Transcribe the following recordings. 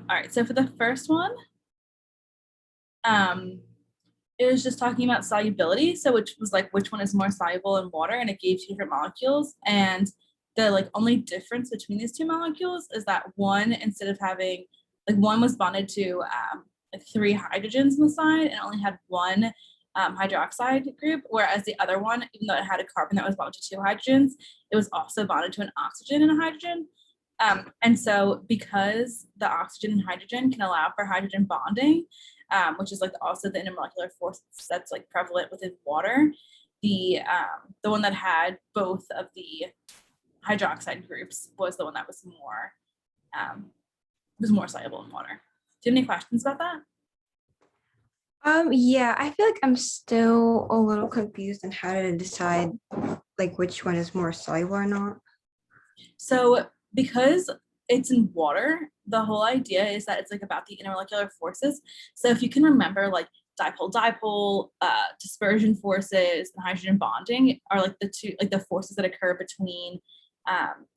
All right, so for the first one, it was just talking about solubility. So which was like which one is more soluble in water, and it gave two different molecules. And the like only difference between these two molecules is that one, instead of having like one was bonded to like 3 hydrogens on the side and only had one hydroxide group, whereas the other one, even though it had a carbon that was bonded to 2 hydrogens, it was also bonded to an oxygen and a hydrogen. And so because the oxygen and hydrogen can allow for hydrogen bonding, which is like also the intermolecular force that's like prevalent within water, the one that had both of the hydroxide groups was the one that was more soluble in water. Do you have any questions about that? Yeah, I feel like I'm still a little confused on how to decide like which one is more soluble or not. So because it's in water, the whole idea is that it's like about the intermolecular forces. So if you can remember, like dipole, dispersion forces, and hydrogen bonding are like the two, like the forces that occur between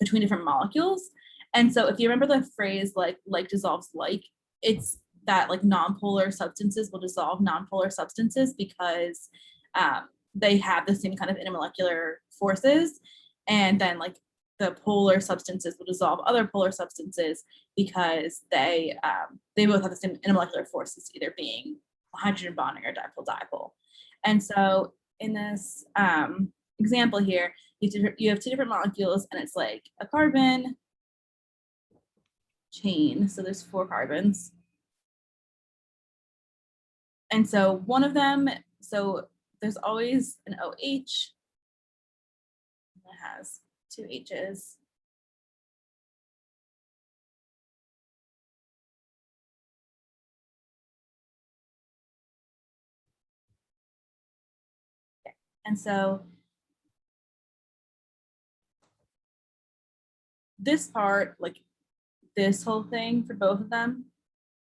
different molecules. And so if you remember the phrase like dissolves like, it's that like nonpolar substances will dissolve nonpolar substances because they have the same kind of intermolecular forces. And then like the polar substances will dissolve other polar substances because they both have the same intermolecular forces, either being hydrogen bonding or dipole. And so in this example here, you have 2 different molecules, and it's like a carbon chain. So there's 4 carbons. And so one of them, so there's always an OH that has 2 H's. Okay. And so this part, like this whole thing for both of them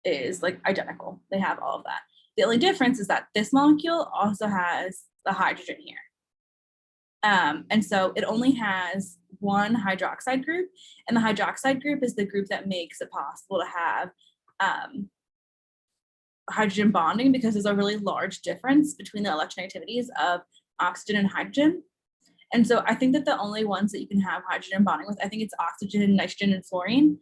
is like identical. They have all of that. The only difference is that this molecule also has the hydrogen here. And so it only has one hydroxide group, and the hydroxide group is the group that makes it possible to have hydrogen bonding, because there's a really large difference between the electronegativities of oxygen and hydrogen. And so I think that the only ones that you can have hydrogen bonding with, I think it's oxygen, nitrogen, and fluorine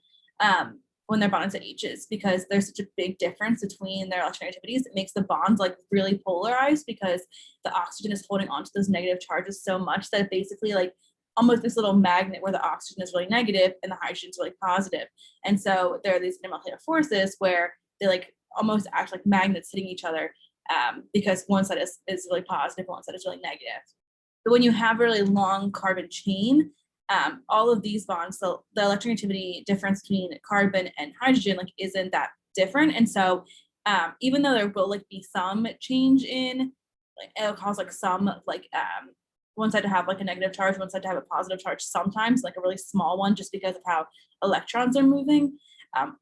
when they're bonded to H's, because there's such a big difference between their electronegativities. It makes the bonds like really polarized because the oxygen is holding onto those negative charges so much that it basically like almost this little magnet where the oxygen is really negative and the hydrogen is really positive. And so there are these intermolecular forces where they like almost act like magnets hitting each other because one side is really positive, one side is really negative. But when you have a really long carbon chain, all of these bonds, so the electronegativity difference between carbon and hydrogen like isn't that different. And so even though there will like be some change in, like it'll cause like some like one side to have like a negative charge, one side to have a positive charge sometimes, like a really small one, just because of how electrons are moving.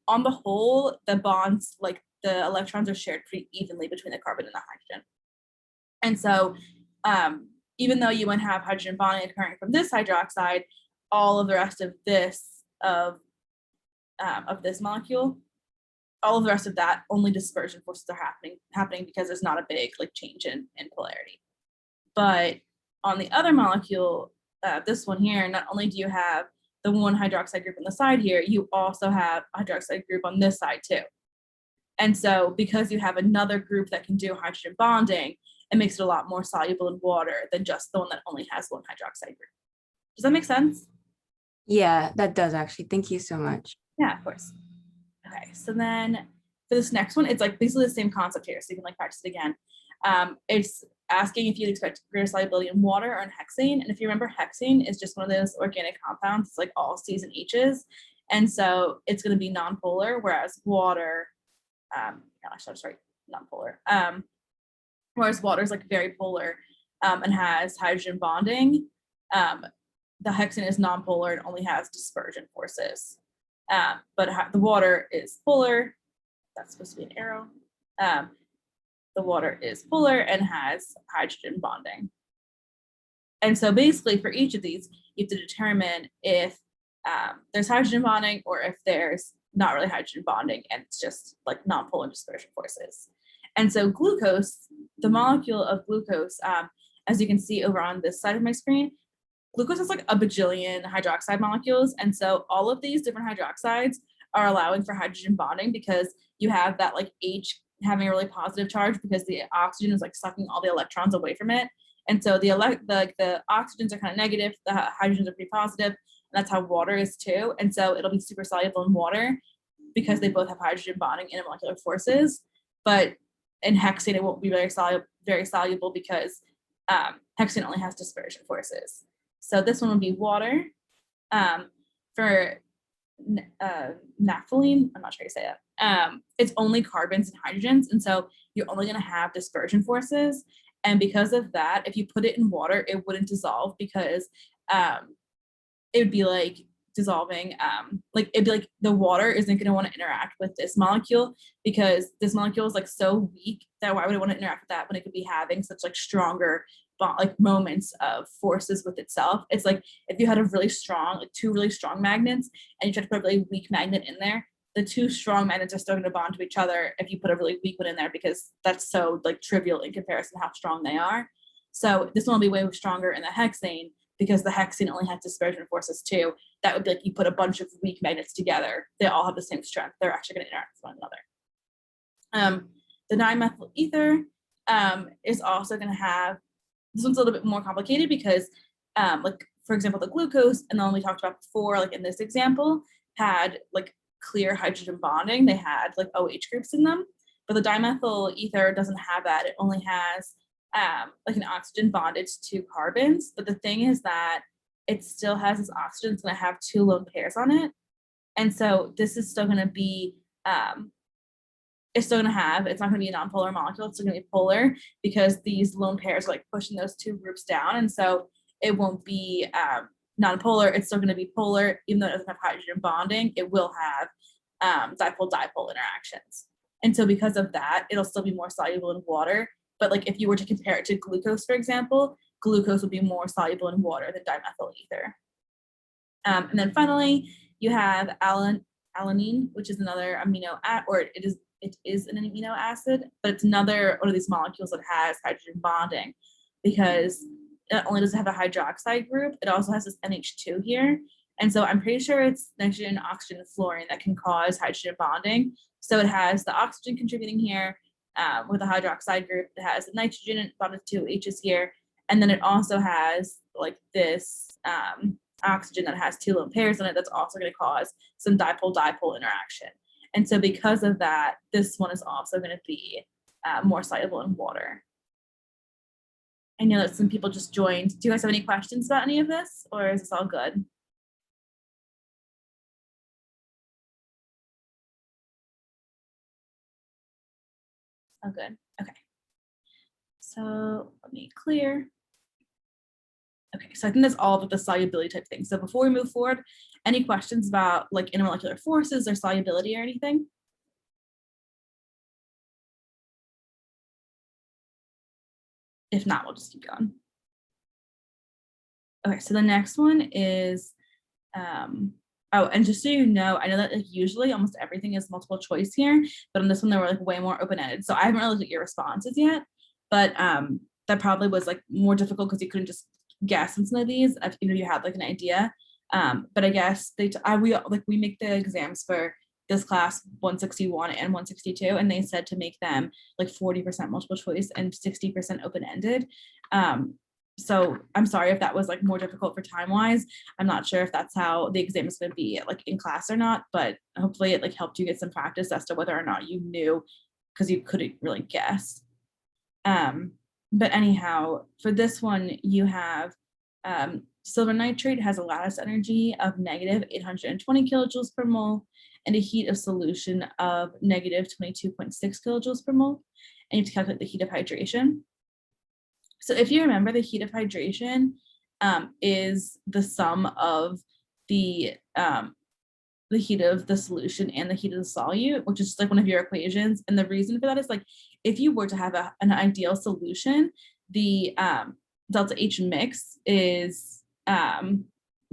On the whole, the bonds, like the electrons are shared pretty evenly between the carbon and the hydrogen. And so even though you wouldn't have hydrogen bonding occurring from this hydroxide, all of the rest of this this molecule, all of the rest of that, only dispersion forces are happening because there's not a big like change in polarity. But on the other molecule, this one here, not only do you have the one hydroxide group on the side here, you also have a hydroxide group on this side too. And so because you have another group that can do hydrogen bonding, it makes it a lot more soluble in water than just the one that only has one hydroxide group. Does that make sense? Yeah, that does actually. Thank you so much. Yeah, of course. Okay, so then for this next one, it's like basically the same concept here, so you can like practice it again. It's asking if you'd expect greater solubility in water or in hexane. And if you remember, hexane is just one of those organic compounds. It's like all C's and H's. And so it's going to be nonpolar, whereas water, sorry, nonpolar. Whereas water is like very polar and has hydrogen bonding. The hexane is nonpolar and only has dispersion forces. But the water is polar. That's supposed to be an arrow. The water is polar and has hydrogen bonding. And so basically for each of these, you have to determine if there's hydrogen bonding or if there's not really hydrogen bonding, and it's just like nonpolar dispersion forces. And so glucose, the molecule of glucose, as you can see over on this side of my screen, glucose has like a bajillion hydroxide molecules. And so all of these different hydroxides are allowing for hydrogen bonding because you have that like H having a really positive charge because the oxygen is like sucking all the electrons away from it. And so the oxygens are kind of negative, the hydrogens are pretty positive, and that's how water is too. And so it'll be super soluble in water because they both have hydrogen bonding intermolecular forces. But in hexane, it won't be very soluble because hexane only has dispersion forces. So this one would be water. For naphthalene, I'm not sure how to say it. It's only carbons and hydrogens, and so you're only going to have dispersion forces. And because of that, if you put it in water, it wouldn't dissolve because it would be like dissolving. Like it'd be like the water isn't going to want to interact with this molecule because this molecule is like so weak that why would it want to interact with that when it could be having such like stronger like moments of forces with itself. It's like if you had a really strong, like two really strong magnets and you try to put a really weak magnet in there, the two strong magnets are still going to bond to each other if you put a really weak one in there because that's so like trivial in comparison to how strong they are. So this one will be way stronger in the hexane because the hexane only has dispersion forces too. That would be like you put a bunch of weak magnets together, they all have the same strength, they're actually going to interact with one another. The dimethyl ether is also going to have, this one's a little bit more complicated because like for example the glucose and the one we talked about before, like in this example, had like clear hydrogen bonding, they had like OH groups in them, but the dimethyl ether doesn't have that. It only has like an oxygen bonded to two carbons, but the thing is that it still has this oxygen, it's going to have two lone pairs on it, and so this is still going to be it's still going to have, it's not going to be a nonpolar molecule, it's still going to be polar because these lone pairs are like pushing those two groups down, and so it won't be nonpolar, it's still going to be polar. Even though it doesn't have hydrogen bonding, it will have dipole-dipole interactions, and so because of that it'll still be more soluble in water. But like if you were to compare it to glucose, for example, glucose would be more soluble in water than dimethyl ether. And then finally you have alanine, which is another amino or it is an amino acid, but it's another one of these molecules that has hydrogen bonding because not only does it have a hydroxide group, it also has this NH2 here. And so I'm pretty sure it's nitrogen, oxygen, and fluorine that can cause hydrogen bonding. So it has the oxygen contributing here with a hydroxide group. It has the nitrogen bonded to H's here. And then it also has like this oxygen that has two lone pairs in it that's also going to cause some dipole-dipole interaction. And so because of that, this one is also going to be more soluble in water. I know that some people just joined. Do you guys have any questions about any of this, or is this all good? Oh, good. Okay. So let me clear. Okay, so I think that's all of the solubility type thing. So before we move forward, any questions about like intermolecular forces or solubility or anything? If not, we'll just keep going. Okay, so the next one is, oh, and just so you know, I know that like usually almost everything is multiple choice here, but on this one, they were like way more open-ended. So I haven't really looked at your responses yet, but that probably was like more difficult because you couldn't just guess on some of these, even if you had like an idea. But I guess we make the exams for this class 161 and 162, and they said to make them like 40% multiple choice and 60% open-ended. So I'm sorry if that was like more difficult for time wise. I'm not sure if that's how the exam is going to be like in class or not, but hopefully it like helped you get some practice as to whether or not you knew because you couldn't really guess. But anyhow, for this one, you have silver nitrate has a lattice energy of negative 820 kilojoules per mole and a heat of solution of negative 22.6 kilojoules per mole. And you have to calculate the heat of hydration. So if you remember, the heat of hydration is the sum of the heat of the solution and the heat of the solute, which is just like one of your equations. And the reason for that is like, if you were to have an ideal solution, the delta H mix is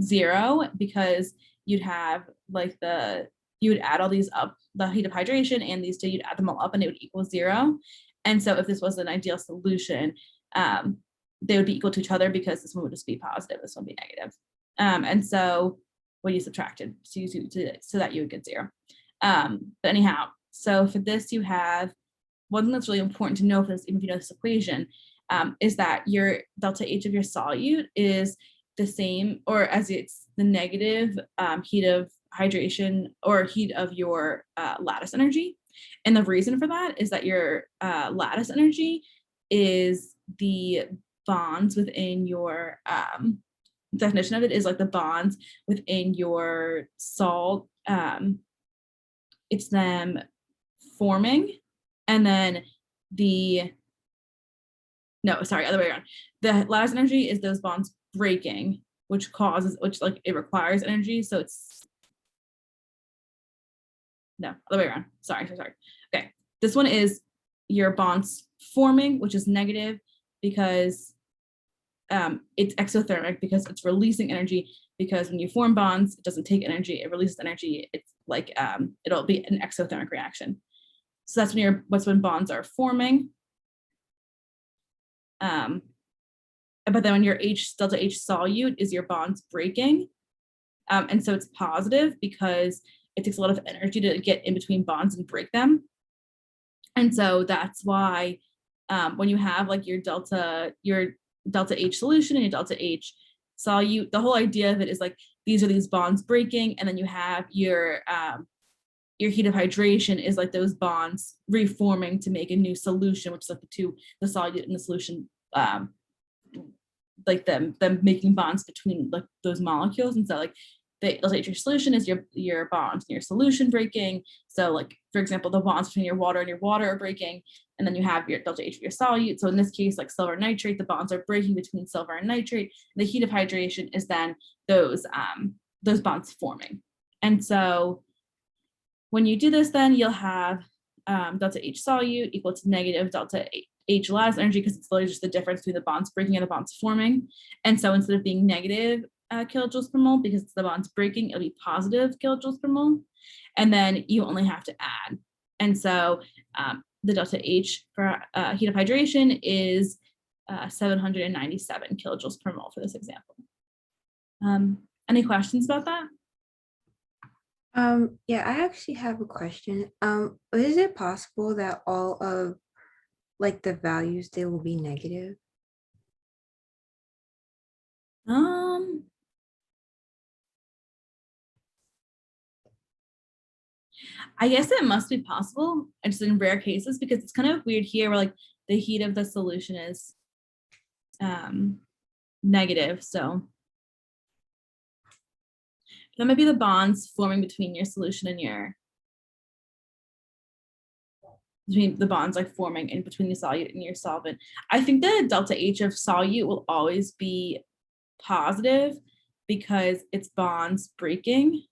0 because you'd have like the you would add all these up, the heat of hydration and these two, you'd add them all up and it would equal 0. And so if this was an ideal solution, they would be equal to each other because this one would just be positive, this one would be negative. And so when you subtracted so that you would get 0. But anyhow, so for this you have, one thing that's really important to know for this, even if you know this equation, is that your delta H of your solute is the same, or as it's the negative heat of hydration or heat of your lattice energy. And the reason for that is that your lattice energy is the bonds within your definition of it is like the bonds within your salt. It's them forming, and then other way around. The lattice energy is those bonds breaking, which like it requires energy. So it's other way around. Sorry. Okay, this one is your bonds forming, which is negative because it's exothermic, because it's releasing energy, because when you form bonds, it doesn't take energy, it releases energy. It's like it'll be an exothermic reaction. So that's when bonds are forming. But then when your delta H solute is your bonds breaking. And so it's positive because it takes a lot of energy to get in between bonds and break them. And so that's why when you have like your delta H solution and your delta H solute, the whole idea of it is like these are these bonds breaking, and then you have your heat of hydration is like those bonds reforming to make a new solution, which is like the solute and the solution, like them making bonds between like those molecules. And so like the delta H solution is your bonds and your solution breaking. So like, for example, the bonds between your water are breaking, and then you have your delta H of your solute. So in this case, like silver nitrate, the bonds are breaking between silver and nitrate. The heat of hydration is then those bonds forming. And so when you do this, then you'll have delta H solute equal to negative delta H lattice energy, because it's literally just the difference between the bonds breaking and the bonds forming. And so instead of being negative kilojoules per mole, because it's the bonds breaking, it'll be positive kilojoules per mole. And then you only have to add. And so the delta H for heat of hydration is 797 kilojoules per mole for this example. Any questions about that? Yeah, I actually have a question. Is it possible that all of like the values, they will be negative? I guess it must be possible, just in rare cases, because it's kind of weird here where like the heat of the solution is negative. So that might be the bonds forming between your solution and between the bonds like forming in between the solute and your solvent. I think the delta H of solute will always be positive because it's bonds breaking.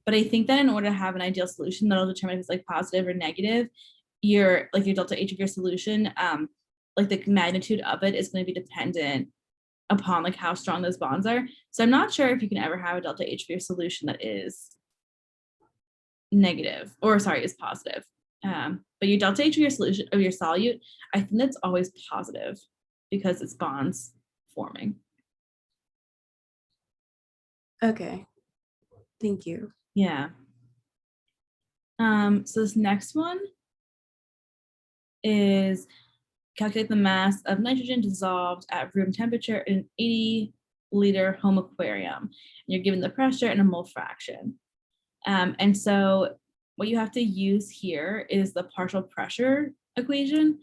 But I think that in order to have an ideal solution, that'll determine if it's like positive or negative. Your delta H of your solution, like the magnitude of it is going to be dependent upon like how strong those bonds are. So I'm not sure if you can ever have a delta H for your solution that is negative, or sorry, is positive. But your delta H of your solution of your solute, I think that's always positive because it's bonds forming. Okay, thank you. Yeah. So this next one is calculate the mass of nitrogen dissolved at room temperature in an 80-liter home aquarium. And you're given the pressure and a mole fraction. And so what you have to use here is the partial pressure equation.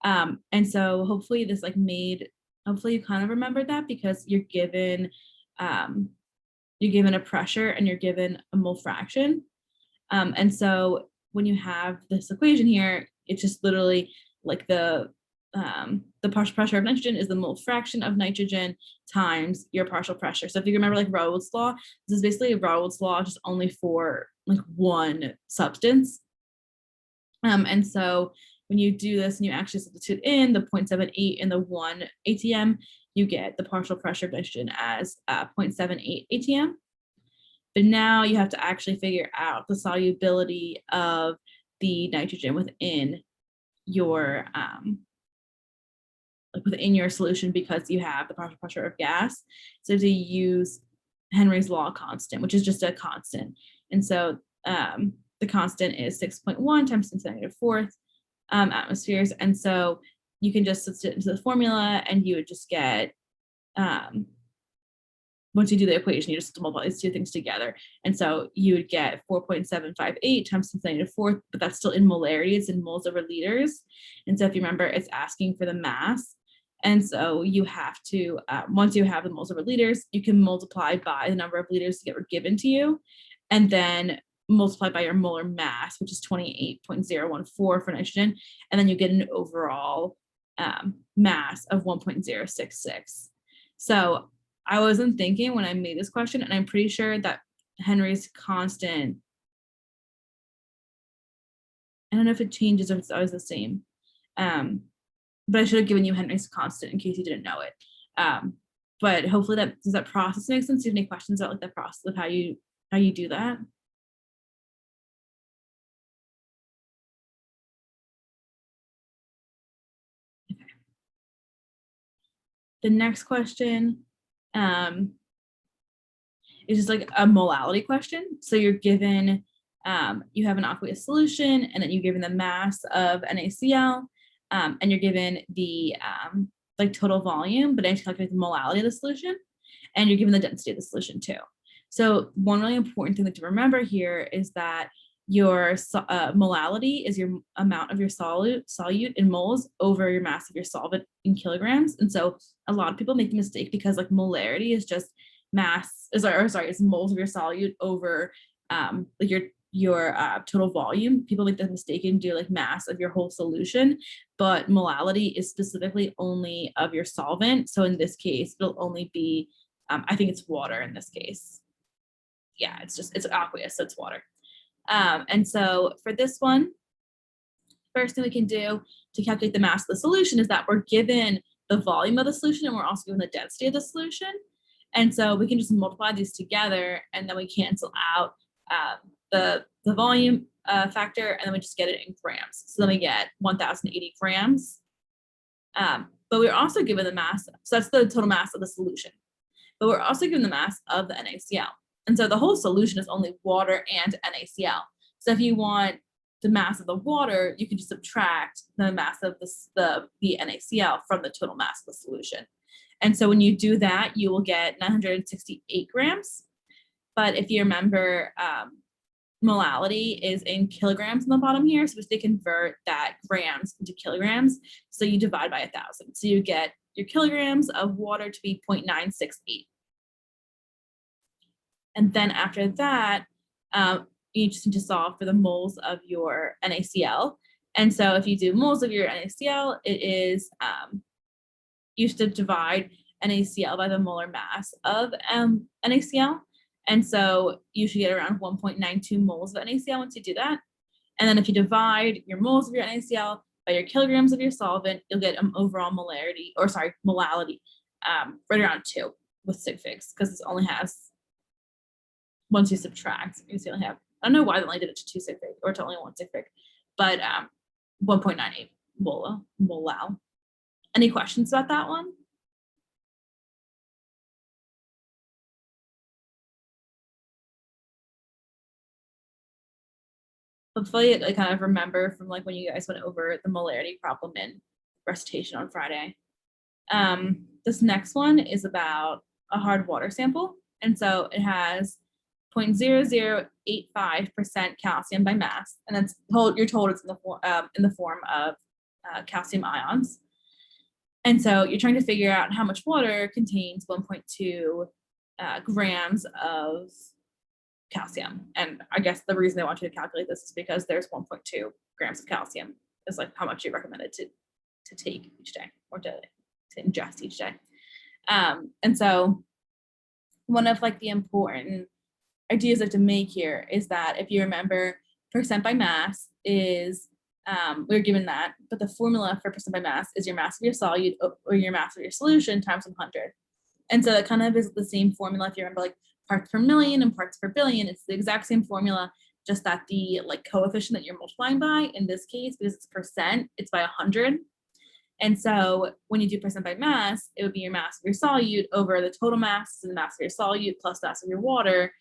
And so hopefully this hopefully you kind of remembered that, because you're given a pressure and you're given a mole fraction. And so when you have this equation here, it's just literally like the partial pressure of nitrogen is the mole fraction of nitrogen times your partial pressure. So if you remember like Raoult's law, this is basically Raoult's law just only for like one substance. And so when you do this and you actually substitute in the 0.78 and the 1 ATM, you get the partial pressure of nitrogen as 0.78 ATM. But now you have to actually figure out the solubility of the nitrogen within your within your solution, because you have the partial pressure of gas. So to use Henry's law constant, which is just a constant. And so the constant is 6.1 times 10⁻⁴ atmospheres. And so you can just substitute it into the formula and you would just get, once you do the equation, you just multiply these two things together. And so you would get 4.758 times 10⁻⁴, but that's still in molarity, it's in moles over liters. And so if you remember, it's asking for the mass. And so you have to, once you have the moles over liters, you can multiply by the number of liters that were given to you, and then multiply by your molar mass, which is 28.014 for nitrogen. And then you get an overall mass of 1.066. So I wasn't thinking when I made this question, and I'm pretty sure that Henry's constant, I don't know if it changes or if it's always the same. But I should have given you Henry's constant in case you didn't know it. But hopefully does that process make sense? Do you have any questions about like the process of how you do that? Okay. The next question is just like a molality question. So you're given, you have an aqueous solution, and then you're given the mass of NaCl, and you're given the like total volume, but then you calculate the molality of the solution, and you're given the density of the solution too. So one really important thing to remember here is that your molality is your amount of your solute in moles over your mass of your solvent in kilograms. And so a lot of people make the mistake because like molarity is just mass, is moles of your solute over like your total volume. People make the mistake and do like mass of your whole solution, but molality is specifically only of your solvent. So in this case, it'll only be, I think it's water in this case. Yeah, it's aqueous, so it's water. And so for this one, first thing we can do to calculate the mass of the solution is that we're given the volume of the solution, and we're also given the density of the solution. And so we can just multiply these together, and then we cancel out the volume factor, and then we just get it in grams. So then we get 1,080 grams. But we're also given the mass, so that's the total mass of the solution. But we're also given the mass of the NaCl. And so the whole solution is only water and NaCl. So if you want the mass of the water, you can just subtract the mass of the NaCl from the total mass of the solution. And so when you do that, you will get 968 grams. But if you remember, molality is in kilograms on the bottom here, so they convert that grams into kilograms. So you divide by 1,000. So you get your kilograms of water to be 0.968. And then after that, you just need to solve for the moles of your NaCl. And so if you do moles of your NaCl, it is, you should divide NaCl by the molar mass of NaCl. And so you should get around 1.92 moles of NaCl once you do that. And then if you divide your moles of your NaCl by your kilograms of your solvent, you'll get an overall molality, right around 2 with sig figs, because it only has, once you subtract, you see only have, I don't know why they only did it to 2 sig fig or to only 1 sig fig, but 1.98 molal. Any questions about that one? Hopefully I kind of remember from like when you guys went over the molarity problem in recitation on Friday. This next one is about a hard water sample. And so it has 0.0085% calcium by mass. And that's you're told it's in the form of calcium ions. And so you're trying to figure out how much water contains 1.2 grams of calcium. And I guess the reason they want you to calculate this is because there's 1.2 grams of calcium is like how much you recommended to take each day, or to ingest each day. And so one of like the important ideas I have to make here is that if you remember, percent by mass is, we're given that, but the formula for percent by mass is your mass of your solute or your mass of your solution times 100. And so it kind of is the same formula if you remember, like parts per million and parts per billion. It's the exact same formula, just that the like coefficient that you're multiplying by, in this case, because it's percent, it's by 100. And so when you do percent by mass, it would be your mass of your solute over the total mass and the mass of your solute plus the mass of your water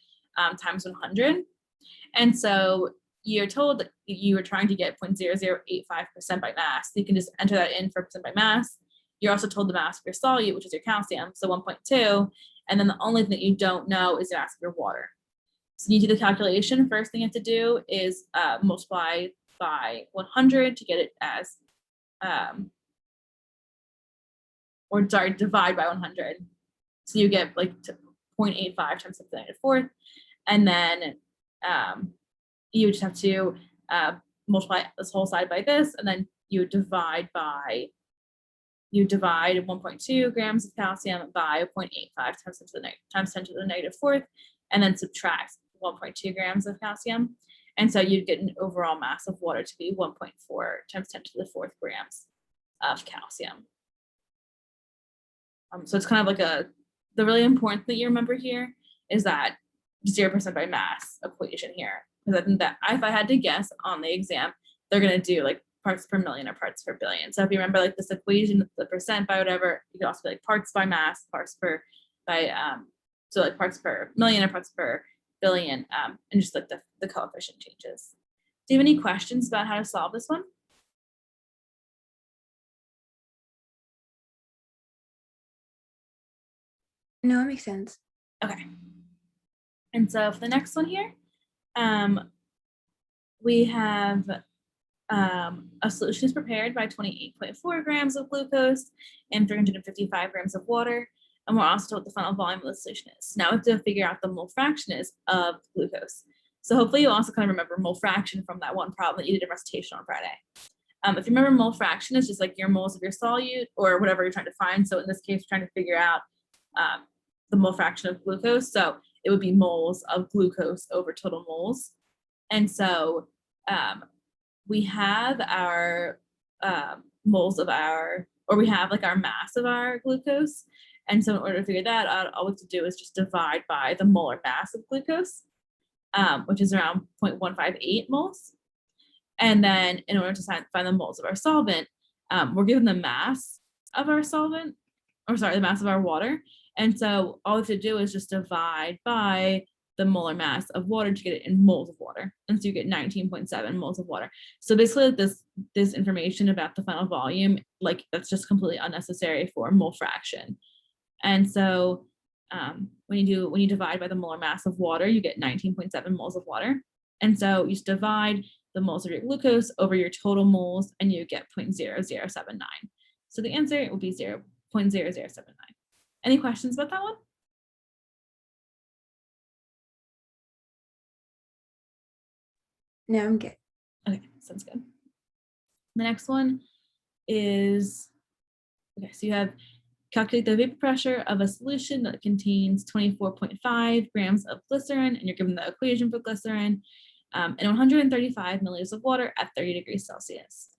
times 100. And so you're told that you were trying to get 0.0085% by mass. So you can just enter that in for percent by mass. You're also told the mass of your solute, which is your calcium, so 1.2. And then the only thing that you don't know is the mass of your water. So you do the calculation. First thing you have to do is multiply by 100 to get it as, divide by 100. So you get like 0.85 times 10 to the negative fourth. And then you just have to multiply this whole side by this, and then you divide 1.2 grams of calcium by 0.85 times 10 to the negative fourth, and then subtract 1.2 grams of calcium. And so you'd get an overall mass of water to be 1.4 times 10 to the fourth grams of calcium. So it's kind of like the really important thing you remember here is that 0% by mass equation here. Because I think that if I had to guess on the exam, they're going to do like parts per million or parts per billion. So if you remember like this equation, the percent by whatever, you could also be like parts by mass, parts per by, so like parts per million or parts per billion, and just like the coefficient changes. Do you have any questions about how to solve this one? No, it makes sense. Okay. And so for the next one here, we have a solution is prepared by 28.4 grams of glucose and 355 grams of water. And we're also told what the final volume of the solution is. Now we have to figure out the mole fraction is of glucose. So hopefully you'll also kind of remember mole fraction from that one problem that you did in recitation on Friday. If you remember, mole fraction is just like your moles of your solute or whatever you're trying to find. So in this case, we're trying to figure out the mole fraction of glucose. So it would be moles of glucose over total moles. And so we have our moles of our, or we have like our mass of our glucose. And so in order to figure that out, all we have to do is just divide by the molar mass of glucose, which is around 0.158 moles. And then in order to find the moles of our solvent, we're given the mass of our solvent, or sorry, the mass of our water. And so all we have to do is just divide by the molar mass of water to get it in moles of water. And so you get 19.7 moles of water. So basically this information about the final volume, like that's just completely unnecessary for mole fraction. And so when you divide by the molar mass of water, you get 19.7 moles of water. And so you just divide the moles of your glucose over your total moles and you get 0.0079. So the answer will be 0.0079. Any questions about that one? No, I'm good. Okay, sounds good. The next one is, okay, so you have calculate the vapor pressure of a solution that contains 24.5 grams of glycerin, and you're given the equation for glycerin, and 135 milliliters of water at 30 degrees Celsius.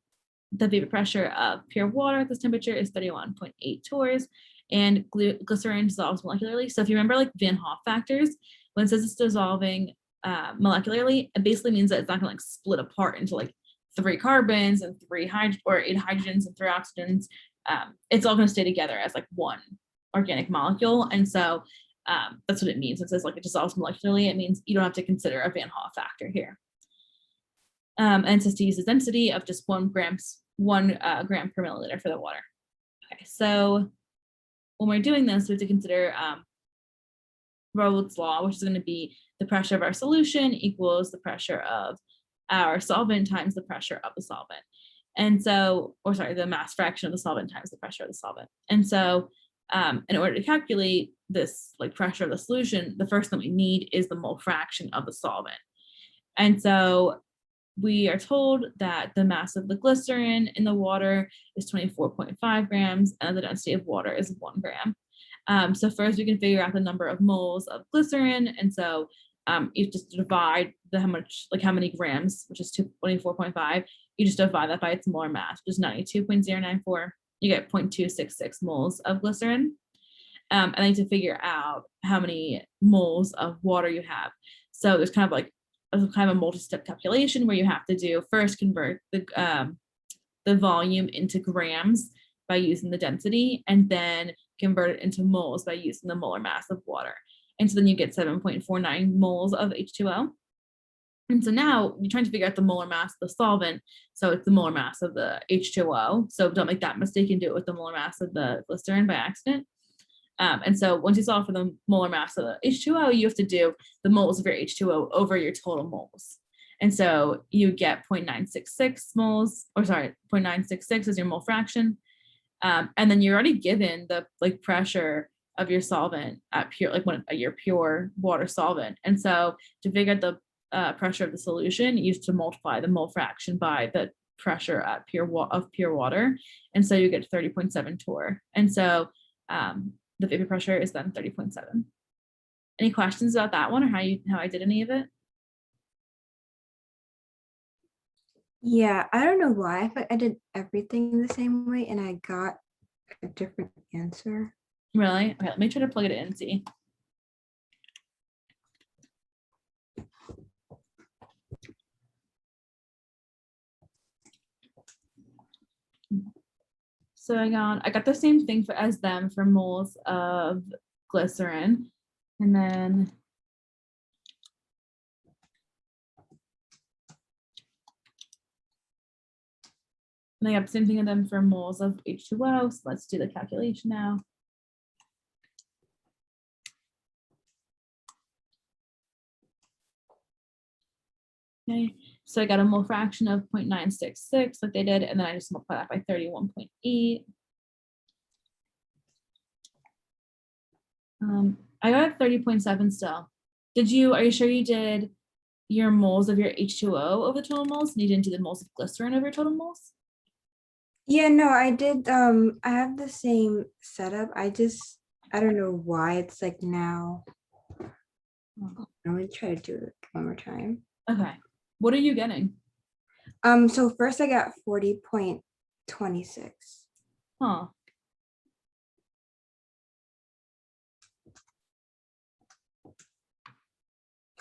The vapor pressure of pure water at this temperature is 31.8 torrs, and glycerin dissolves molecularly. So if you remember like Van Hoff factors, when it says it's dissolving molecularly, it basically means that it's not gonna like split apart into like 3 carbons and 8 hydrogens and 3 oxygens. It's all going to stay together as like one organic molecule. And so that's what it means. It says like it dissolves molecularly. It means you don't have to consider a Van Hoff factor here. And it says to use the density of just 1 gram per milliliter for the water. Okay, so when we're doing this, we have to consider Raoult's law, which is going to be the pressure of our solution equals the pressure of our solvent times the pressure of the solvent. And so, or sorry, the mass fraction of the solvent times the pressure of the solvent. And so in order to calculate this like pressure of the solution, the first thing we need is the mole fraction of the solvent. And so we are told that the mass of the glycerin in the water is 24.5 grams and the density of water is 1 gram. So first we can figure out the number of moles of glycerin. And so you just divide how many grams, which is 24.5, you just divide that by its molar mass, which is 92.094. You get 0.266 moles of glycerin. And then to figure out how many moles of water you have. So there's kind of like a multi-step calculation where you have to do first convert the volume into grams by using the density, and then convert it into moles by using the molar mass of water. And so then you get 7.49 moles of H2O. And so now you're trying to figure out the molar mass of the solvent. So it's the molar mass of the H2O. So don't make that mistake and do it with the molar mass of the glycerin by accident. And so once you solve for the molar mass of the H2O, you have to do the moles of your H2O over your total moles. And so you get 0.966 moles, or sorry, 0.966 is your mole fraction. And then you're already given the like pressure of your solvent at pure, like when your pure water solvent. And so to figure out the pressure of the solution, you used to multiply the mole fraction by the pressure at pure water. And so you get 30.7 torr. And so the vapor pressure is then 30.7. Any questions about that one, or how I did any of it? Yeah, I don't know why, but I did everything the same way and I got a different answer. Really? Okay, let me try to plug it in and see. So I got the same thing as them for moles of glycerin, and then I got the same thing of them for moles of H2O. So let's do the calculation now. Okay, so I got a mole fraction of 0.966 like they did, and then I just multiply that by 31.8. I got 30.7 still. Are you sure you did your moles of your H2O over the total moles and you didn't do the moles of glycerin over total moles? Yeah, no, I did. I have the same setup. I don't know why it's like now. Oh, I'm gonna try to do it one more time. okay. What are you getting? So first I got 40.26. Huh.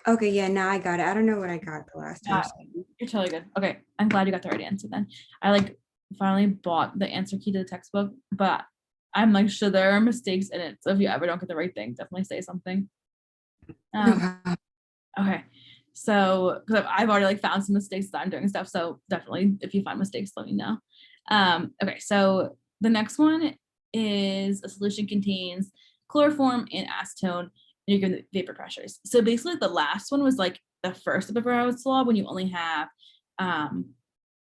Okay, yeah, now I got it. I don't know what I got the last time. You're totally good. Okay. I'm glad you got the right answer then. I like finally bought the answer key to the textbook, but I'm like, sure there are mistakes in it. So if you ever don't get the right thing, definitely say something. Okay. So because I've already like found some mistakes that I'm doing stuff. So definitely if you find mistakes, let me know. Okay, so the next one is a solution contains chloroform and acetone, and you're given the vapor pressures. So basically the last one was like the first of Barreau's law when you only have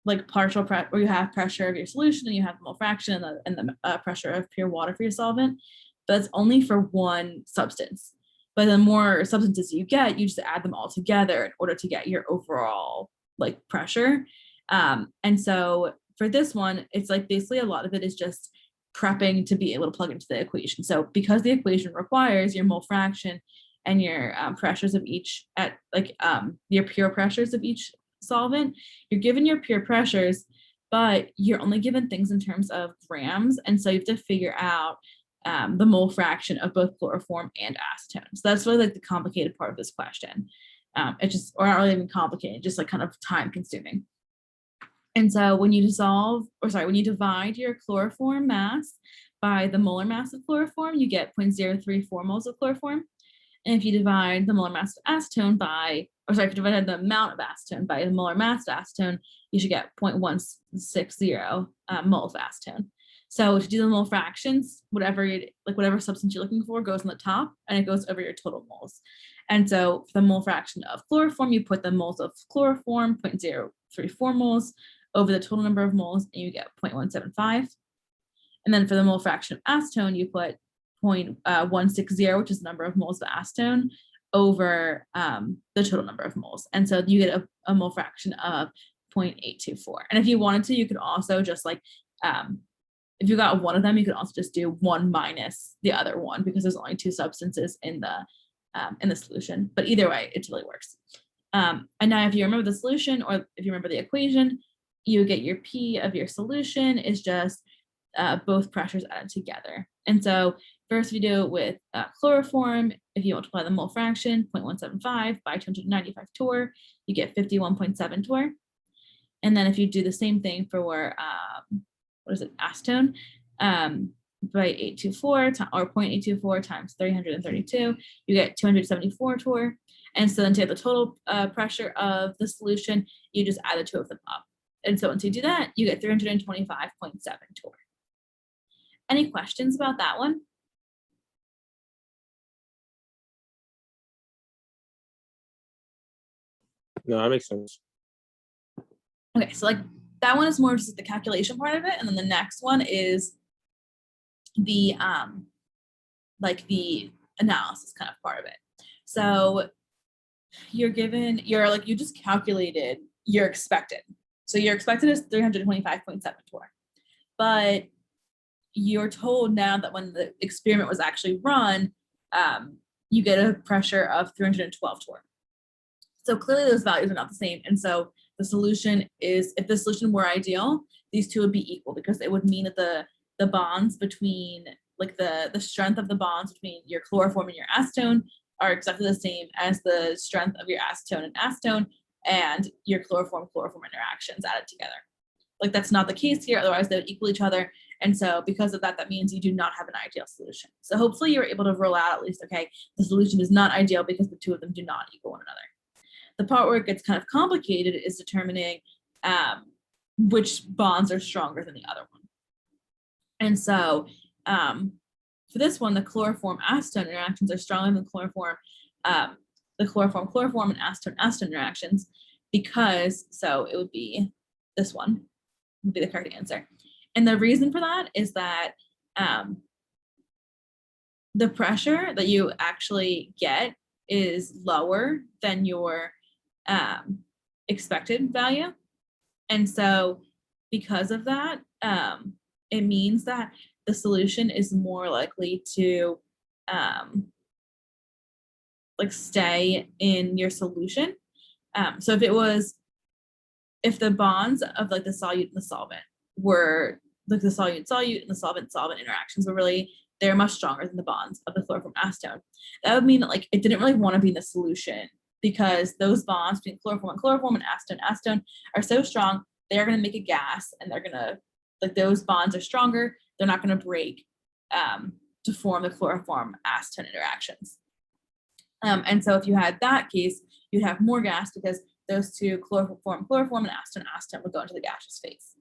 like partial pressure, where you have pressure of your solution and you have the mole fraction and the pressure of pure water for your solvent, but it's only for one substance. But the more substances you get, you just add them all together in order to get your overall like pressure. And so for this one, it's like basically a lot of it is just prepping to be able to plug into the equation. So because the equation requires your mole fraction and your pressures of each at like your pure pressures of each solvent, you're given your pure pressures, but you're only given things in terms of grams. And so you have to figure out the mole fraction of both chloroform and acetone. So that's really like the complicated part of this question. It's just, or not really even complicated, just like kind of time consuming. And so when you when you divide your chloroform mass by the molar mass of chloroform, you get 0.034 moles of chloroform. And if you divide the molar mass of acetone if you divide the amount of acetone by the molar mass of acetone, you should get 0.160 moles of acetone. So to do the mole fractions, whatever substance you're looking for goes on the top and it goes over your total moles. And so for the mole fraction of chloroform, you put the moles of chloroform, 0.034 moles, over the total number of moles, and you get 0.175. And then for the mole fraction of acetone, you put 0.160, which is the number of moles of acetone, over the total number of moles. And so you get a mole fraction of 0.824. And if you wanted to, you could also just like, if you got one of them, you could also just do one minus the other one because there's only two substances in the solution. But either way, it totally works. And now if you remember the solution or if you remember the equation, you get your P of your solution is just both pressures added together. And so First, if you do it with chloroform, if you multiply the mole fraction, 0.175 by 295 torr, you get 51.7 torr. And then if you do the same thing for what is it, acetone, by 824 or 0.824 times 332, you get 274 torr. And so then to get the total pressure of the solution, you just add the two of them up. And so once you do that, you get 325.7 torr. Any questions about that one? No, that makes sense. Okay, so like that one is more just the calculation part of it, and then the next one is the like the analysis kind of part of it. So you're given, you just calculated your expected. So your expected is 325.7 torr, but you're told now that when the experiment was actually run, you get a pressure of 312 torr. So clearly those values are not the same. And so the solution is, if the solution were ideal, these two would be equal, because it would mean that the bonds between, like the strength of the bonds between your chloroform and your acetone are exactly the same as the strength of your acetone and your chloroform interactions added together. Like that's not the case here, otherwise they would equal each other. And so because of that, that means you do not have an ideal solution. So hopefully you're able to rule out at least, okay, the solution is not ideal because the two of them do not equal one another. The part where it gets kind of complicated is determining which bonds are stronger than the other one. And so for this one, the chloroform acetone interactions are stronger than the chloroform and acetone interactions, because, so it would be this one would be the correct answer. And the reason for that is that the pressure that you actually get is lower than your expected value. And so because of that, it means that the solution is more likely to like stay in your solution. So if the bonds of like the solute and the solvent were like the solute and the solvent interactions were really, they're much stronger than the bonds of the chloroform acetone, that would mean that like it didn't really want to be in the solution, because those bonds between chloroform and acetone are so strong, they're going to make a gas, and they're going to, like, those bonds are stronger, they're not going to break to form the chloroform acetone interactions. And so if you had that case, you'd have more gas, because those two chloroform and acetone would go into the gaseous phase.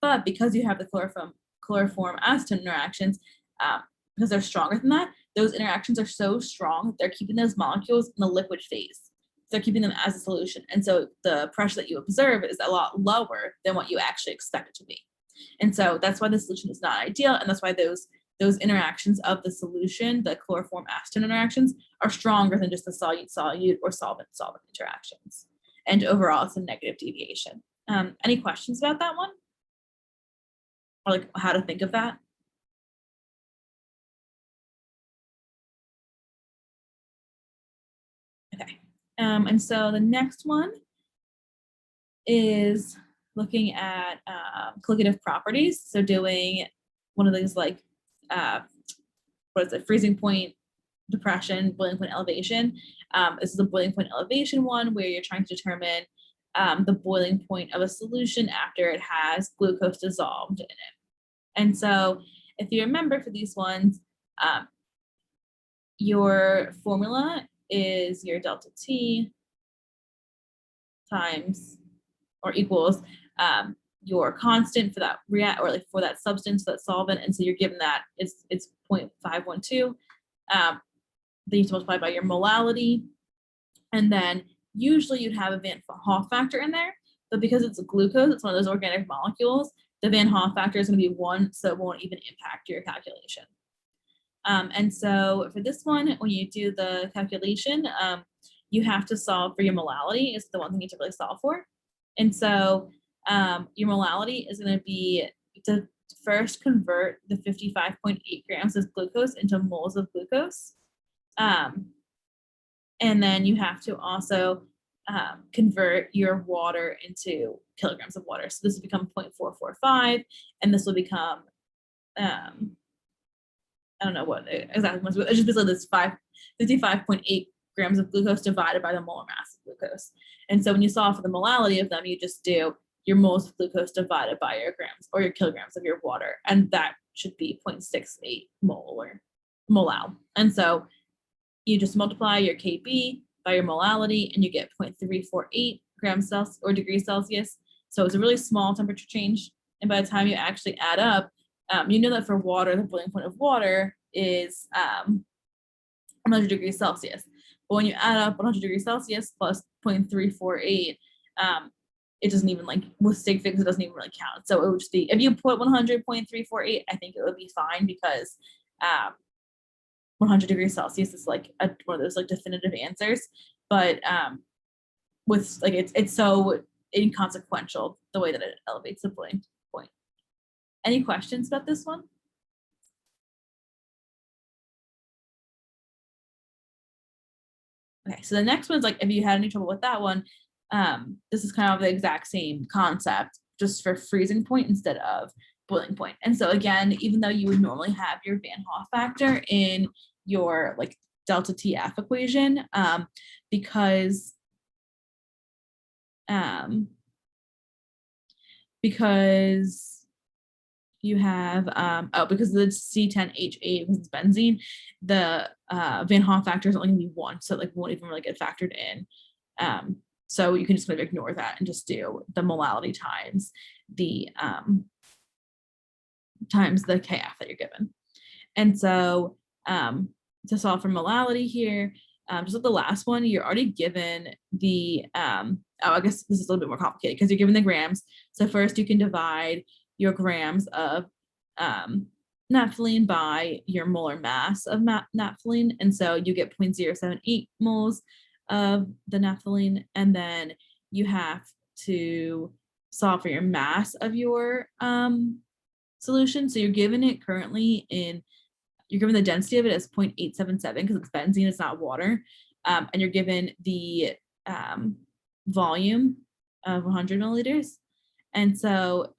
But because you have the chloroform acetone interactions, because they're stronger than that, those interactions are so strong, they're keeping those molecules in the liquid phase. They're keeping them as a solution. And so the pressure that you observe is a lot lower than what you actually expect it to be. And so that's why the solution is not ideal. And that's why those interactions of the solution, the chloroform acetone interactions, are stronger than just the solute or solvent interactions. And overall, it's a negative deviation. Any questions about that one? Or like how to think of that? Okay. And so the next one is looking at colligative properties. So doing one of these, like, what is it, freezing point, depression, boiling point elevation. This is a boiling point elevation one, where you're trying to determine the boiling point of a solution after it has glucose dissolved in it. And so if you remember for these ones, your formula is your delta T times or equals your constant for that for that substance, that solvent. And so you're given that it's 0.512. Then you multiply by your molality, and then usually you'd have a Van Hoff factor in there, but because it's a glucose, it's one of those organic molecules, the Van Hoff factor is going to be 1, so it won't even impact your calculation. And so for this one, when you do the calculation, you have to solve for your molality. Is the one thing you have to really solve for. And so your molality is going to be to first convert the 55.8 grams of glucose into moles of glucose. And then you have to also convert your water into kilograms of water. So this will become 0.445, and this will become don't know what exactly, it's just basically this 55.8 grams of glucose divided by the molar mass of glucose. And so when you solve for the molality of them, you just do your moles of glucose divided by your grams or your kilograms of your water. And that should be 0.68 molal. And so you just multiply your Kb by your molality and you get 0.348 grams Celsius or degrees Celsius. So it's a really small temperature change. And by the time you actually add up, you know that for water, the boiling point of water is 100 degrees Celsius. But when you add up 100 degrees Celsius plus 0.348, it doesn't even like with stick figures, it doesn't even really count. So it would just be, if you put 100.348, I think it would be fine because 100 degrees Celsius is like one of those like definitive answers. But with like it's so inconsequential the way that it elevates the boiling point. Any questions about this one? Okay, so the next one's like, if you had any trouble with that one, this is kind of the exact same concept, just for freezing point instead of boiling point. And so again, even though you would normally have your Van Hoff factor in your like delta TF equation, because you have because the C10H8 because it's benzene, the Van Hoff factor is only gonna be 1, so it like won't even really get factored in. So you can just kind of ignore that and just do the molality times the KF that you're given. And so to solve for molality here, just like the last one, you're already given the I guess this is a little bit more complicated because you're given the grams. So first you can divide your grams of naphthalene by your molar mass of naphthalene, and so you get 0.078 moles of the naphthalene, and then you have to solve for your mass of your solution. So you're given it currently in, you're given the density of it as 0.877 because it's benzene, it's not water, and you're given the volume of 100 milliliters. And so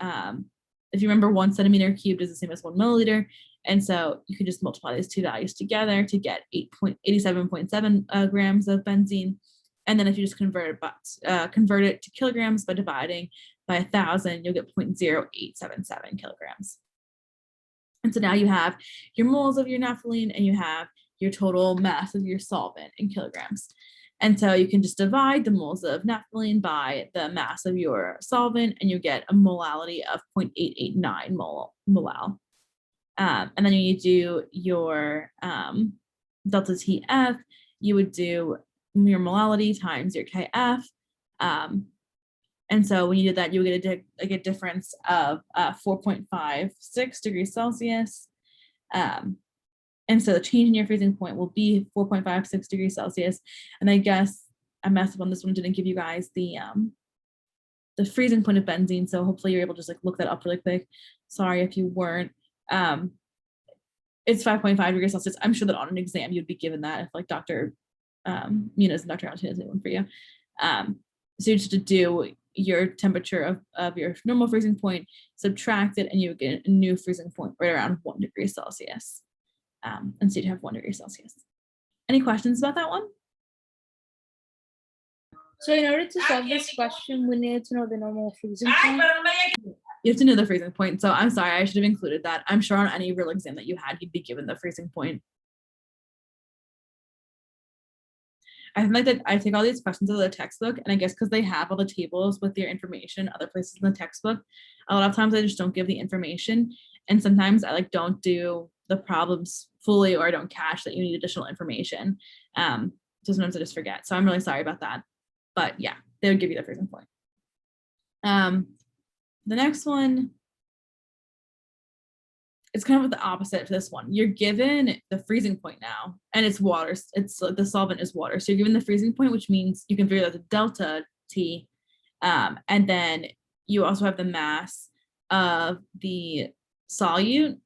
if you remember, 1 centimeter cubed is the same as 1 milliliter. And so you can just multiply these two values together to get 87.7 grams of benzene. And then if you just convert it to kilograms by dividing by 1,000, you'll get 0.0877 kilograms. And so now you have your moles of your naphthalene and you have your total mass of your solvent in kilograms. And so you can just divide the moles of naphthalene by the mass of your solvent and you get a molality of 0.889 molal. And then when you do your delta TF, you would do your molality times your KF. And so when you did that, you would get a difference of 4.56 degrees Celsius. And so the change in your freezing point will be 4.56 degrees Celsius. And I guess I messed up on this one, didn't give you guys the freezing point of benzene. So hopefully you're able to just like look that up really quick. Sorry if you weren't. It's 5.5 degrees Celsius. I'm sure that on an exam you'd be given that if like Dr. Muniz and Dr. Alton has one for you. So you just to do your temperature of your normal freezing point, subtract it, and you would get a new freezing point right around 1 degree Celsius. And so you'd have 1 degree Celsius. Any questions about that one? So in order to solve this question, we need to know the normal freezing point. You have to know the freezing point. So I'm sorry, I should have included that. I'm sure on any real exam that you had, you'd be given the freezing point. I think like that I take all these questions out of the textbook, and I guess because they have all the tables with your information other places in the textbook, a lot of times I just don't give the information. And sometimes I like don't do the problems fully, or I don't catch that you need additional information. So sometimes I just forget. So I'm really sorry about that. But yeah, they would give you the freezing point. The next one, it's kind of the opposite to this one. You're given the freezing point now, and it's water. It's the solvent is water. So you're given the freezing point, which means you can figure out the delta T, and then you also have the mass of the solute.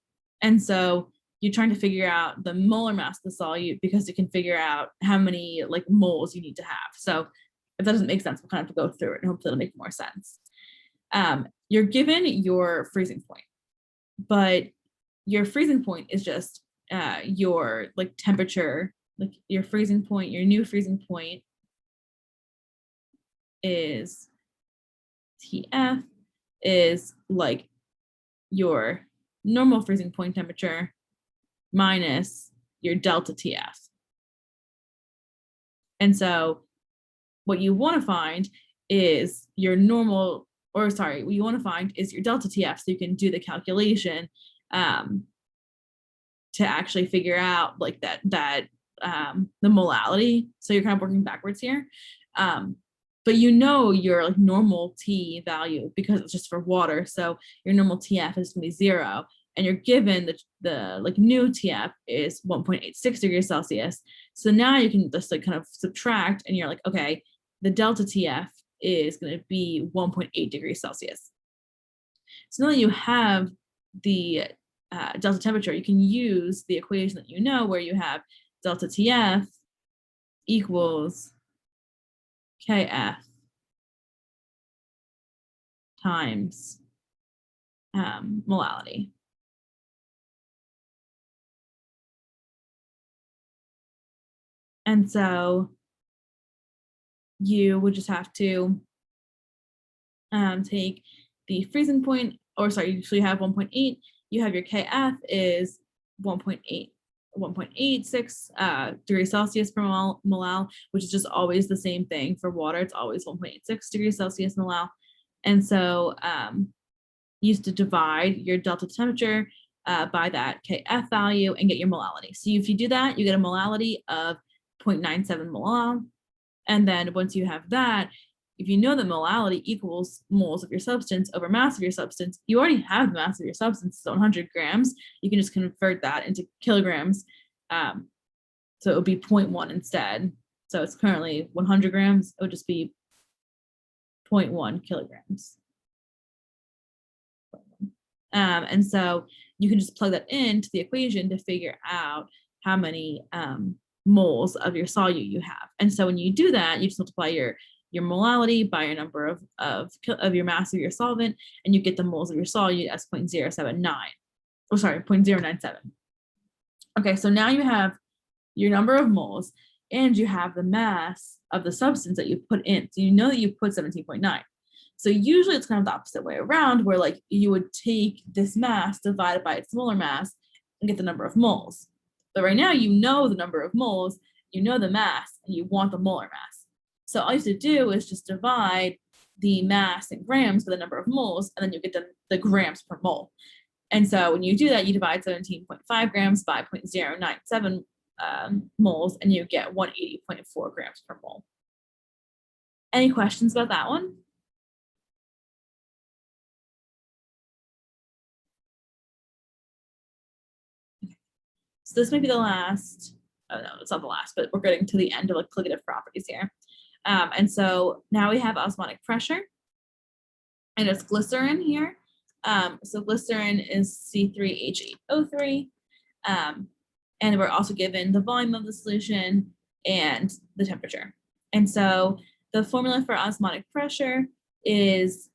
And so you're trying to figure out the molar mass of the solute because you can figure out how many like moles you need to have. So if that doesn't make sense, we'll kind of have to go through it and hopefully it'll make more sense. You're given your freezing point, but your freezing point is just your like temperature, like your freezing point, your new freezing point is TF is like your normal freezing point temperature minus your delta TF. And so what you want to find is your normal, or sorry, what you want to find is your delta TF, so you can do the calculation to actually figure out like that the molality. So you're kind of working backwards here. But you know your like normal T value because it's just for water. So your normal TF is gonna be 0, and you're given the like new TF is 1.86 degrees Celsius. So now you can just like kind of subtract, and you're like, okay, the delta TF is gonna be 1.8 degrees Celsius. So now that you have the delta temperature, you can use the equation that you know where you have delta TF equals KF times molality. And so you would just have to take the freezing point, or sorry, so you have 1.8, you have your KF is 1.86 degrees Celsius per molal, which is just always the same thing for water. It's always 1.86 degrees Celsius molal. And so you used to divide your delta temperature by that KF value and get your molality. So if you do that, you get a molality of 0.97 molal. And then once you have that, if you know that molality equals moles of your substance over mass of your substance, you already have the mass of your substance, so 100 grams. You can just convert that into kilograms. So it would be 0.1 instead. So it's currently 100 grams. It would just be 0.1 kilograms. And so you can just plug that into the equation to figure out how many moles of your solute you have. And so when you do that, you just multiply your molality by your number of your mass of your solvent, and you get the moles of your solute as 0.079. Oh, sorry, 0.097. Okay, so now you have your number of moles and you have the mass of the substance that you put in. So you know that you put 17.9. So usually it's kind of the opposite way around, where like you would take this mass divided by its molar mass and get the number of moles. But right now you know the number of moles, you know the mass, and you want the molar mass. So all you have to do is just divide the mass in grams by the number of moles, and then you get the grams per mole. And so when you do that, you divide 17.5 grams by 0.097 moles, and you get 180.4 grams per mole. Any questions about that one? So this may be the last, oh no, it's not the last, but we're getting to the end of like colligative properties here. And so now we have osmotic pressure, and it's glycerin here. So glycerin is C3H8O3. And we're also given the volume of the solution and the temperature. And so the formula for osmotic pressure is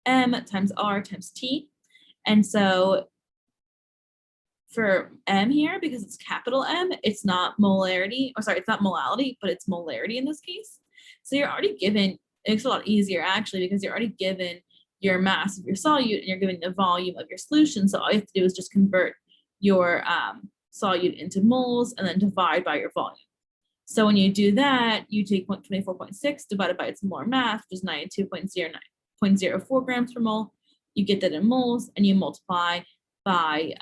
M times R times T. And so for M here, because it's capital M, it's not molarity, or sorry, it's not molality, but it's molarity in this case. So you're already given, it makes it a lot easier actually, because you're already given your mass of your solute and you're given the volume of your solution. So all you have to do is just convert your solute into moles and then divide by your volume. So when you do that, you take 24.6 divided by its molar mass, which is 92.04 grams per mole. You get that in moles, and you multiply by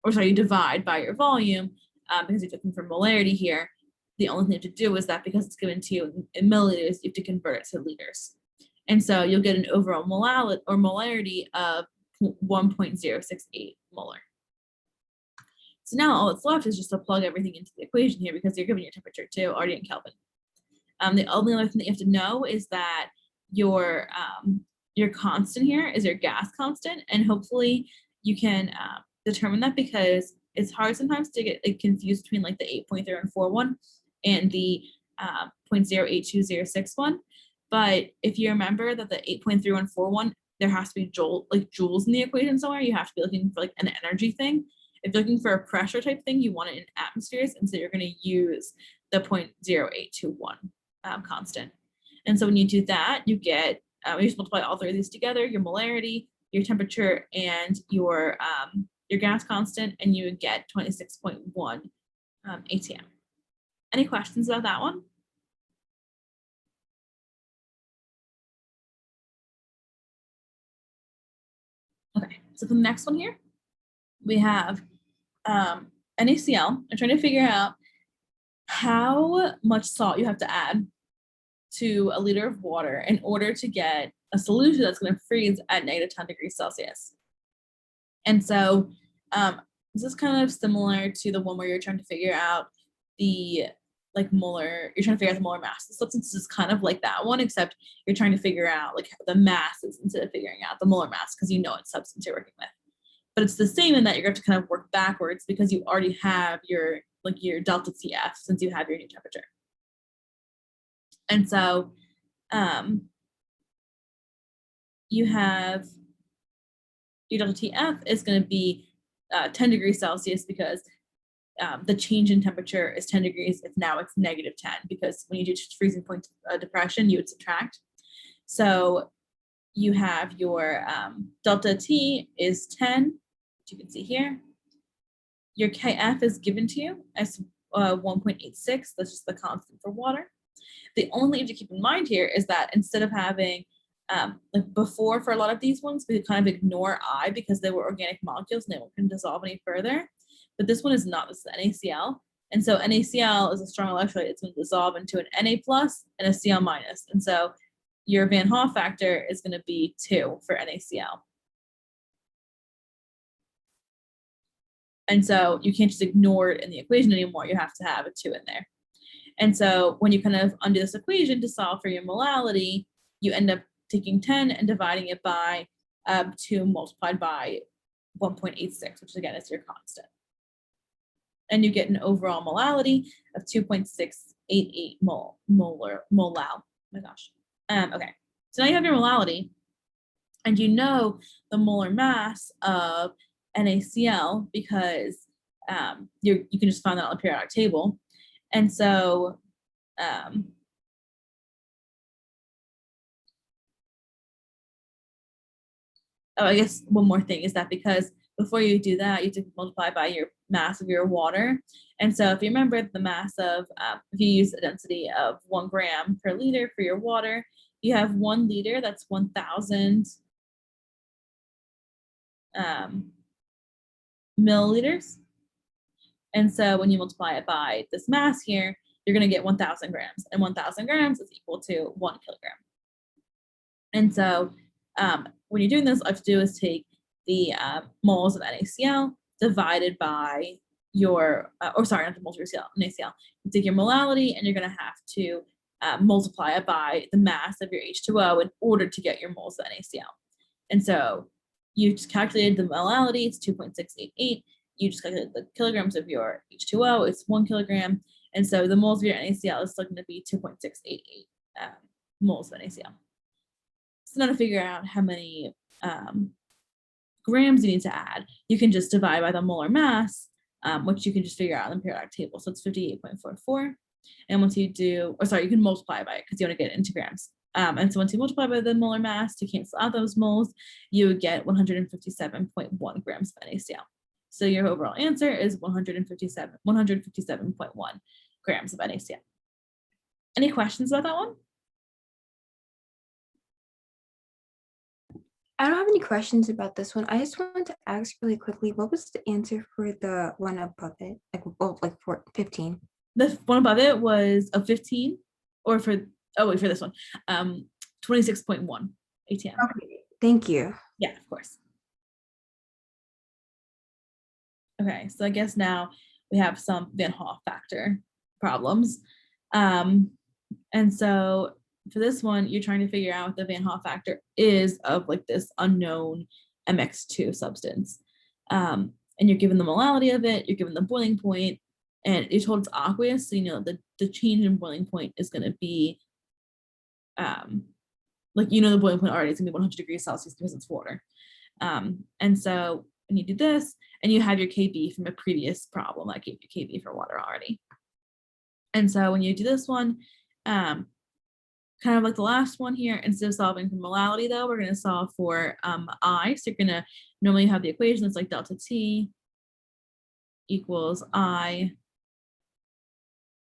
you divide by your volume, because you're looking for molarity here. The only thing you have to do is that because it's given to you in milliliters, you have to convert it to liters. And so you'll get an overall molarity of 1.068 molar. So now all that's left is just to plug everything into the equation here, because you're given your temperature too, already in Kelvin. The only other thing that you have to know is that your constant here is your gas constant, and hopefully you can determine that, because it's hard sometimes to get confused between like the 8.314 and the 0.08206 But if you remember that the 8.3141, there has to be joules in the equation somewhere. You have to be looking for like an energy thing. If you're looking for a pressure type thing, you want it in atmospheres, and so you're going to use the 0.0821 constant. And so when you do that, you get, you just multiply all three of these together, your molarity, your temperature, and your gas constant, and you would get 26.1 ATM. Any questions about that one? Okay, so for the next one here, we have NaCl. I'm trying to figure out how much salt you have to add to a liter of water in order to get a solution that's going to freeze at -10°C. And so this is kind of similar to the one where you're trying to figure out the you're trying to figure out the molar mass. The substance is kind of like that one, except you're trying to figure out like the masses instead of figuring out the molar mass because you know what substance you're working with. But it's the same in that you're going to have to kind of work backwards because you already have your delta TF since you have your new temperature. And so you have your delta TF is going to be 10°C because the change in temperature is 10 degrees. Now it's -10 because when you do freezing point depression, you would subtract. So you have your delta T is 10, which you can see here. Your Kf is given to you as 1.86. That's just the constant for water. The only thing to keep in mind here is that instead of having like before for a lot of these ones, we kind of ignore I because they were organic molecules and they won't dissolve any further. But this one is not. This is NaCl. And so NaCl is a strong electrolyte. It's going to dissolve into an Na plus and a Cl minus. And so your Van Hoff factor is going to be 2 for NaCl. And so you can't just ignore it in the equation anymore. You have to have a 2 in there. And so when you kind of undo this equation to solve for your molality, you end up taking 10 and dividing it by 2 multiplied by 1.86, which again is your constant. And you get an overall molality of 2.688 molal. Oh my gosh. Okay, so now you have your molality, and you know the molar mass of NaCl because you can just find that on the periodic table. And so I guess one more thing is that because before you do that, you have to multiply by your mass of your water. And so if you remember the mass of, if you use a density of 1 gram per liter for your water, you have 1 liter, that's 1,000 milliliters. And so when you multiply it by this mass here, you're going to get 1,000 grams. And 1,000 grams is equal to 1 kilogram. And so when you're doing this, all you have to do is take the moles of NaCl divided by your, not the moles of NaCl. You take your molality and you're going to have to multiply it by the mass of your H2O in order to get your moles of NaCl. And so you just calculated the molality, it's 2.688. You just calculated the kilograms of your H2O, it's 1 kilogram. And so the moles of your NaCl is still going to be 2.688 moles of NaCl. So now to figure out how many grams you need to add, you can just divide by the molar mass, which you can just figure out on the periodic table. So it's 58.44. And once you do, you can multiply by it because you want to get it into grams. And so once you multiply by the molar mass to cancel out those moles, you would get 157.1 grams of NaCl. So your overall answer is 157.1 grams of NaCl. Any questions about that one? I don't have any questions about this one. I just wanted to ask really quickly, what was the answer for the one above it? Like for 15. The one above it was a 15, or for this one, 26.1 ATM. Okay, thank you. Yeah, of course. Okay, so I guess now we have some Van Hoff factor problems. And so for this one, you're trying to figure out what the Van Hoff factor is of like this unknown MX2 substance. And you're given the molality of it, you're given the boiling point, and you're told it's aqueous, so you know the change in boiling point is going to be, the boiling point already is going to be 100°C because it's water. And so and you do this, and you have your KB from a previous problem that gave you KB for water already. And so when you do this one, kind of like the last one here, instead of solving for molality though, we're gonna solve for I. So you're gonna normally have the equation that's like delta T equals I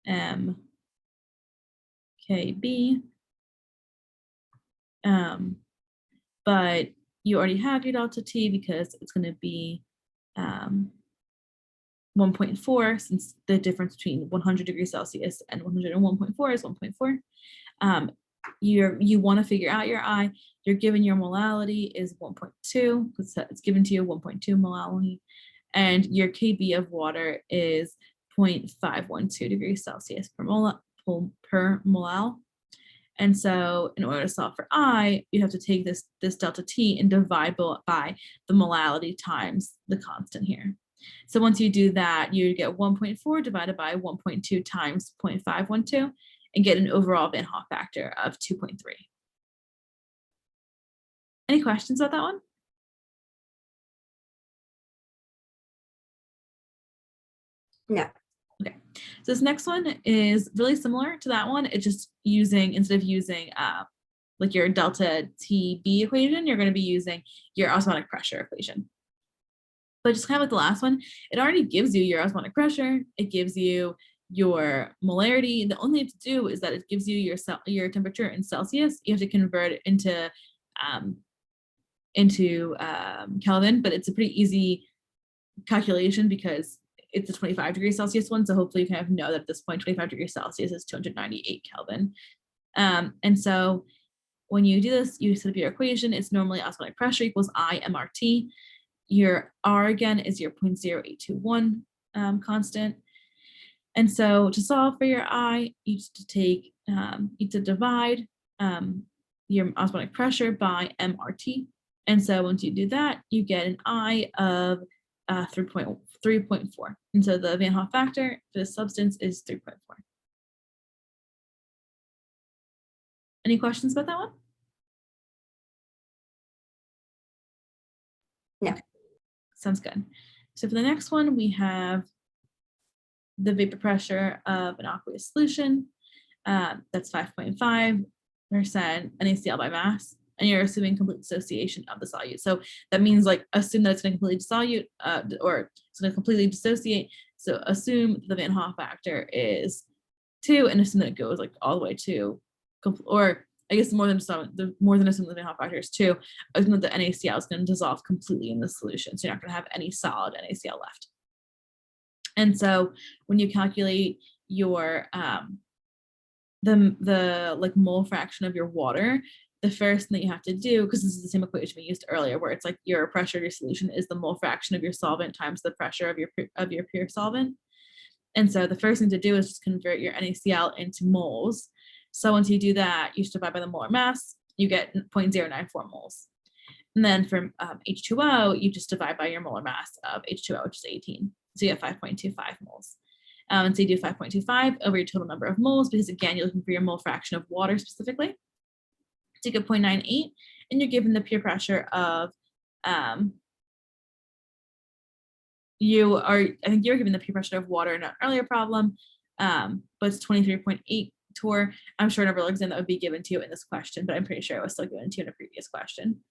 M KB. But you already have your delta T because it's gonna be 1.4, since the difference between 100 degrees Celsius and 101.4 is 1.4. You want to figure out your I. You're given your molality is 1.2 because it's given to you 1.2 molality, and your KB of water is 0.512 degrees Celsius per molal. And so in order to solve for I, you have to take this delta T and divide by the molality times the constant here. So once you do that, you get 1.4 divided by 1.2 times 0.512 and get an overall Van Hoff factor of 2.3. Any questions about that one? No. Okay, so this next one is really similar to that one. It's just using, instead of using like your delta TB equation, you're going to be using your osmotic pressure equation. But just kind of like the last one, it already gives you your osmotic pressure. It gives you your molarity. The only thing to do is that it gives you your temperature in Celsius. You have to convert it into Kelvin, but it's a pretty easy calculation because it's a 25 degrees Celsius one. So hopefully you kind of know that at this point, 25 degrees Celsius is 298 Kelvin. And so when you do this, you set up your equation. It's normally osmotic pressure equals I MRT. Your R again is your 0.0821 constant. And so to solve for your I, you just take, you to divide your osmotic pressure by MRT. And so once you do that, you get an I of 3.4. And so the Van Hoff factor for this substance is 3.4. Any questions about that one? No. Okay. Sounds good. So for the next one, we have the vapor pressure of an aqueous solution. That's 5.5% NaCl by mass, and you're assuming complete dissociation of the solute. So that means like assume that it's going to completely dissolute or it's going to completely dissociate. So assume the Van Hoff factor is 2 and assume that it goes like all the way to, or I guess more than assume the Van Hoff factor is 2, assume that the NaCl is going to dissolve completely in the solution. So you're not going to have any solid NaCl left. And so when you calculate your the like mole fraction of your water, the first thing that you have to do, because this is the same equation we used earlier, where it's like your pressure of your solution is the mole fraction of your solvent times the pressure of your pure solvent. And so the first thing to do is just convert your NaCl into moles. So once you do that, you just divide by the molar mass, you get 0.094 moles. And then from H2O, you just divide by your molar mass of H2O, which is 18. So you have 5.25 moles. And so you do 5.25 over your total number of moles, because again, you're looking for your mole fraction of water specifically. So you get 0.98, and you're given the pure pressure of, I think you were given the pure pressure of water in an earlier problem, but it's 23.8 torr. I'm sure never looks in that would be given to you in this question, but I'm pretty sure it was still given to you in a previous question.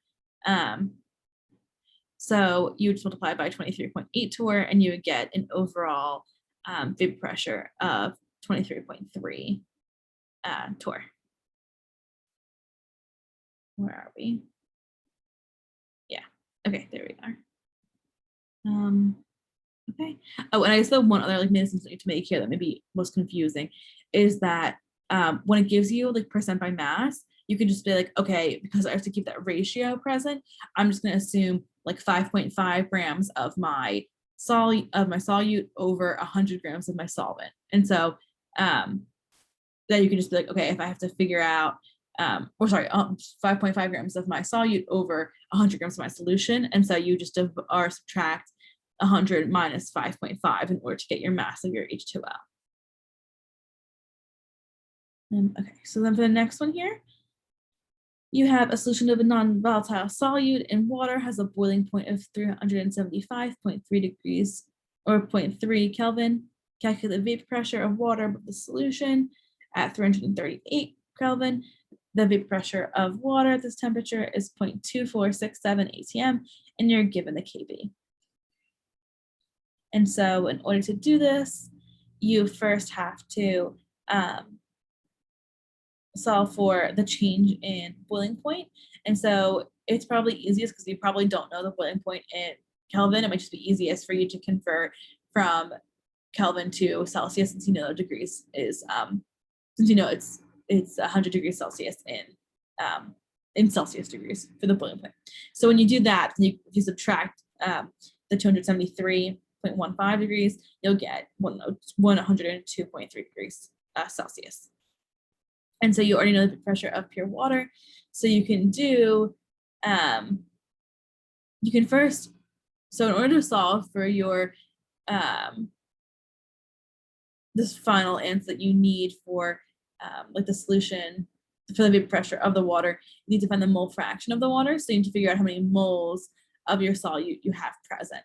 So you would multiply by 23.8 torr, and you would get an overall vapor pressure of 23.3 torr. Where are we? Yeah. Okay, there we are. Okay. Oh, and I guess the one other like nuance to make here that maybe was confusing is that when it gives you like percent by mass, you can just be like, okay, because I have to keep that ratio present, I'm just going to assume like 5.5 grams of my solute over 100 grams of my solvent. And so then you can just be like, okay, if I have to figure out 5.5 grams of my solute over 100 grams of my solution. And so you just subtract 100 minus 5.5 in order to get your mass of your H2O. Okay, so then for the next one here, You have a solution of a non-volatile solute in water has a boiling point of 375.3 degrees or 0.3 Kelvin. Calculate the vapor pressure of water above the solution at 338 Kelvin. The vapor pressure of water at this temperature is 0.2467 atm, and you're given the kb. And so in order to do this, you first have to solve for the change in boiling point. And so it's probably easiest because you probably don't know the boiling point in Kelvin. It might just be easiest for you to convert from Kelvin to Celsius, since you know degrees is since you know it's 100 degrees Celsius in Celsius degrees for the boiling point. So when you do that, if you subtract the 273.15 degrees, you'll get 102.3 degrees Celsius. And so you already know the pressure of pure water. So you can do, you can first, so in order to solve for your, this final answer that you need for like the solution for the vapor pressure of the water, you need to find the mole fraction of the water. So you need to figure out how many moles of your solute you have present.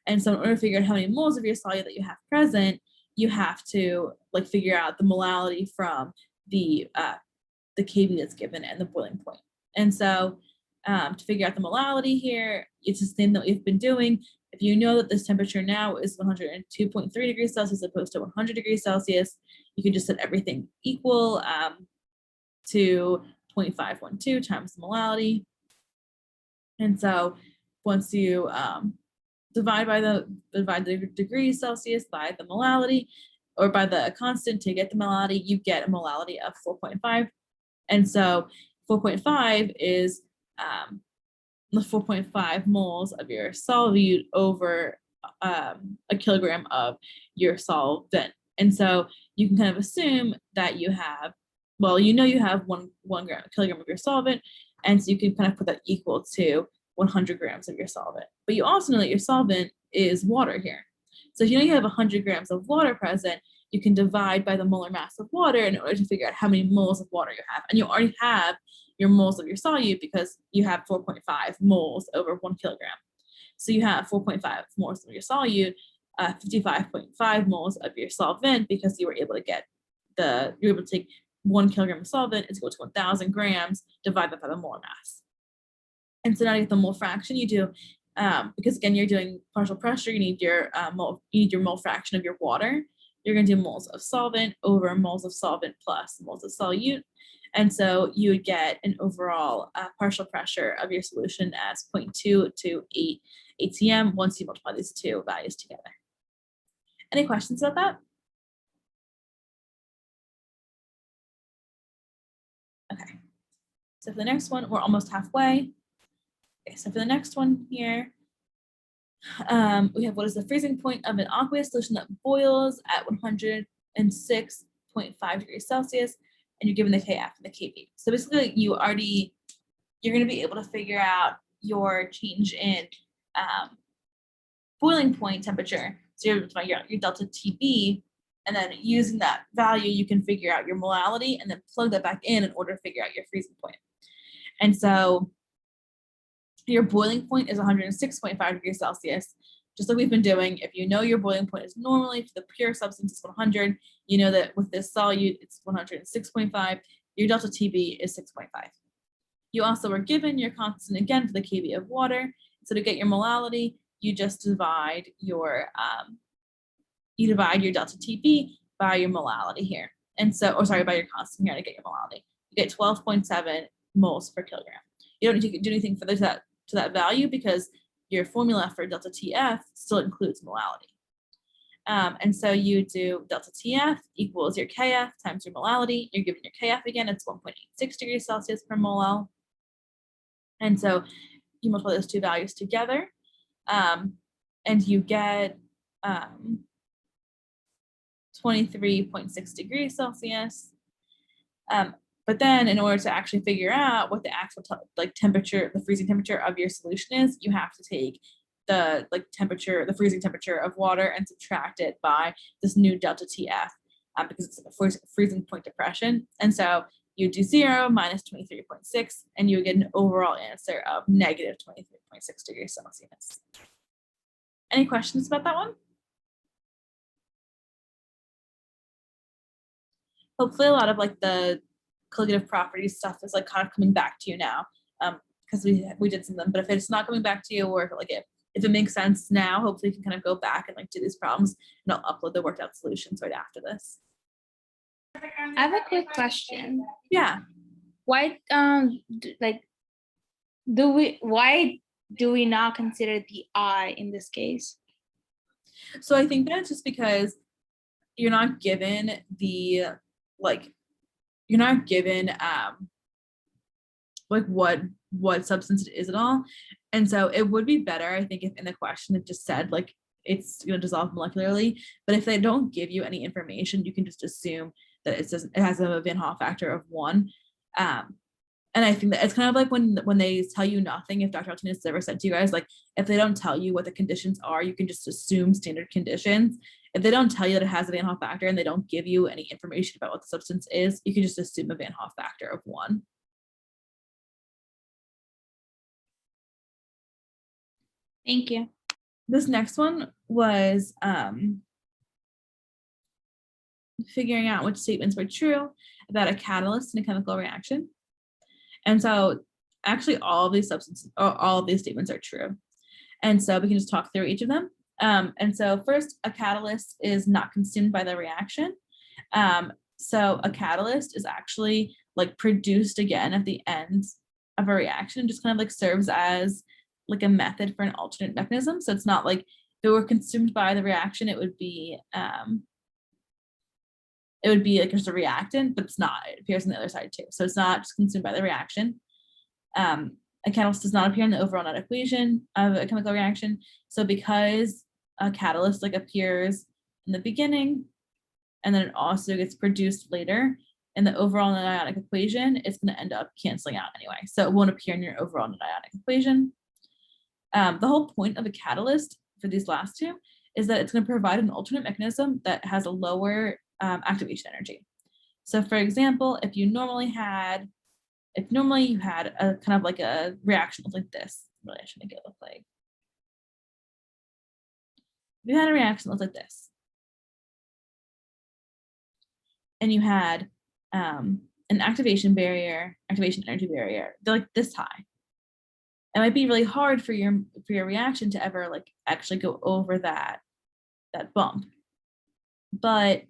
And so in order to figure out how many moles of your solute that you have present, you have to like figure out the molality from the kb that's given and the boiling point. And so to figure out the molality here, it's the same that we've been doing. If you know that this temperature now is 102.3 degrees Celsius as opposed to 100 degrees Celsius, you can just set everything equal to 0.512 times the molality. And so once you divide the degrees Celsius by the molality, or by the constant to get the molality, you get a molality of 4.5. And so 4.5 is the 4.5 moles of your solute over a kilogram of your solvent. And so you can kind of assume that you have, well, you know you have one kilogram of your solvent, and so you can kind of put that equal to 100 grams of your solvent. But you also know that your solvent is water here. So if you know you have 100 grams of water present, you can divide by the molar mass of water in order to figure out how many moles of water you have. And you already have your moles of your solute because you have 4.5 moles over 1 kilogram. So you have 4.5 moles of your solute, 55.5 moles of your solvent, because you were able to get you were able to take 1 kilogram of solvent is equal to 1,000 grams, divide that by the molar mass. And so now to get the mole fraction, you do, because again, you're doing partial pressure, you need your mole fraction of your water. You're going to do moles of solvent over moles of solvent plus moles of solute. And so you would get an overall partial pressure of your solution as 0.228 atm once you multiply these two values together. Any questions about that? Okay. So for the next one, we're almost halfway. Okay, so for the next one here, we have what is the freezing point of an aqueous solution that boils at 106.5 degrees Celsius, and you're given the Kf and the Kb. So basically you're going to be able to figure out your change in boiling point temperature. So you're able to find your delta TB, and then using that value, you can figure out your molality and then plug that back in order to figure out your freezing point. And so your boiling point is 106.5 degrees Celsius. Just like we've been doing, if you know your boiling point is normally for the pure substance is 100, you know that with this solute, it's 106.5, your delta TB is 6.5. You also are given your constant again for the kb of water. So to get your molality, you just divide your delta TB by your molality here. And so, or sorry, by your constant here to get your molality. You get 12.7 moles per kilogram. You don't need to do anything further to that value because your formula for delta TF still includes molality. And so you do delta TF equals your KF times your molality. You're given your KF again, it's 1.86 degrees Celsius per mol. And so you multiply those two values together, and you get 23.6 degrees Celsius. But then in order to actually figure out what the actual temperature, the freezing temperature of your solution is, you have to take the the freezing temperature of water and subtract it by this new delta TF because it's a freezing point depression. And so you do 0 minus 23.6, and you would get an overall answer of negative 23.6 degrees Celsius. Any questions about that one? Hopefully a lot of like the colligative properties stuff is like kind of coming back to you now, because we did some of them, but if it's not coming back to you, or if it makes sense now, hopefully you can kind of go back and like do these problems, and I'll upload the worked out solutions right after this. I have a quick question. Yeah. Why why do we not consider the I in this case? So I think that it's just because you're not given the you're not given like what substance it is at all. And so it would be better, I think, if in the question it just said like it's going to dissolve molecularly. But if they don't give you any information, you can just assume that it has a Van Hoff factor of 1. And I think that it's kind of like when they tell you nothing, if Dr. Martinez ever said to you guys, like, if they don't tell you what the conditions are, you can just assume standard conditions. If they don't tell you that it has a Van Hoff factor and they don't give you any information about what the substance is, you can just assume a Van Hoff factor of 1. Thank you. This next one was figuring out which statements were true about a catalyst in a chemical reaction. And so actually all of these statements are true. And so we can just talk through each of them. And so first, a catalyst is not consumed by the reaction. So a catalyst is actually like produced again at the end of a reaction, and just kind of like serves as like a method for an alternate mechanism. So it's not like if it were consumed by the reaction, it would be like just a reactant, but it's not. It appears on the other side too. So it's not just consumed by the reaction. A catalyst does not appear in the overall net equation of a chemical reaction. So because a catalyst like appears in the beginning, and then it also gets produced later in the overall net ionic equation, it's going to end up canceling out anyway. So it won't appear in your overall net ionic equation. The whole point of a catalyst for these last two is that it's going to provide an alternate mechanism that has a lower activation energy. So for example, if normally you had a kind of like a reaction like this, really I should make it look like. If you had a reaction that looks like this, and you had an activation energy barrier, they're like this high. It might be really hard for your reaction to ever like actually go over that bump. But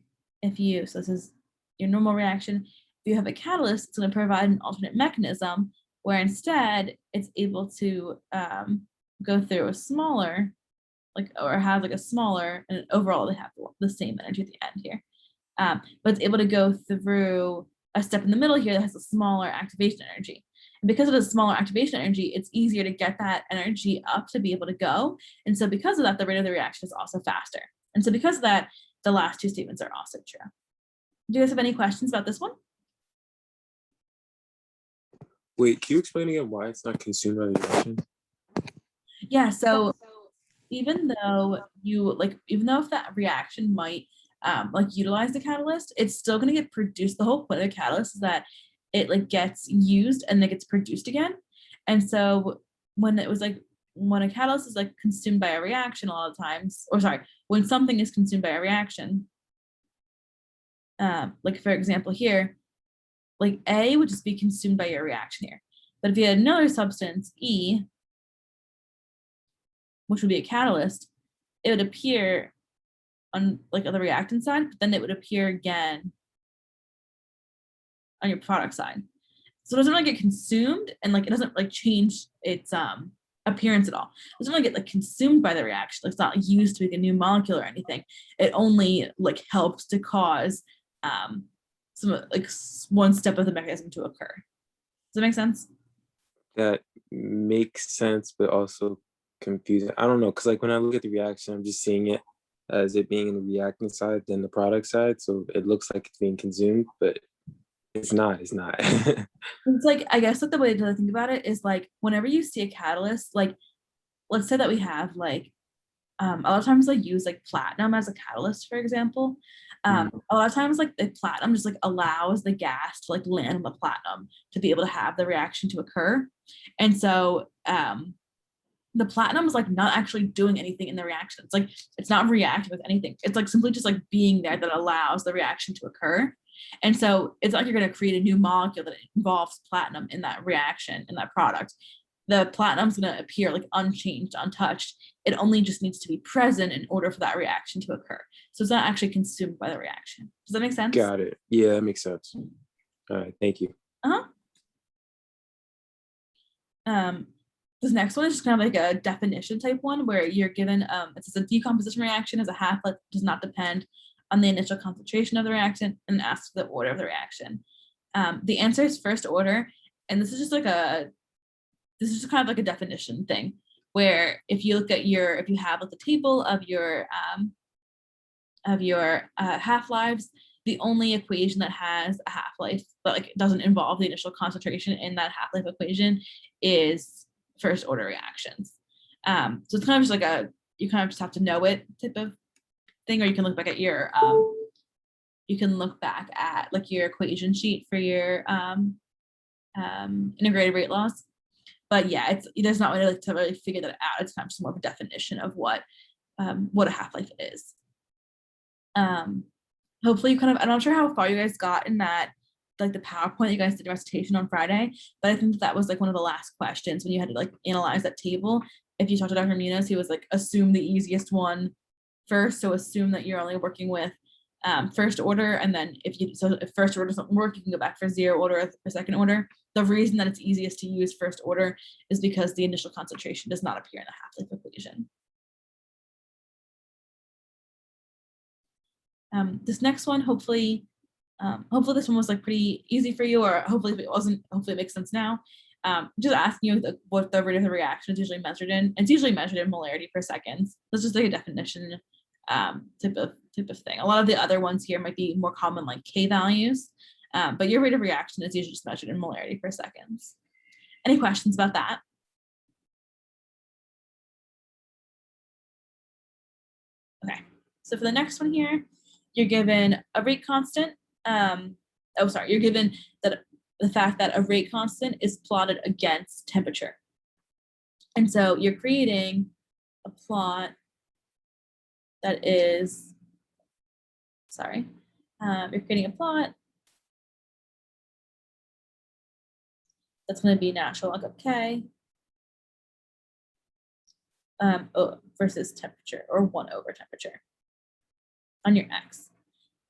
so this is your normal reaction. If you have a catalyst, it's going to provide an alternate mechanism where instead it's able to go through a smaller, or have like a smaller, and overall they have the same energy at the end here. But it's able to go through a step in the middle here that has a smaller activation energy. And because it has smaller activation energy, it's easier to get that energy up to be able to go. And so because of that, the rate of the reaction is also faster. And so because of that, the last two statements are also true. Do you guys have any questions about this one? Wait, can you explain again why it's not consumed by the reaction? Yeah, so even though if that reaction might utilize the catalyst, it's still going to get produced. The whole point of the catalyst is that it like gets used and then gets produced again. And so when a catalyst is like consumed by a reaction, a lot of times, when something is consumed by a reaction, like for example here, like A would just be consumed by your reaction here. But if you had another substance, E, which would be a catalyst, it would appear on like the reactant side, but then it would appear again on your product side. So it doesn't really get consumed, and like it doesn't like change its appearance at all. It doesn't really get like consumed by the reaction. Like, it's not used to make a new molecule or anything. It only like helps to cause some like one step of the mechanism to occur. Does that make sense? That makes sense, but also confusing. I don't know, because like when I look at the reaction, I'm just seeing it as it being in the reactant side than the product side. So it looks like it's being consumed, but it's not. It's like, I guess like the way to think about it is like whenever you see a catalyst, like let's say that we have like a lot of times they use like platinum as a catalyst, for example. A lot of times like the platinum just like allows the gas to like land on the platinum to be able to have the reaction to occur. And so the platinum is like not actually doing anything in the reaction. It's like, it's not reacting with anything. It's like simply just like being there that allows the reaction to occur. And so it's like you're going to create a new molecule that involves platinum in that reaction, in that product. The platinum is going to appear like unchanged, untouched. It only just needs to be present in order for that reaction to occur. So it's not actually consumed by the reaction. Does that make sense? Got it. Yeah, that makes sense. All right, thank you. This next one is just kind of like a definition type one where you're given, it says a decomposition reaction as a half-life does not depend on the initial concentration of the reactant and asks the order of the reaction. The answer is first order, and this is just kind of like a definition thing where if you look at if you have like the table of your half-lives, the only equation that has a half-life but like it doesn't involve the initial concentration in that half-life equation is first order reactions. So it's kind of just like you kind of just have to know it type of thing, or you can look back at your like your equation sheet for your integrated rate laws. But yeah, there's not really like to really figure that out. It's kind of just more of a definition of what a half-life is. Hopefully you kind of, I'm not sure how far you guys got in that, like the PowerPoint you guys did recitation on Friday, but I think that was like one of the last questions when you had to like analyze that table. If you talked to Dr. Munoz, he was like, assume the easiest one first. So assume that you're only working with first order. And then if first order doesn't work, you can go back for zero order or second order. The reason that it's easiest to use first order is because the initial concentration does not appear in the half-life equation. This next one, hopefully this one was like pretty easy for you, or hopefully if it wasn't, hopefully it makes sense now. Just asking you what the rate of the reaction is usually measured in. It's usually measured in molarity per second. That's just like a definition type of thing. A lot of the other ones here might be more common, like K values, but your rate of reaction is usually just measured in molarity per second. Any questions about that? Okay, so for the next one here, you're given a rate constant. You're given that the fact that a rate constant is plotted against temperature. And so you're creating a plot that is, you're creating a plot that's going to be natural log of K versus temperature, or 1 over temperature on your X.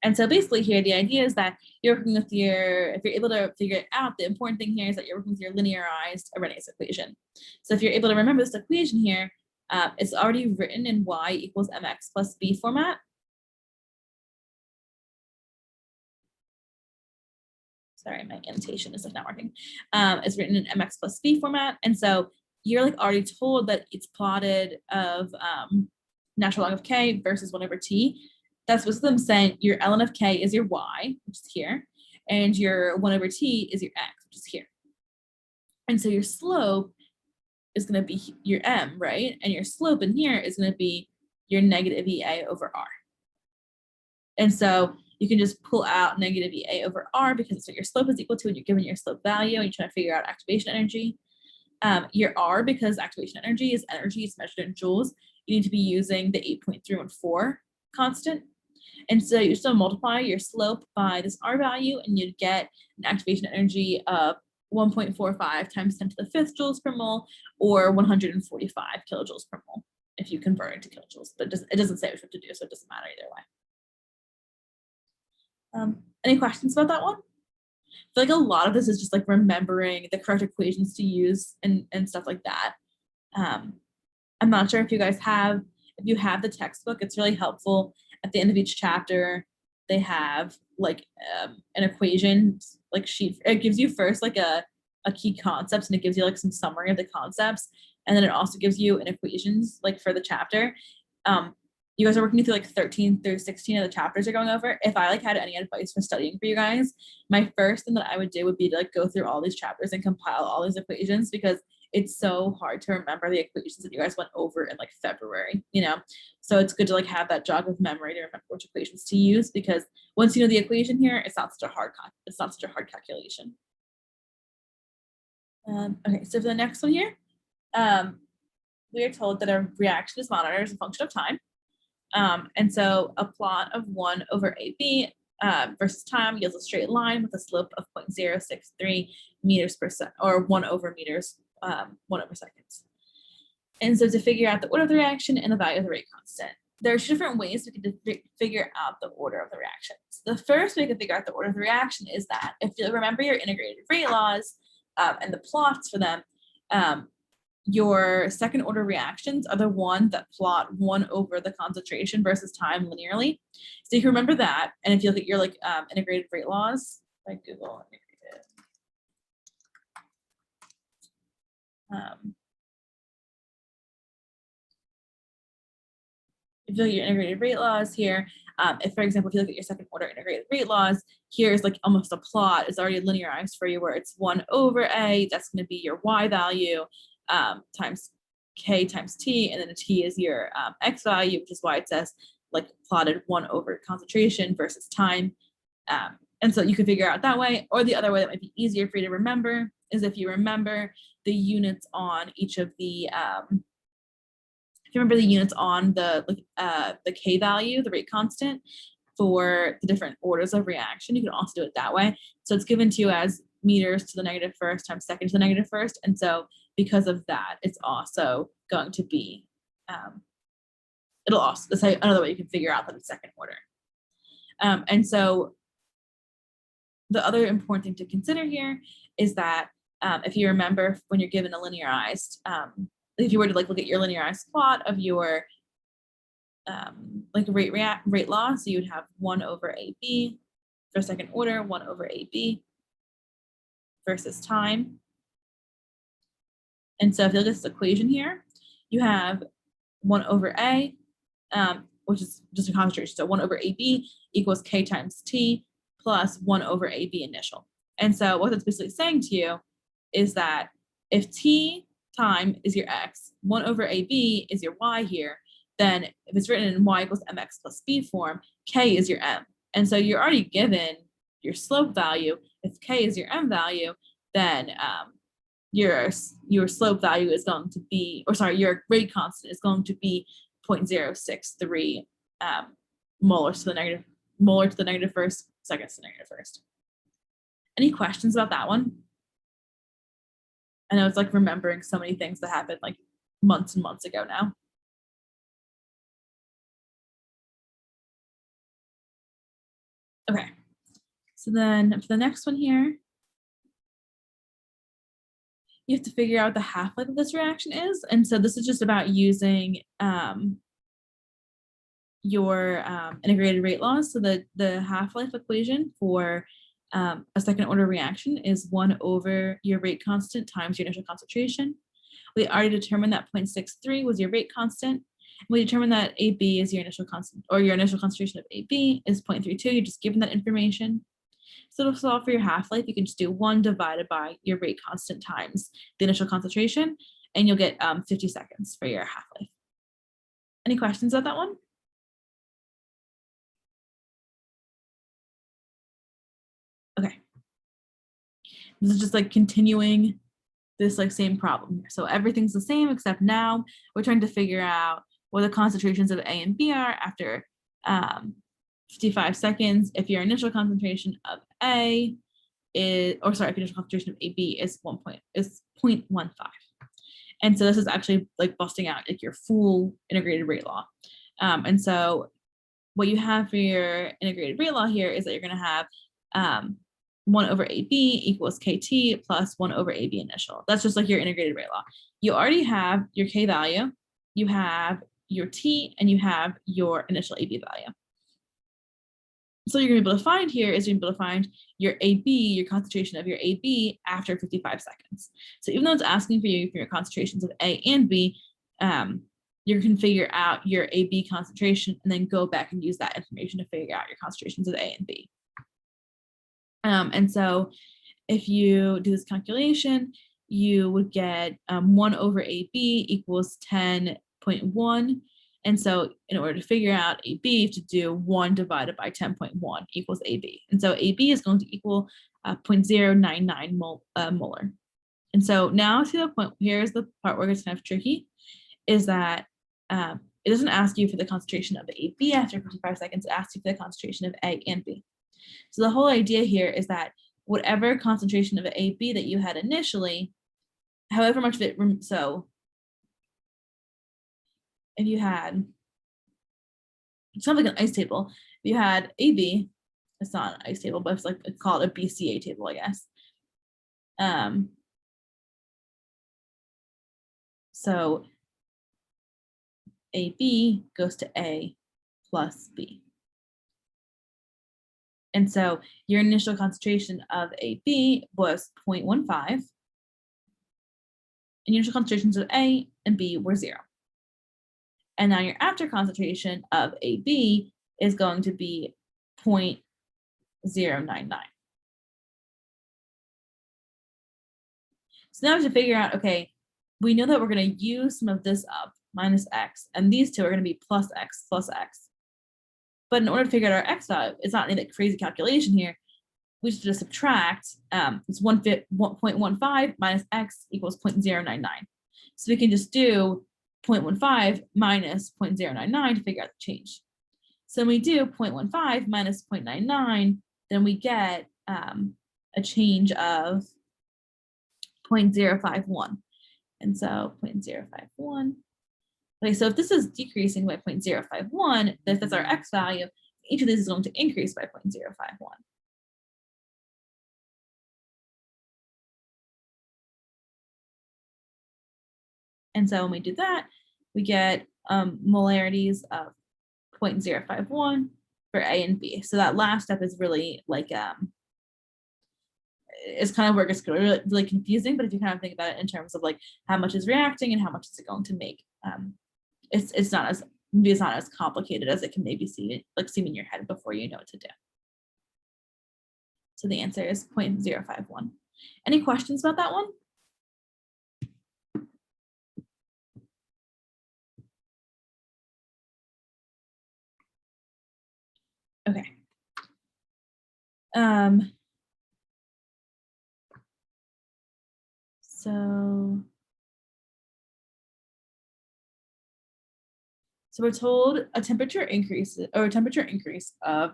And so basically here, the idea is that you're working with if you're able to figure it out, the important thing here is that you're working with your linearized Arrhenius equation. So if you're able to remember this equation here, it's already written in y equals mx plus b format. Sorry, my annotation is like not working. It's written in mx plus b format. And so you're like already told that it's plotted of natural log of k versus 1 over t. That's what them saying your ln of k is your y, which is here, and your 1 over t is your x, which is here. And so your slope is going to be your m, right? And your slope in here is going to be your negative EA over R. And so you can just pull out negative EA over R because it's what your slope is equal to, and you're given your slope value, and you're trying to figure out activation energy. Your R, because activation energy is measured in joules, you need to be using the 8.314 constant. And so you still multiply your slope by this R value, and you'd get an activation energy of 1.45 times 10 to the 5th joules per mole, or 145 kilojoules per mole if you convert it to kilojoules. But it doesn't say what you have to do, so it doesn't matter either way. Any questions about that one? I feel like a lot of this is just like remembering the correct equations to use and stuff like that. I'm not sure if you guys have, if you have the textbook, it's really helpful. At the end of each chapter, they have like an equation like sheet. It gives you first like a key concepts, and it gives you like some summary of the concepts, and then it also gives you an equations like for the chapter. You guys are working through like 13 through 16 of the chapters you're going over. If I like had any advice for studying for you guys, my first thing that I would do would be to like go through all these chapters and compile all these equations, because it's so hard to remember the equations that you guys went over in like February, you know? So it's good to like have that jog of memory to remember which equations to use, because once you know the equation here, it's not such a hard calculation. Okay, so for the next one here, we are told that a reaction is monitored as a function of time. And so a plot of 1 over AB versus time yields a straight line with a slope of 0.063 meters per second, or 1 over meters, 1 over seconds. And so to figure out the order of the reaction and the value of the rate constant, there are 2 different ways we can figure out the order of the reactions. The first way we can figure out the order of the reaction is that if you remember your integrated rate laws and the plots for them, your second order reactions are the one that plot 1 over the concentration versus time linearly. So you can remember that. And if you look at your like integrated rate laws, like Google integrated. If you look at your integrated rate laws here, if for example, if you look at your second order integrated rate laws, here's like almost a plot. It's already linearized for you where it's 1 over A, that's going to be your Y value, times K times T, and then a T is your X value, which is why it says like plotted 1 over concentration versus time. And so you can figure out that way, or the other way that might be easier for you to remember is if you remember the units on each of the, if you remember the units on the K value, the rate constant for the different orders of reaction, you can also do it that way. So it's given to you as meters to the negative first times second to the negative first. And so because of that, it's also going to be, it'll also, that's another way you can figure out that it's second order. And so the other important thing to consider here is that if you remember when you're given a linearized, if you were to like look at your linearized plot of your like rate law, so you would have 1 over AB for second order, 1 over AB versus time. And so if you look at this equation here, you have 1 over A, which is just a concentration. So 1 over AB equals K times T plus 1 over AB initial. And so what that's basically saying to you is that if T time is your X, 1 over AB is your Y here, then if it's written in Y equals MX plus B form, K is your M. And so you're already given your slope value. If K is your M value, then your slope value is going to be, or sorry, your rate constant is going to be 0.063 molars to the negative first, seconds to the negative first. Any questions about that one? I know it's like remembering so many things that happened like months and months ago now. Okay, so then for the next one here, you have to figure out what the half-life of this reaction is. And so this is just about using your integrated rate laws. So the half-life equation for a second order reaction is 1 over your rate constant times your initial concentration. We already determined that 0.63 was your rate constant. We determined that AB is your initial constant, or your initial concentration of AB is 0.32. You're just given that information. So to solve for your half-life, you can just do 1 divided by your rate constant times the initial concentration, and you'll get 50 seconds for your half-life. Any questions about that one? Okay. This is just like continuing this like same problem here. So everything's the same, except now we're trying to figure out what the concentrations of A and B are after 55 seconds. If your initial concentration of A is, or sorry, if your initial concentration of AB is 0.15. And so this is actually like busting out like your full integrated rate law. And so what you have for your integrated rate law here is that you're going to have 1 over AB equals KT plus 1 over AB initial. That's just like your integrated rate law. You already have your K value, you have your T, and you have your initial AB value. So you're going to be able to find here is you're going to be able to find your AB, your concentration of your AB after 55 seconds. So even though it's asking for you for your concentrations of A and B, you can figure out your AB concentration and then go back and use that information to figure out your concentrations of A and B. And so if you do this calculation, you would get 1 over AB equals 10.1. And so in order to figure out AB, you have to do 1 divided by 10.1 equals AB. And so AB is going to equal 0.099 molar. And so now to the point, here's the part where it's kind of tricky, is that it doesn't ask you for the concentration of AB after 55 seconds, it asks you for the concentration of A and B. So the whole idea here is that whatever concentration of AB that you had initially, however much of it, so if you had, it sounds like an ice table, if you had AB, it's not an ice table, but it's like, it's called a BCA table, I guess. So AB goes to A plus B. And so your initial concentration of AB was 0.15, and your initial concentrations of A and B were 0. And now your after concentration of AB is going to be 0.099. So now we have to figure out, okay, we know that we're going to use some of this up, minus X, and these two are going to be plus X plus X. But in order to figure out our X value, it's not any that crazy calculation here. We just have to subtract, it's 1.15 minus X equals 0.099. So we can just do 0.15 minus 0.099 to figure out the change. So when we do 0.15 minus 0.99, then we get a change of 0.051. And so 0.051. Okay, so if this is decreasing by 0.051, if that's our X value, each of these is going to increase by 0.051. And so when we do that, we get molarities of 0.051 for A and B. So that last step is really like, it's kind of where it gets really, really confusing, but if you kind of think about it in terms of like how much is reacting and how much is it going to make, it's not as complicated as it can maybe seem in your head before you know what to do. So the answer is 0.051. Any questions about that one? Okay. So we're told a temperature increase of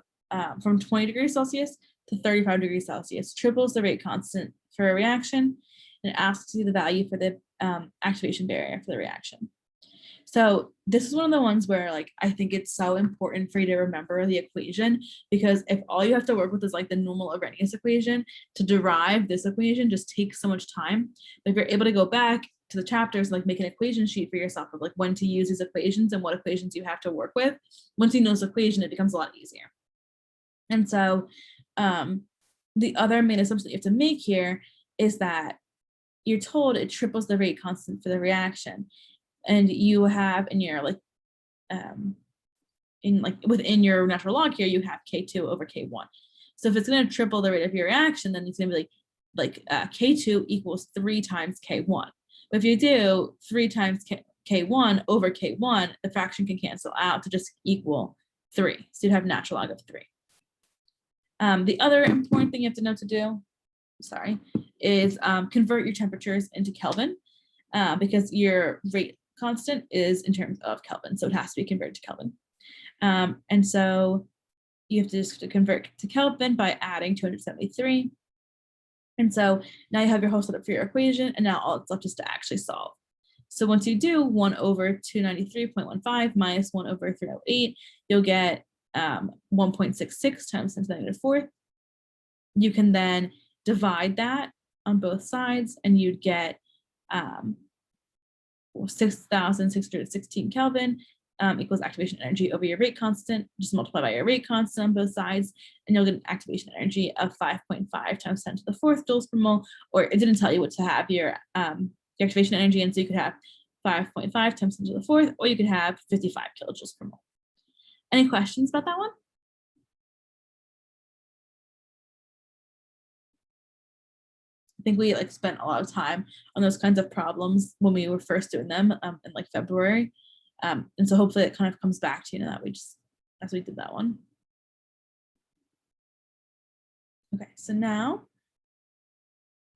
from 20 degrees Celsius to 35 degrees Celsius triples the rate constant for a reaction, and it asks you the value for the activation barrier for the reaction. So this is one of the ones where like I think it's so important for you to remember the equation, because if all you have to work with is like the normal Arrhenius equation, to derive this equation just takes so much time. But if you're able to go back to the chapters, like make an equation sheet for yourself of like when to use these equations and what equations you have to work with, once you know this equation, it becomes a lot easier. And so the other main assumption that you have to make here is that you're told it triples the rate constant for the reaction. And you have in your like, within your natural log here, you have K2 over K1. So if it's going to triple the rate of your reaction, then it's going to be like K2 equals 3 times K1. But if you do 3 times K1 over K1, the fraction can cancel out to just equal 3. So you'd have natural log of 3. The other important thing you have to know to do, is convert your temperatures into Kelvin, because your rate constant is in terms of Kelvin, so it has to be converted to Kelvin. And so you have to just convert to Kelvin by adding 273. And so now you have your whole setup for your equation, and now all it's left is to actually solve. So once you do 1 over 293.15 minus 1 over 308, you'll get 1.66 times 10 to the negative 4th. You can then divide that on both sides, and you'd get 6,616 Kelvin equals activation energy over your rate constant. Just multiply by your rate constant on both sides, and you'll get an activation energy of 5.5 times 10 to the 4th joules per mole. Or it didn't tell you what to have your activation energy, and so you could have 5.5 times 10 to the 4th, or you could have 55 kilojoules per mole. Any questions about that one? I think we like spent a lot of time on those kinds of problems when we were first doing them in like February. And so hopefully it kind of comes back to, that we just, as we did that one. Okay, so now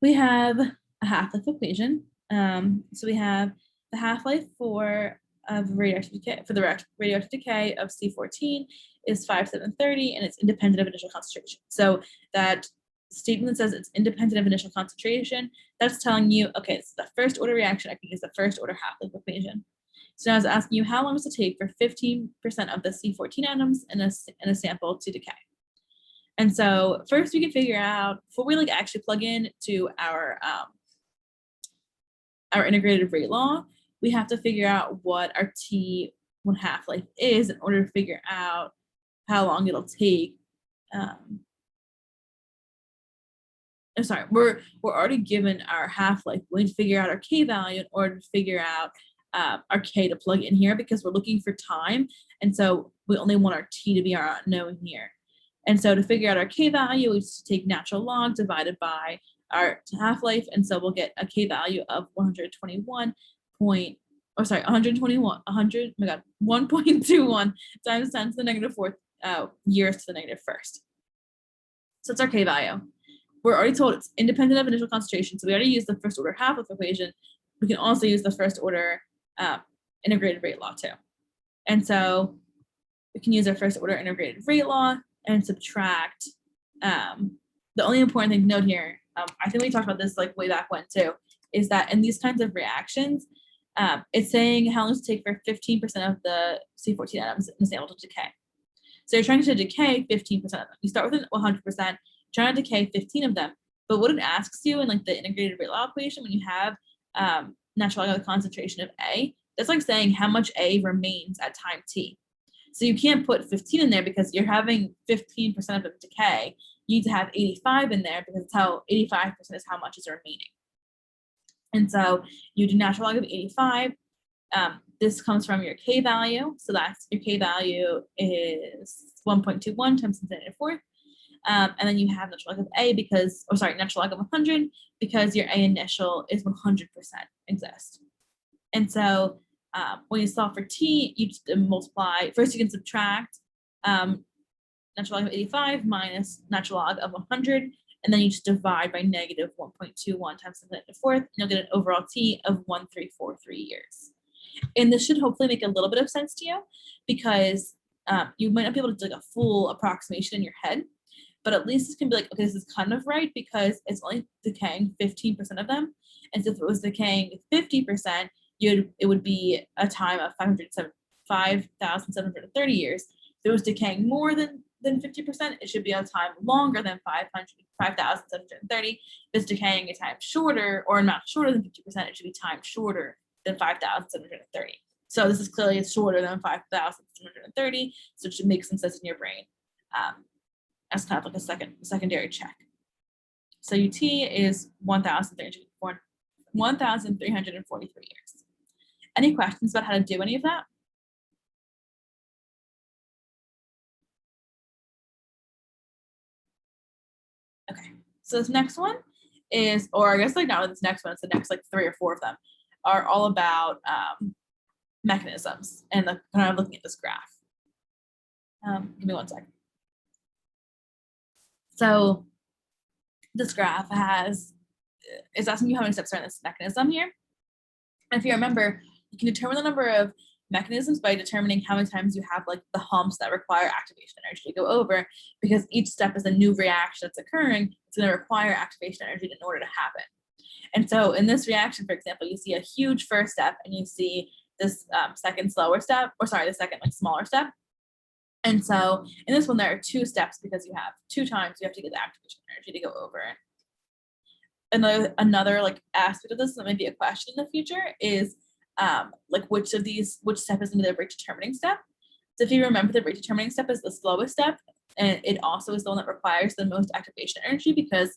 we have a half-life equation. So we have the half-life for radioactive decay, for the radioactive decay of C14 is 5730, and it's independent of initial concentration. So that statement that says it's independent of initial concentration, that's telling you, okay, it's the first order reaction, I can use the first order half-life equation. So now I was asking you, how long does it take for 15% of the C14 atoms in a sample to decay? And so first we can figure out, before we like actually plug in to our integrated rate law, we have to figure out what our T1 half-life is in order to figure out how long it'll take. I'm sorry, we're already given our half-life. We need to figure out our K value in order to figure out our K to plug in here, because we're looking for time. And so we only want our T to be our unknown here. And so to figure out our K value, we just take natural log divided by our half-life. And so we'll get a K value of 121 point, oh sorry, 121, 100, oh my God, 1.21 times 10 to the -4 years to the -1st. So it's our K value. We're already told it's independent of initial concentration. So we already used the first order half-life equation. We can also use the first order integrated rate law too. And so we can use our first order integrated rate law and subtract. The only important thing to note here, I think we talked about this like way back when too, is that in these kinds of reactions, it's saying how long does it take for 15% of the C14 atoms in the sample to decay. So you're trying to decay 15% of them. You start with 100%, trying to decay 15 of them. But what it asks you in like the integrated rate law equation, when you have natural log of the concentration of A, that's like saying how much A remains at time T. So you can't put 15 in there because you're having 15% of them decay. You need to have 85 in there because it's how 85% is how much is remaining. And so you do natural log of 85. This comes from your K value. So that's your K value is 1.21 times 10 to the -4. And then you have natural log of A because, or sorry, natural log of 100 because your A initial is 100% exist. And so when you solve for T, you just multiply, first you can subtract natural log of 85 minus natural log of 100, and then you just divide by -1.21 times 10 to the -4, and you'll get an overall T of 1343 years. And this should hopefully make a little bit of sense to you, because you might not be able to do like a full approximation in your head, but at least it can be like, okay, this is kind of right because it's only decaying 15% of them. And so if it was decaying 50%, it would be a time of 5,730 years. If it was decaying more than 50%, it should be a time longer than 5,730. If it's decaying a time shorter or not shorter than 50%, it should be time shorter than 5,730. So this is clearly shorter than 5,730. So it should make some sense in your brain as kind of like a secondary check. So UT is 1,343 years. Any questions about how to do any of that? Okay, so this next one is, or I guess like not this next one, it's the next like 3 or 4 of them are all about mechanisms and the kind of looking at this graph. Give me one second. So this graph is asking you how many steps are in this mechanism here. And if you remember, you can determine the number of mechanisms by determining how many times you have like the humps that require activation energy to go over, because each step is a new reaction that's occurring. It's going to require activation energy in order to happen. And so in this reaction, for example, you see a huge first step and you see this second slower step, or sorry, the second like smaller step. And so in this one, there are 2 steps because you have 2 times you have to get the activation energy to go over it. Another like aspect of this that may be a question in the future is like which step is going to be the rate determining step. So if you remember, the rate determining step is the slowest step, and it also is the one that requires the most activation energy because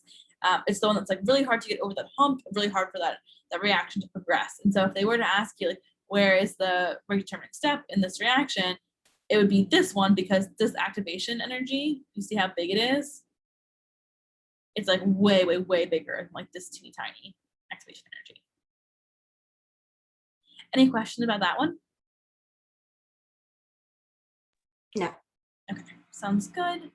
it's the one that's like really hard to get over that hump, really hard for that reaction to progress. And so if they were to ask you like where is the rate determining step in this reaction, it would be this one, because this activation energy, you see how big it is? it's like way, way, way bigger than like this teeny tiny activation energy. Any questions about that one? No. Okay, sounds good.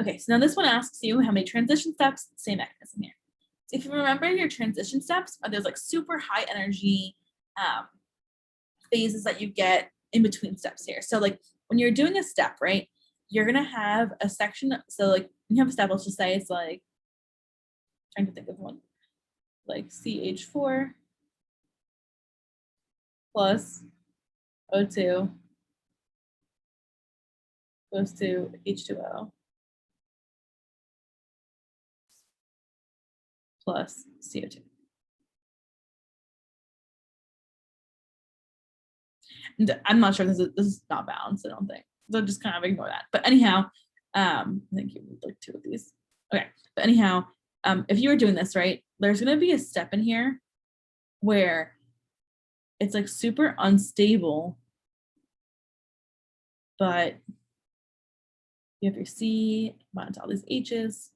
Okay, so now this one asks you how many transition steps, same mechanism here. So if you remember, your transition steps are those like super high energy phases that you get in between steps here. So like when you're doing a step, right, you're gonna have a section. So like when you have a step, let's just say it's like, trying to think of one, like CH4 plus O2 goes to H2O plus CO2. And I'm not sure this is not balanced, I don't think. So just kind of ignore that. But anyhow, I think you need like 2 of these. Okay, but anyhow, if you were doing this, right, there's gonna be a step in here where it's like super unstable, but you have your C bound to all these H's.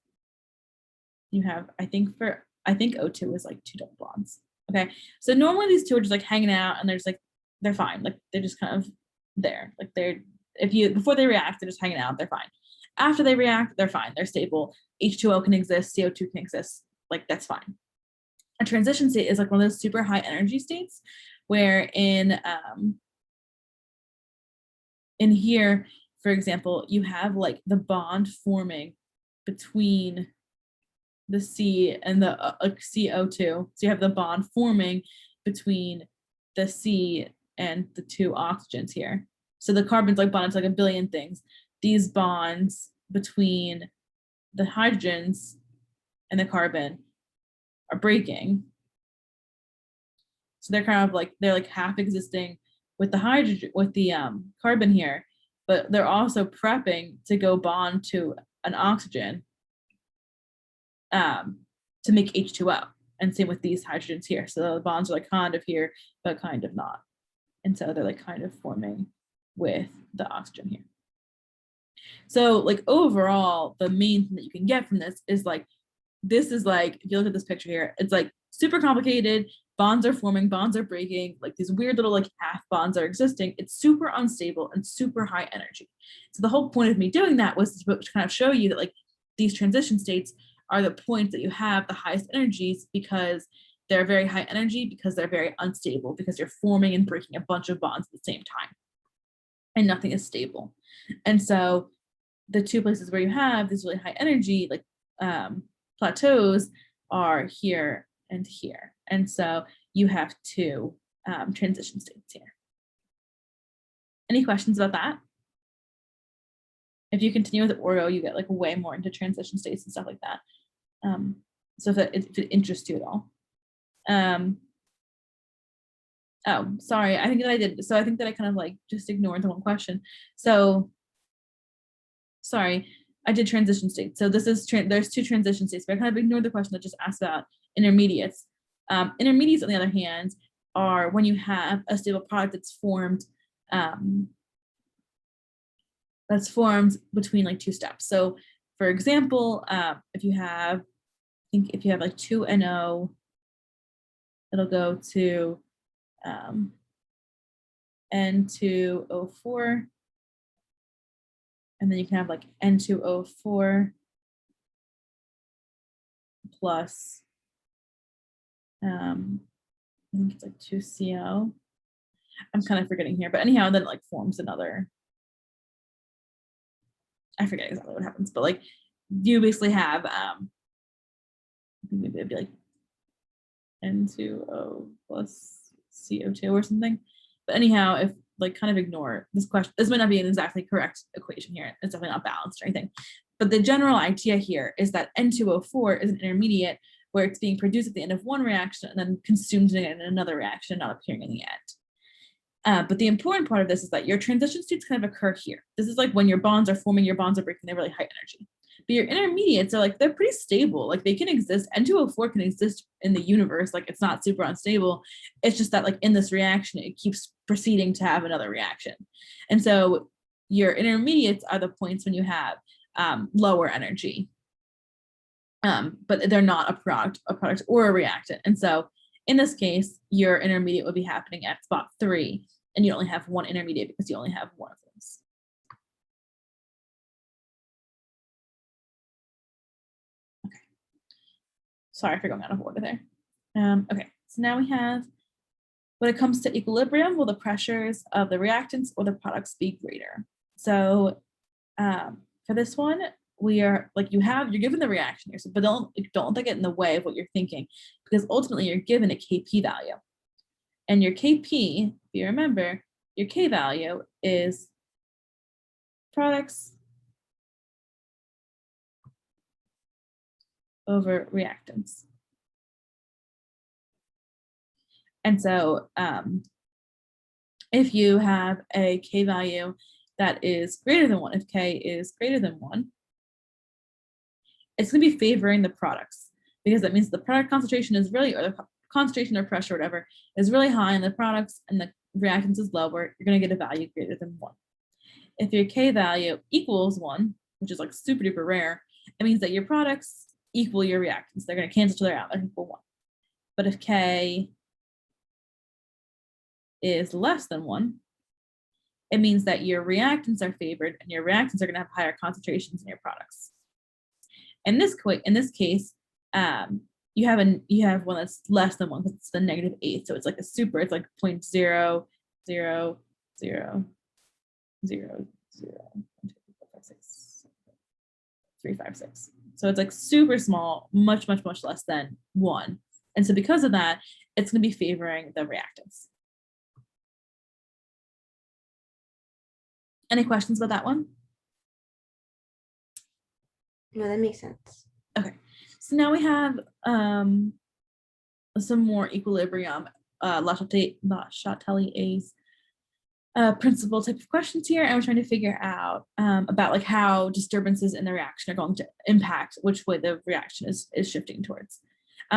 You have, I think O2 is like 2 double bonds. Okay, so normally these two are just like hanging out and they're fine. Like they're just kind of there. Like before they react, they're just hanging out, they're fine. After they react, they're fine, they're stable. H2O can exist, CO2 can exist, like that's fine. A transition state is like one of those super high energy states where in here, for example, you have like the bond forming between the C and the CO2. So you have the bond forming between the C and the 2 oxygens here. So the carbon's like bonded to like a billion things. These bonds between the hydrogens and the carbon are breaking. So they're kind of like, they're like half existing with the hydrogen, with the carbon here, but they're also prepping to go bond to an oxygen to make H2O. And same with these hydrogens here. So the bonds are like kind of here, but kind of not. And so they're like kind of forming with the oxygen here. So like overall, the main thing that you can get from this is like, this is like, if you look at this picture here, it's like super complicated. Bonds are forming, bonds are breaking, like these weird little like half bonds are existing. It's super unstable and super high energy. So the whole point of me doing that was to kind of show you that like these transition states are the points that you have the highest energies because they're very high energy, because they're very unstable, because you're forming and breaking a bunch of bonds at the same time and nothing is stable. And so the 2 places where you have this really high energy, like plateaus, are here and here. And so you have 2 transition states here. Any questions about that? If you continue with Orgo, you get like way more into transition states and stuff like that. So if it interests you at all. Oh, sorry, I think that I did. So I think that I kind of like just ignored the one question. So sorry, I did transition states. So this is, there's 2 transition states, but I kind of ignored the question that just asked about intermediates. Intermediates, on the other hand, are when you have a stable product that's formed between like 2 steps. So for example, if you have like 2 NO, it'll go to N2O4, and then you can have like N2O4 plus I think it's like 2CO. I'm kind of forgetting here, but anyhow, then it like forms another, I forget exactly what happens, but like you basically have maybe it'd be like N2O plus CO2 or something. But anyhow, if like kind of ignore this question, this might not be an exactly correct equation here. It's definitely not balanced or anything. But the general idea here is that N2O4 is an intermediate where it's being produced at the end of one reaction and then consumed in another reaction, not appearing in the end. But the important part of this is that your transition states kind of occur here. This is like when your bonds are forming, your bonds are breaking, they're really high energy. But your intermediates are like, they're pretty stable. Like they can exist, N2O4 can exist in the universe. Like it's not super unstable. It's just that like in this reaction, it keeps proceeding to have another reaction. And so your intermediates are the points when you have lower energy. but they're not a product or a reactant. And so in this case, your intermediate would be happening at spot 3, and you only have one intermediate because you only have one of those. Okay. Sorry for going out of order there. Okay, so now we have, when it comes to equilibrium, will the pressures of the reactants or the products be greater? So for this one, we are like, you're given the reaction here, so, but don't let that get in the way of what you're thinking, because ultimately you're given a Kp value. And your Kp, if you remember, your K value is products over reactants. And so if you have a K value that is greater than 1, if K is greater than 1, it's going to be favoring the products, because that means the product concentration is really, or the concentration or pressure, whatever, is really high in the products and the reactants is lower. You're going to get a value greater than 1. If your K value equals 1, which is like super duper rare, it means that your products equal your reactants. They're going to cancel each other out. They're equal 1. But if K is less than 1, it means that your reactants are favored, and your reactants are going to have higher concentrations in your products. In this case, you have one that's less than 1, because it's the -8. So it's like it's like 0.000000356. So it's like super small, much less than 1. And so because of that, it's going to be favoring the reactants. Any questions about that one? No, that makes sense. Okay, so now we have some more equilibrium Le Chatelier's principle type of questions here, and we're trying to figure out about like how disturbances in the reaction are going to impact which way the reaction is shifting towards.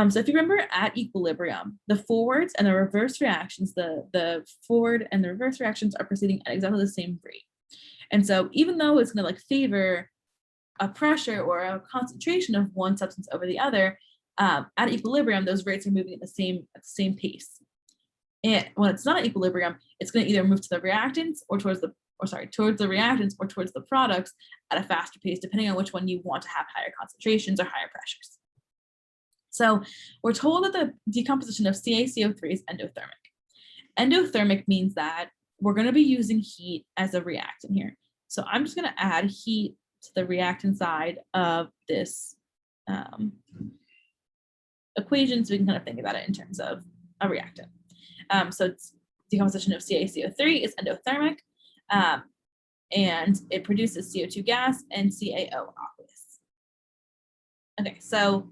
So if you remember, at equilibrium, the forwards and the reverse reactions, the forward and the reverse reactions are proceeding at exactly the same rate. And so even though it's going to like favor a pressure or a concentration of one substance over the other, at equilibrium, those rates are moving at the same pace. And when it's not at equilibrium, it's going to either move to the reactants or towards the reactants or towards the products at a faster pace, depending on which one you want to have higher concentrations or higher pressures. So we're told that the decomposition of CaCO3 is endothermic. Endothermic means that we're going to be using heat as a reactant here. So I'm just going to add heat to the reactant side of this equation, so we can kind of think about it in terms of a reactant. So it's decomposition of CaCO3 is endothermic, and it produces CO2 gas and CaO aqueous. Okay, so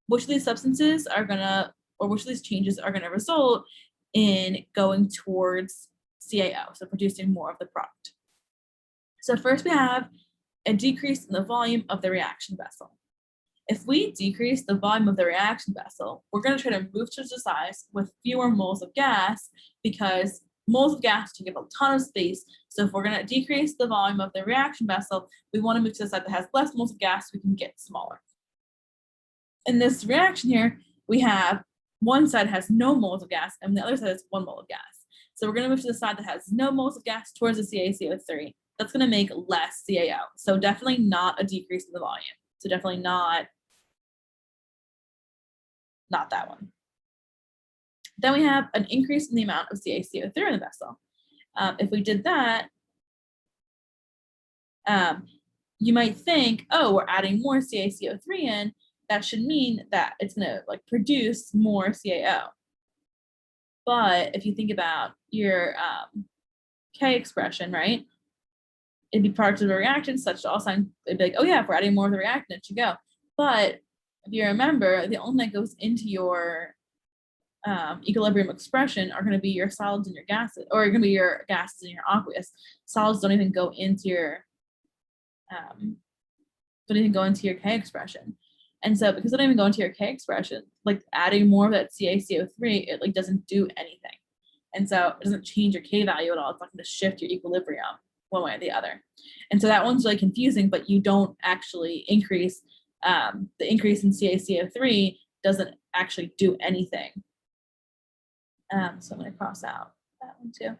which of these substances are gonna, or which of these changes are gonna result in going towards CaO, so producing more of the product? So first we have a decrease in the volume of the reaction vessel. If we decrease the volume of the reaction vessel, we're going to try to move to the size with fewer moles of gas, because moles of gas take up a ton of space. So if we're going to decrease the volume of the reaction vessel, we want to move to the side that has less moles of gas so we can get smaller. In this reaction here, we have one side has no moles of gas and the other side has 1 mole of gas. So we're going to move to the side that has no moles of gas towards the CaCO3. That's going to make less CaO. So definitely not a decrease in the volume. So definitely not that one. Then we have an increase in the amount of CaCO3 in the vessel. If we did that, you might think, oh, we're adding more CaCO3 in. That should mean that it's going to like produce more CaO. But if you think about your K expression, right? It'd be product of the reactant such that all sign, it'd be like, oh yeah, if we're adding more of the reactant, it should go. But if you remember, the only thing that goes into your equilibrium expression are going to be your solids and your gases, or going to be your gases and your aqueous. Solids don't even go into your K expression. And so because they don't even go into your K expression, like adding more of that CaCO3, it like doesn't do anything. And so it doesn't change your K value at all. It's not going to shift your equilibrium one way or the other. And so that one's really confusing, but you don't actually increase the increase in CaCO3 doesn't actually do anything. So I'm going to cross out that one too.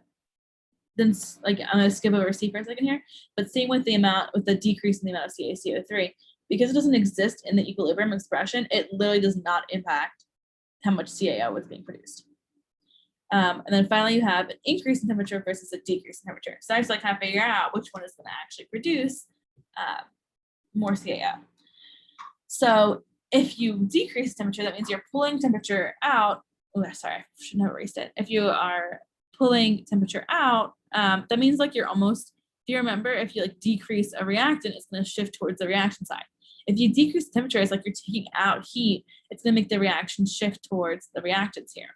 Then like I'm going to skip over C for a second here, but same with the decrease in the amount of CaCO3, because it doesn't exist in the equilibrium expression, it literally does not impact how much CaO is being produced. And then finally you have an increase in temperature versus a decrease in temperature. So I just like kind of figure out which one is going to actually produce more CaO. So if you decrease temperature, that means you're pulling temperature out. Oh, sorry, I shouldn't have erased it. If you are pulling temperature out, that means like you're almost, if you remember, if you like decrease a reactant, it's going to shift towards the reaction side. If you decrease the temperature, it's like you're taking out heat, it's going to make the reaction shift towards the reactants here.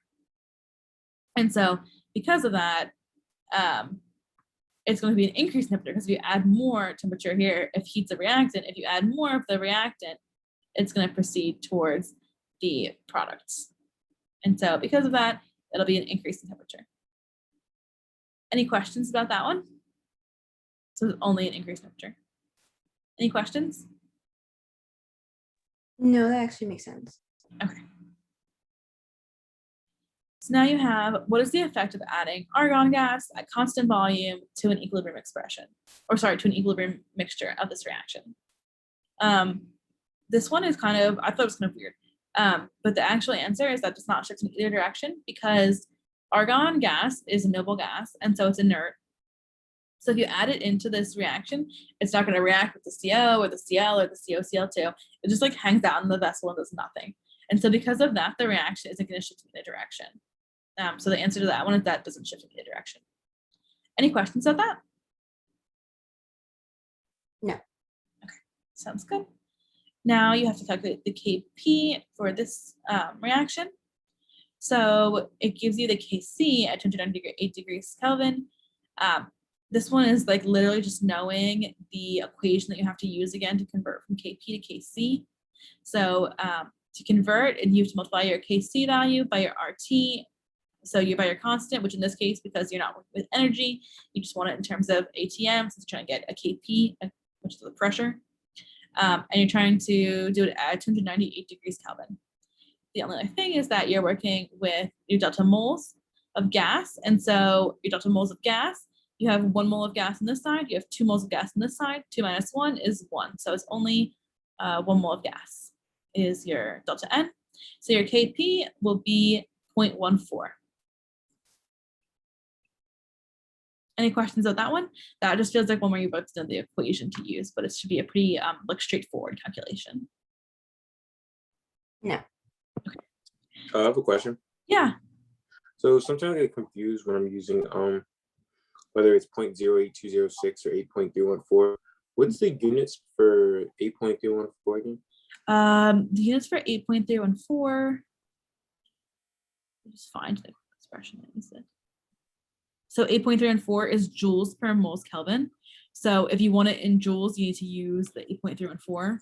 And so because of that, it's going to be an increase in temperature, because if you add more temperature here, if heat's a reactant, if you add more of the reactant, it's going to proceed towards the products. And so because of that, it'll be an increase in temperature. Any questions about that one? So it's only an increase in temperature. Any questions? No, that actually makes sense. Okay. So now you have, what is the effect of adding argon gas at constant volume to an equilibrium expression, or sorry, to an equilibrium mixture of this reaction? This one is kind of, I thought it was kind of weird, but the actual answer is that does not shift in either direction, because argon gas is a noble gas, and so it's inert. So if you add it into this reaction, it's not going to react with the CO or the Cl or the COCl2. It just like hangs out in the vessel and does nothing. And so because of that, the reaction isn't going to shift in either direction. So the answer to that one is that doesn't shift in either direction. Any questions about that? No. Okay, sounds good. Now you have to calculate the Kp for this reaction. So it gives you the Kc at 298 degrees Kelvin. This one is like literally just knowing the equation that you have to use again to convert from Kp to Kc. So to convert, and you have to multiply your Kc value by your RT. So you by your constant, which in this case, because you're not working with energy, you just want it in terms of ATM, since you're trying to get a Kp, which is the pressure. And you're trying to do it at 298 degrees Kelvin. The only other thing is that you're working with your delta moles of gas. And so your delta moles of gas, you have 1 mole of gas on this side, you have 2 moles of gas on this side, 2 minus 1 is 1. So it's only 1 mole of gas is your delta N. So your Kp will be 0.14. Any questions about that one? That just feels like one where you both know the equation to use, but it should be a pretty like straightforward calculation. No. Okay. I have a question. Yeah. So sometimes I get confused when I'm using whether it's 0.08206 or 8.314. What's the units for 8.314 again? The units for 8.314. Just find the expression that is it. So 8.314 is joules per moles Kelvin. So if you want it in joules, you need to use the 8.314.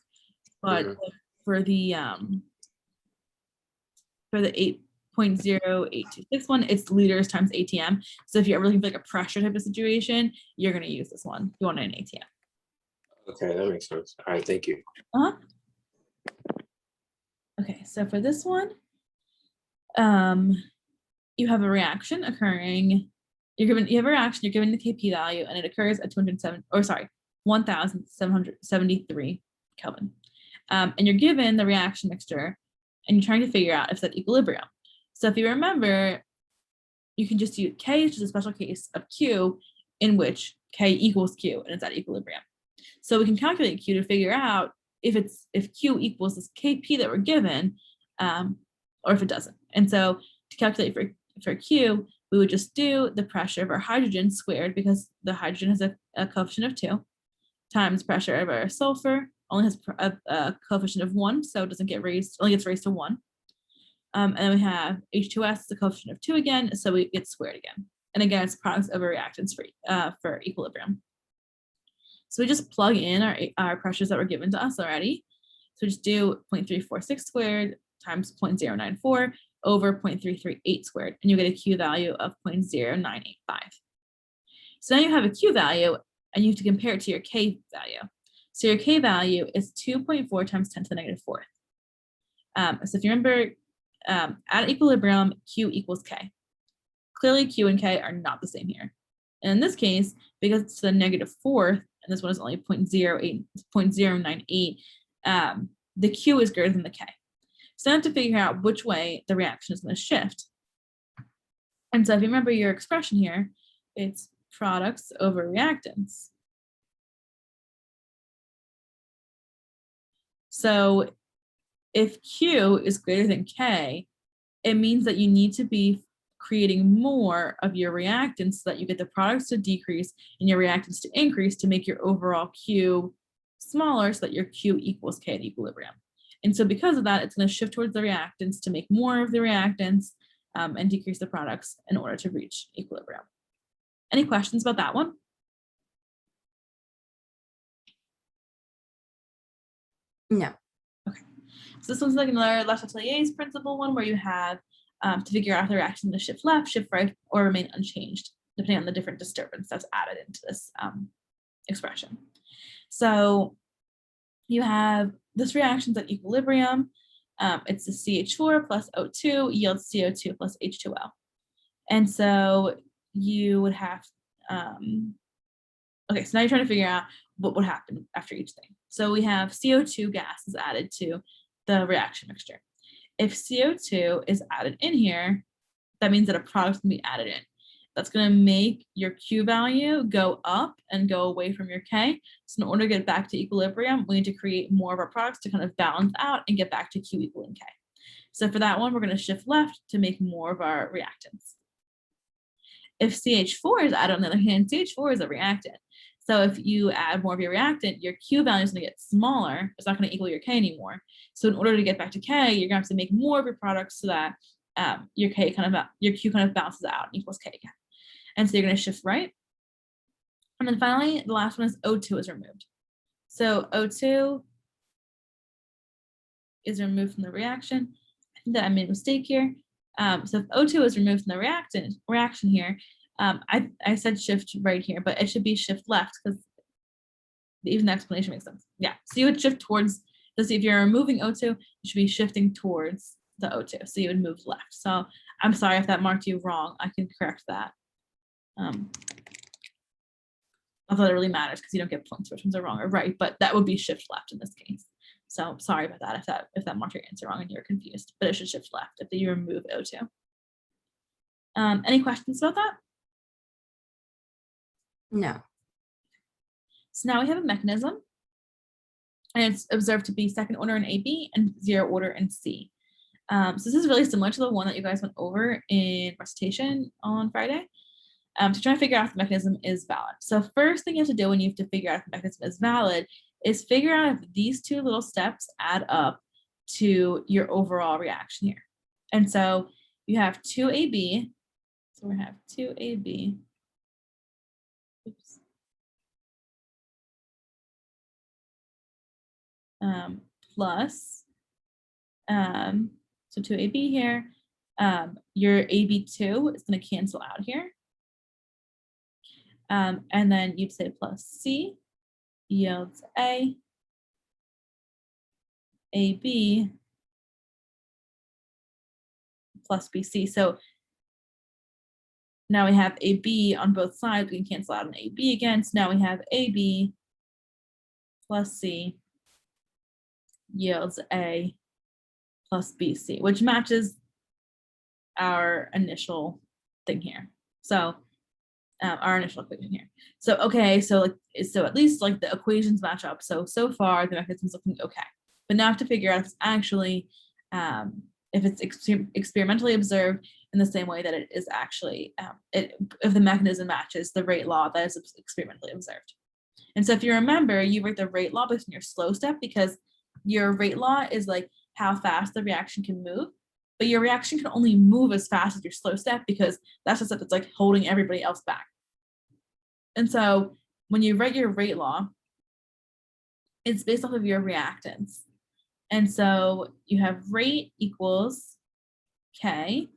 But for the 8.08261 one, it's liters times ATM. So if you're ever looking for like a pressure type of situation, you're going to use this one. You want it in ATM. Okay, that makes sense. All right, thank you. Okay, so for this one, you have a reaction occurring. You have a reaction, you're given the Kp value, and it occurs at 1,773 Kelvin. And you're given the reaction mixture, and you're trying to figure out if it's at equilibrium. So if you remember, you can just use K is just a special case of Q in which K equals Q, and it's at equilibrium. So we can calculate Q to figure out if Q equals this Kp that we're given, or if it doesn't. And so to calculate for Q, we would just do the pressure of our hydrogen squared, because the hydrogen has a coefficient of 2, times pressure of our sulfur, only has a coefficient of 1, so it doesn't get raised, only gets raised to 1. And then we have H2S, the coefficient of 2 again, so it gets squared again. And again, it's products over reactants for equilibrium. So we just plug in our pressures that were given to us already. So just do 0.346 squared times 0.094 over 0.338 squared, and you get a Q value of 0.0985. So now you have a Q value, and you have to compare it to your K value. So your K value is 2.4 times 10 to the negative fourth. So if you remember, at equilibrium, Q equals K. Clearly Q and K are not the same here. And in this case, because it's the negative fourth, and this one is only 0.098, the Q is greater than the K. So I have to figure out which way the reaction is going to shift. And so if you remember your expression here, it's products over reactants. So if Q is greater than K, it means that you need to be creating more of your reactants so that you get the products to decrease and your reactants to increase to make your overall Q smaller so that your Q equals K at equilibrium. And so because of that, it's going to shift towards the reactants to make more of the reactants and decrease the products in order to reach equilibrium. Any questions about that one? No. Okay. So this one's like another Le Chatelier's principle one where you have to figure out if the reaction to shift left, shift right, or remain unchanged, depending on the different disturbance that's added into this expression. So you have this reaction's at equilibrium. It's the CH4 plus O2 yields CO2 plus H2O. And so you would have, okay, so now you're trying to figure out what would happen after each thing. So we have CO2 gas is added to the reaction mixture. If CO2 is added in here, that means that a product can be added in. That's going to make your Q value go up and go away from your K. So in order to get back to equilibrium, we need to create more of our products to kind of balance out and get back to Q equaling K. So for that one, we're going to shift left to make more of our reactants. If CH4 is added, on the other hand, CH4 is a reactant. So if you add more of your reactant, your Q value is going to get smaller. It's not going to equal your K anymore. So in order to get back to K, you're going to have to make more of your products so that your Q kind of bounces out and equals K again. And so you're going to shift right. And then finally, the last one is O2 is removed. So O2 is removed from the reaction. I think that I made a mistake here. So if O2 is removed from the reaction here, I said shift right here, but it should be shift left because even the explanation makes sense. Yeah, so you would shift towards, so if you're removing O2, you should be shifting towards the O2. So you would move left. So I'm sorry if that marked you wrong. I can correct that. Although it really matters because you don't get points which ones are wrong or right, but that would be shift left in this case. So sorry about that if that marked your answer wrong and you're confused, but it should shift left if you remove O2. Any questions about that? No. So now we have a mechanism, and it's observed to be second order in AB and 0 order in C. So this is really similar to the one that you guys went over in recitation on Friday. To try to figure out if the mechanism is valid. So first thing you have to do when you have to figure out if the mechanism is valid is figure out if these two little steps add up to your overall reaction here. And so you have 2AB. So we have 2AB. Oops. Plus, so 2AB here. Your AB2 is going to cancel out here. And then you'd say plus C yields A, AB plus BC. So now we have AB on both sides. We can cancel out an AB again. So now we have AB plus C yields A plus BC, which matches our initial thing here. So our initial equation here. So okay, so at least like the equations match up. So far the mechanism's looking okay. But now I have to figure out if it's actually if it's experimentally observed in the same way that it is actually if the mechanism matches the rate law that is experimentally observed. And so if you remember, you write the rate law based on your slow step because your rate law is like how fast the reaction can move. But your reaction can only move as fast as your slow step because that's the step that's like holding everybody else back. And so when you write your rate law, it's based off of your reactants. And so you have rate equals K,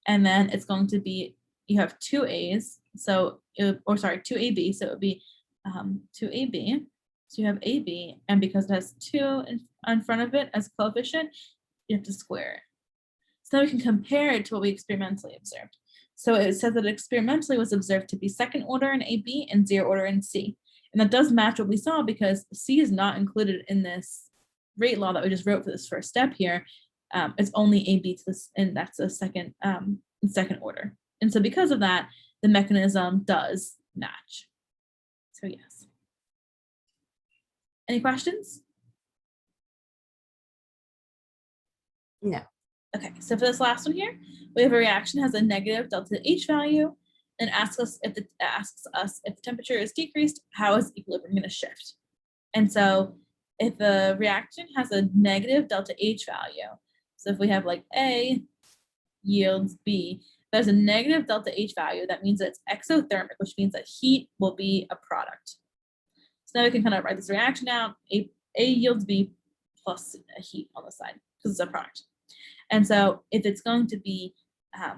and then it's going to be, you have two A's, so, 2AB, so it would be 2AB So you have AB, and because it has 2 in front of it as coefficient, you have to square it. So now we can compare it to what we experimentally observed. So it says that experimentally was observed to be second order in AB and 0 order in C. And that does match what we saw because C is not included in this rate law that we just wrote for this first step here. It's only AB to this, and that's a second order. And so because of that, the mechanism does match. So yes. Any questions? No. Okay, so for this last one here, we have a reaction has a negative delta H value and asks us if the temperature is decreased, how is equilibrium going to shift? And so if the reaction has a negative delta H value, so if we have like A yields B, there's a negative delta H value, that means that it's exothermic, which means that heat will be a product. So now we can kind of write this reaction out. A yields B plus a heat on the side because it's a product. And so if it's going to be a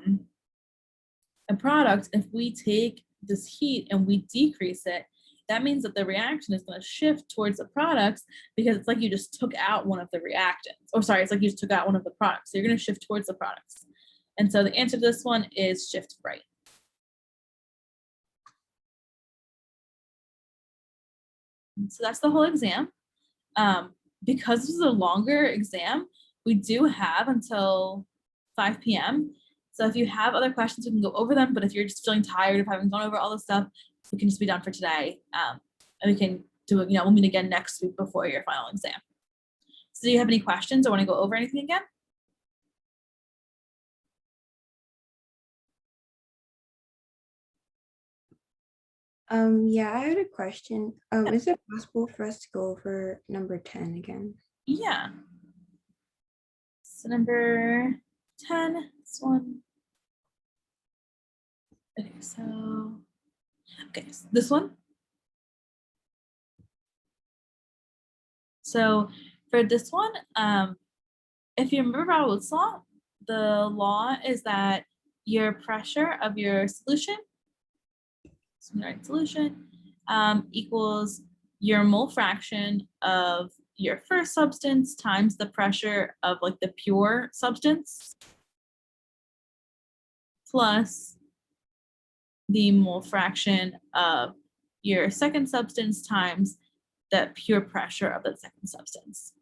product, if we take this heat and we decrease it, that means that the reaction is going to shift towards the products because it's like you just took out one of the reactants. Or sorry, it's like you just took out one of the products. So you're going to shift towards the products. And so the answer to this one is shift right. So that's the whole exam. Because this is a longer exam, we do have until 5 p.m. So if you have other questions, we can go over them. But if you're just feeling tired of having gone over all this stuff, we can just be done for today. And we can do it, we'll meet again next week before your final exam. So do you have any questions or want to go over anything again? Yeah, I had a question. Is it possible for us to go over number 10 again? Yeah. So number 10, this one. Okay, so this one. So for this one, if you remember Raoult's law, the law is that your pressure of your solution, equals your mole fraction of your first substance times the pressure of like the pure substance plus the mole fraction of your second substance times the pure pressure of the second substance.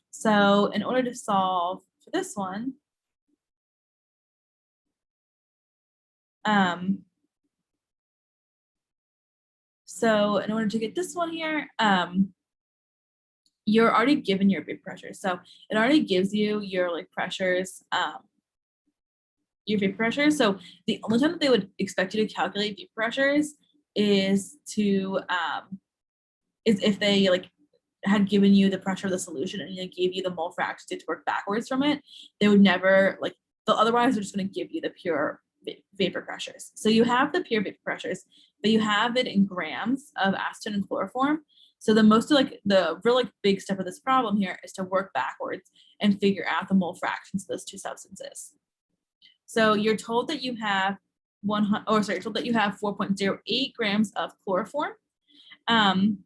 So in order to solve for this one, so in order to get this one here, you're already given your vapor pressure. So it already gives you your like pressures, your vapor pressure. So the only time that they would expect you to calculate vapor pressures is to is if they like had given you the pressure of the solution and they gave you the mole fraction to work backwards from it. They would never like, otherwise they're just going to give you the pure vapor pressures. So you have the pure vapor pressures, but you have it in grams of acetone and chloroform. So the real big step of this problem here is to work backwards and figure out the mole fractions of those two substances. So you're told that you have 4.08 grams of chloroform. And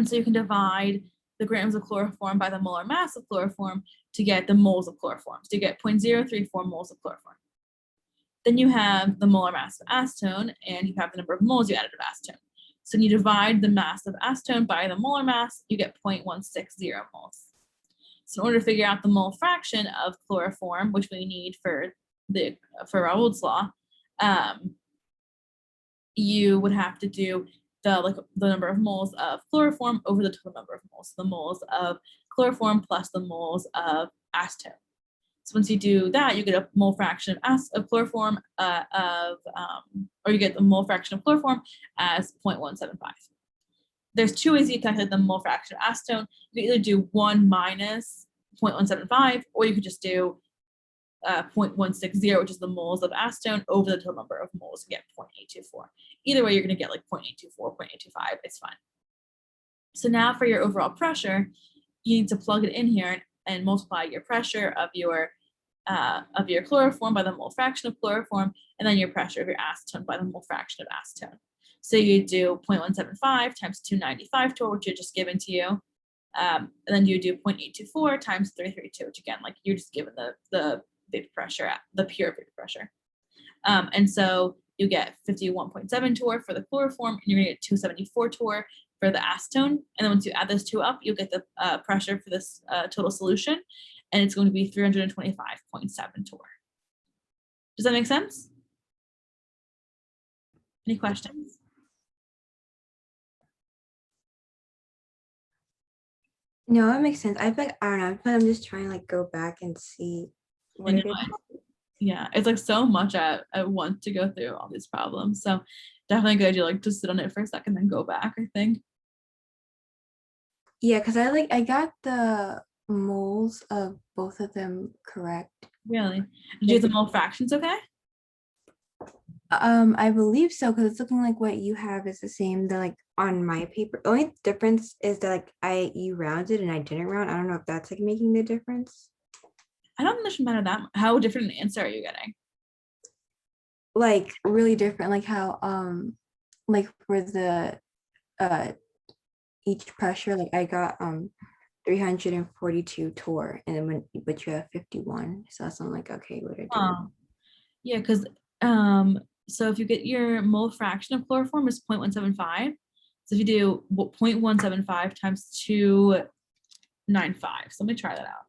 so you can divide the grams of chloroform by the molar mass of chloroform to get the moles of chloroform. So you get 0.034 moles of chloroform. Then you have the molar mass of acetone, and you have the number of moles you added of acetone. So when you divide the mass of acetone by the molar mass, you get 0.160 moles. So in order to figure out the mole fraction of chloroform, which we need for Raoult's law, you would have to do the number of moles of chloroform over the total number of moles. The moles of chloroform plus the moles of acetone. So once you do that, you get a mole fraction of chloroform or you get the mole fraction of chloroform as 0.175. There's two ways you calculate the mole fraction of acetone. You can either do 1 minus 0.175, or you could just do 0.160, which is the moles of acetone over the total number of moles, you get 0.824. Either way, you're going to get like 0.824, 0.825. It's fine. So now for your overall pressure, you need to plug it in here and multiply your pressure of your chloroform by the mole fraction of chloroform, and then your pressure of your acetone by the mole fraction of acetone. So you do 0.175 times 295 torr, which are just given to you. And then you do 0.824 times 332, which again, like you're just given the vapor pressure, the pure vapor pressure. And so you get 51.7 torr for the chloroform, and you're gonna get 274 torr for the acetone. And then once you add those two up, you'll get the pressure for this total solution, and it's going to be 325.7 torr. Does that make sense? Any questions? No, that makes sense. I feel like, I don't know, but I'm just trying to like go back and see what And it is. yeah, it's like so much at once to go through all these problems. So definitely a good idea, like just sit on it for a second, then go back, I think. Yeah, because I got the moles of both of them correct. Really? Did you get the mole fractions okay? I believe so, because it's looking like what you have is the same that like on my paper. The only difference is that like you rounded and I didn't round. I don't know if that's like making the difference. I don't think that should matter that much. How different an answer are you getting? Like really different, like how like for the each pressure, like I got 342 torr, and then but you have 51. So that's I'm like, okay, what did I do? Yeah, because so if you get your mole fraction of chloroform is 0.175. So if you do 0.175 times 295. So let me try that out.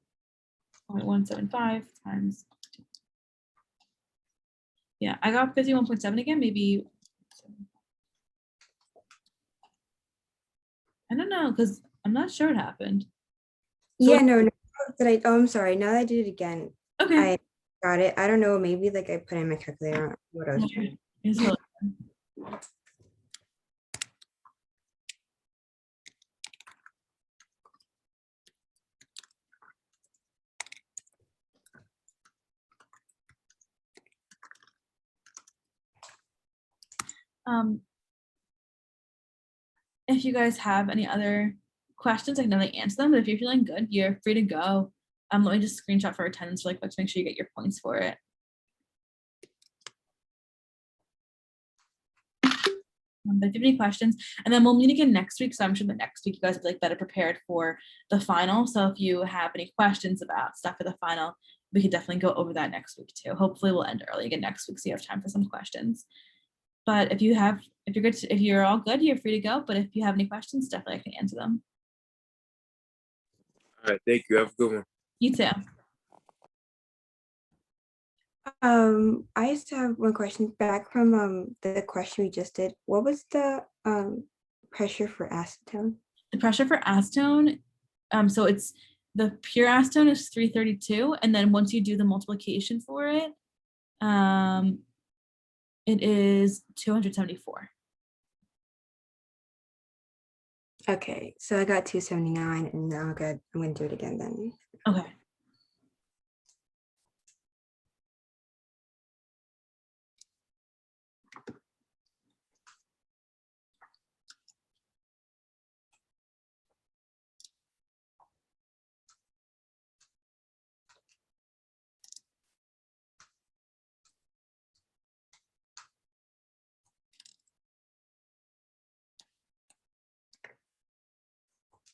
0.175 times. Yeah, I got 51.7 again, maybe. I don't know, because I'm not sure what happened. So Yeah, no, oh, I'm sorry. Now that I did it again, okay. I got it. I don't know, maybe like I put in my calculator what I was trying. It's totally fine. If you guys have any other questions, I can definitely answer them. But if you're feeling good, you're free to go. Let me just screenshot for attendance really quick to make sure you get your points for it. But if you have any questions, and then we'll meet again next week. So I'm sure that next week you guys will be like better prepared for the final. So if you have any questions about stuff for the final, we could definitely go over that next week too. Hopefully we'll end early again next week so you have time for some questions. But if you're good, if you're all good, you're free to go. But if you have any questions, definitely I can answer them. All right, thank you. Have a good one. You too. I just have one question back from the question we just did. What was the pressure for acetone? The pressure for acetone, so it's the pure acetone is 332, and then once you do the multiplication for it, it is 274. Okay, so I got 279, and now good. I'm gonna do it again then. Okay.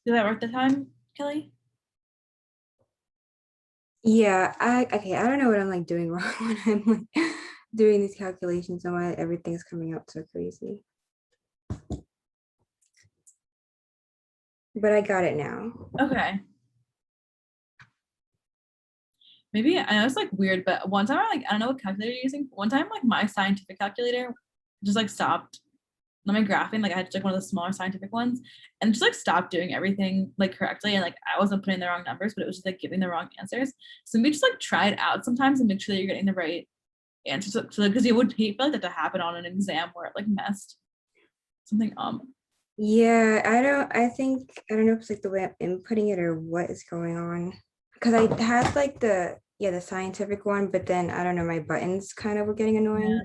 Did that work the time, Kelly? Yeah, okay, I don't know what I'm like doing wrong when I'm like doing these calculations and why everything's coming out so crazy. But I got it now. Okay. Maybe I know it's like weird, but one time I don't know what calculator you're using. One time like my scientific calculator just like stopped. Not my graphing, like I had like one of the smaller scientific ones, and just like stopped doing everything like correctly, and like I wasn't putting the wrong numbers, but it was just like giving the wrong answers. So maybe just like try it out sometimes and make sure that you're getting the right answers. So because you would hate for like that to happen on an exam where it like messed something up. Yeah, I don't know if it's like the way I'm inputting it or what is going on. Because I had like the scientific one, but then I don't know, my buttons kind of were getting annoying. Yeah.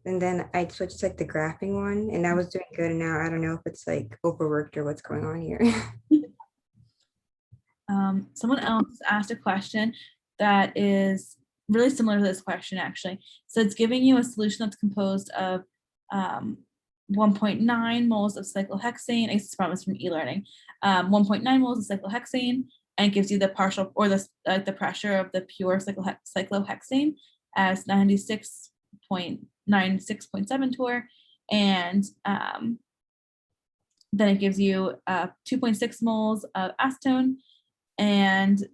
And then I switched to like the graphing one, and I was doing good. And now I don't know if it's like overworked or what's going on here. Someone else asked a question that is really similar to this question actually. So it's giving you a solution that's composed of 1.9 moles of cyclohexane. It's promised from e-learning. 1.9 moles of cyclohexane, and it gives you the partial or the pressure of the pure cyclohexane as 96.96.7 torr, and then it gives you 2.6 moles of acetone, and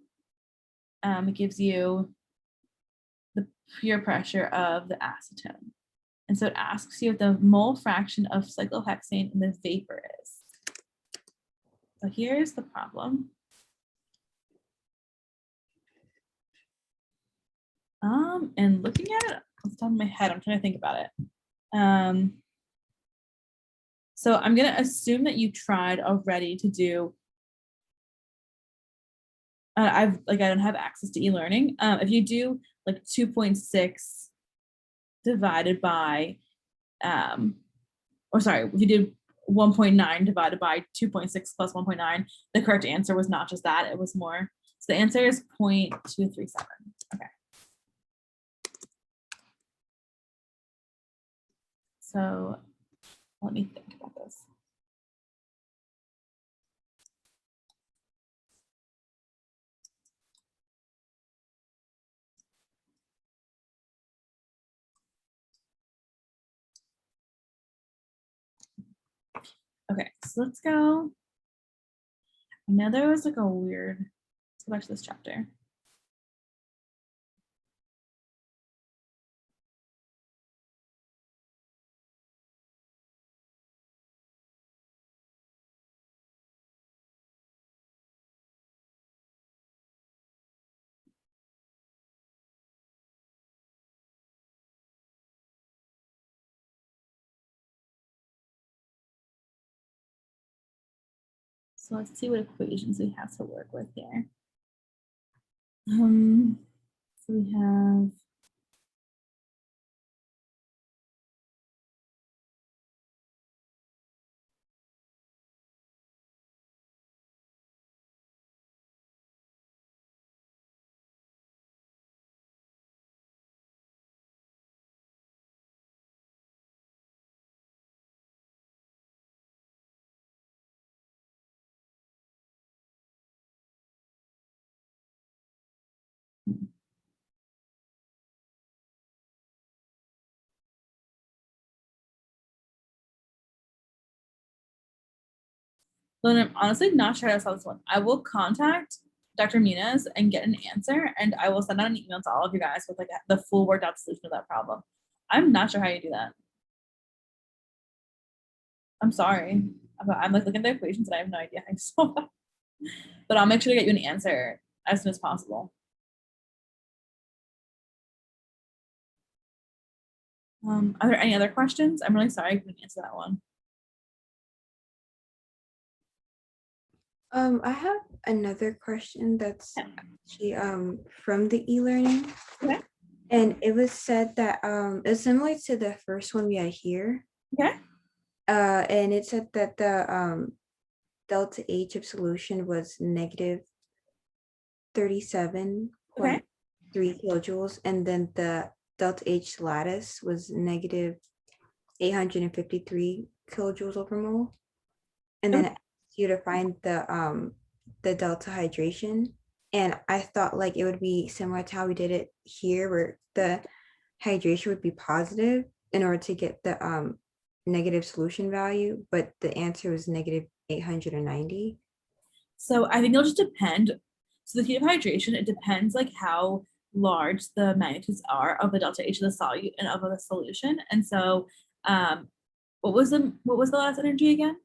it gives you the pure pressure of the acetone. And so it asks you what the mole fraction of cyclohexane in the vapor is. So here's the problem. And looking at it off the top of my head, I'm trying to think about it. So I'm gonna assume that you tried already to do. I don't have access to e-learning. If you do like 2.6 divided by, or sorry, if you do 1.9 divided by 2.6 plus 1.9, the correct answer was not just that, it was more. So the answer is 0.237. Okay. So let me think about this. Okay, so let's go. I know there was like a weird, let's go back to this chapter. So let's see what equations we have to work with here. So we have but I'm honestly not sure how to solve this one. I will contact Dr. Muniz and get an answer, and I will send out an email to all of you guys with like the full worked out solution of that problem. I'm not sure how you do that. I'm sorry. I'm like looking at the equations and I have no idea how to solve that. But I'll make sure to get you an answer as soon as possible. Are there any other questions? I'm really sorry I couldn't answer that one. I have another question that's actually from the e-learning. Okay. And it was said that it's similar to the first one we had here. Okay. And it said that the delta H of solution was negative 37.3 kilojoules, and then the delta H lattice was negative 853 kilojoules over mole. And then it asked you to find the delta hydration. And I thought like it would be similar to how we did it here, where the hydration would be positive in order to get the negative solution value, but the answer was negative 890. So I think it'll just depend. So the heat of hydration, it depends like how large the magnitudes are of the delta H of the solute and of the solution. And so what was the last energy again?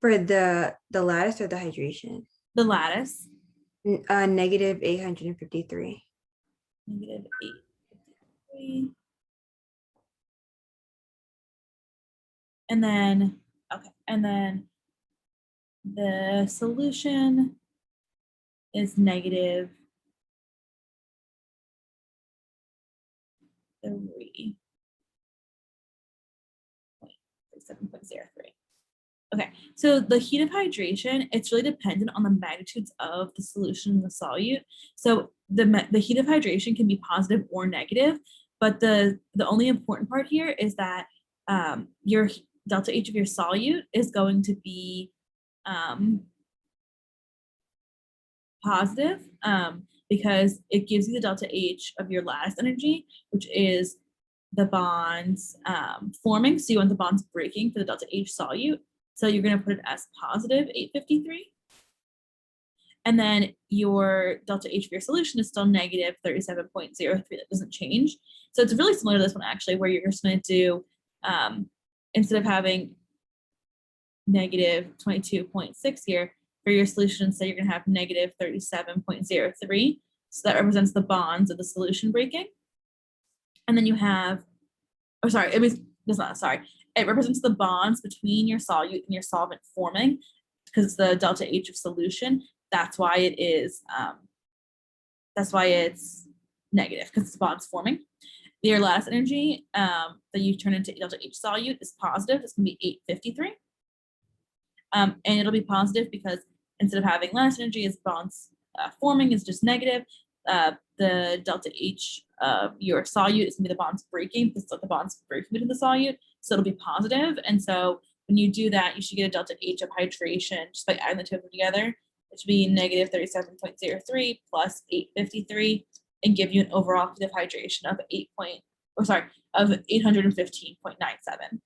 For the lattice or the hydration? The lattice. Negative 853. Negative 853. And then, okay, and then the solution is negative 3.7.03. Okay, so the heat of hydration, it's really dependent on the magnitudes of the solution in the solute. So the heat of hydration can be positive or negative, but the only important part here is that your delta H of your solute is going to be positive because it gives you the delta H of your lattice energy, which is the bonds forming. So you want the bonds breaking for the delta H solute. So you're going to put it as positive 853. And then your delta H of your solution is still negative 37.03. That doesn't change. So it's really similar to this one, actually, where you're just going to do, instead of having negative 22.6 here, for your solution, say you're going to have negative 37.03. So that represents the bonds of the solution breaking. And then you have, oh, sorry, it represents the bonds between your solute and your solvent forming, because it's the delta H of solution. That's why it is, that's why it's negative, because it's bonds forming. Your lattice energy that you turn into delta H solute is positive. It's going to be 853. And it'll be positive because instead of having lattice energy as bonds forming is just negative, the delta H of your solute is going to be the bonds breaking. This is the bonds breaking between the solute, so it'll be positive. And so when you do that, you should get a delta H of hydration just by adding the two of them together. It should be negative 37.03 plus 853 and give you an overall active hydration of 815.97.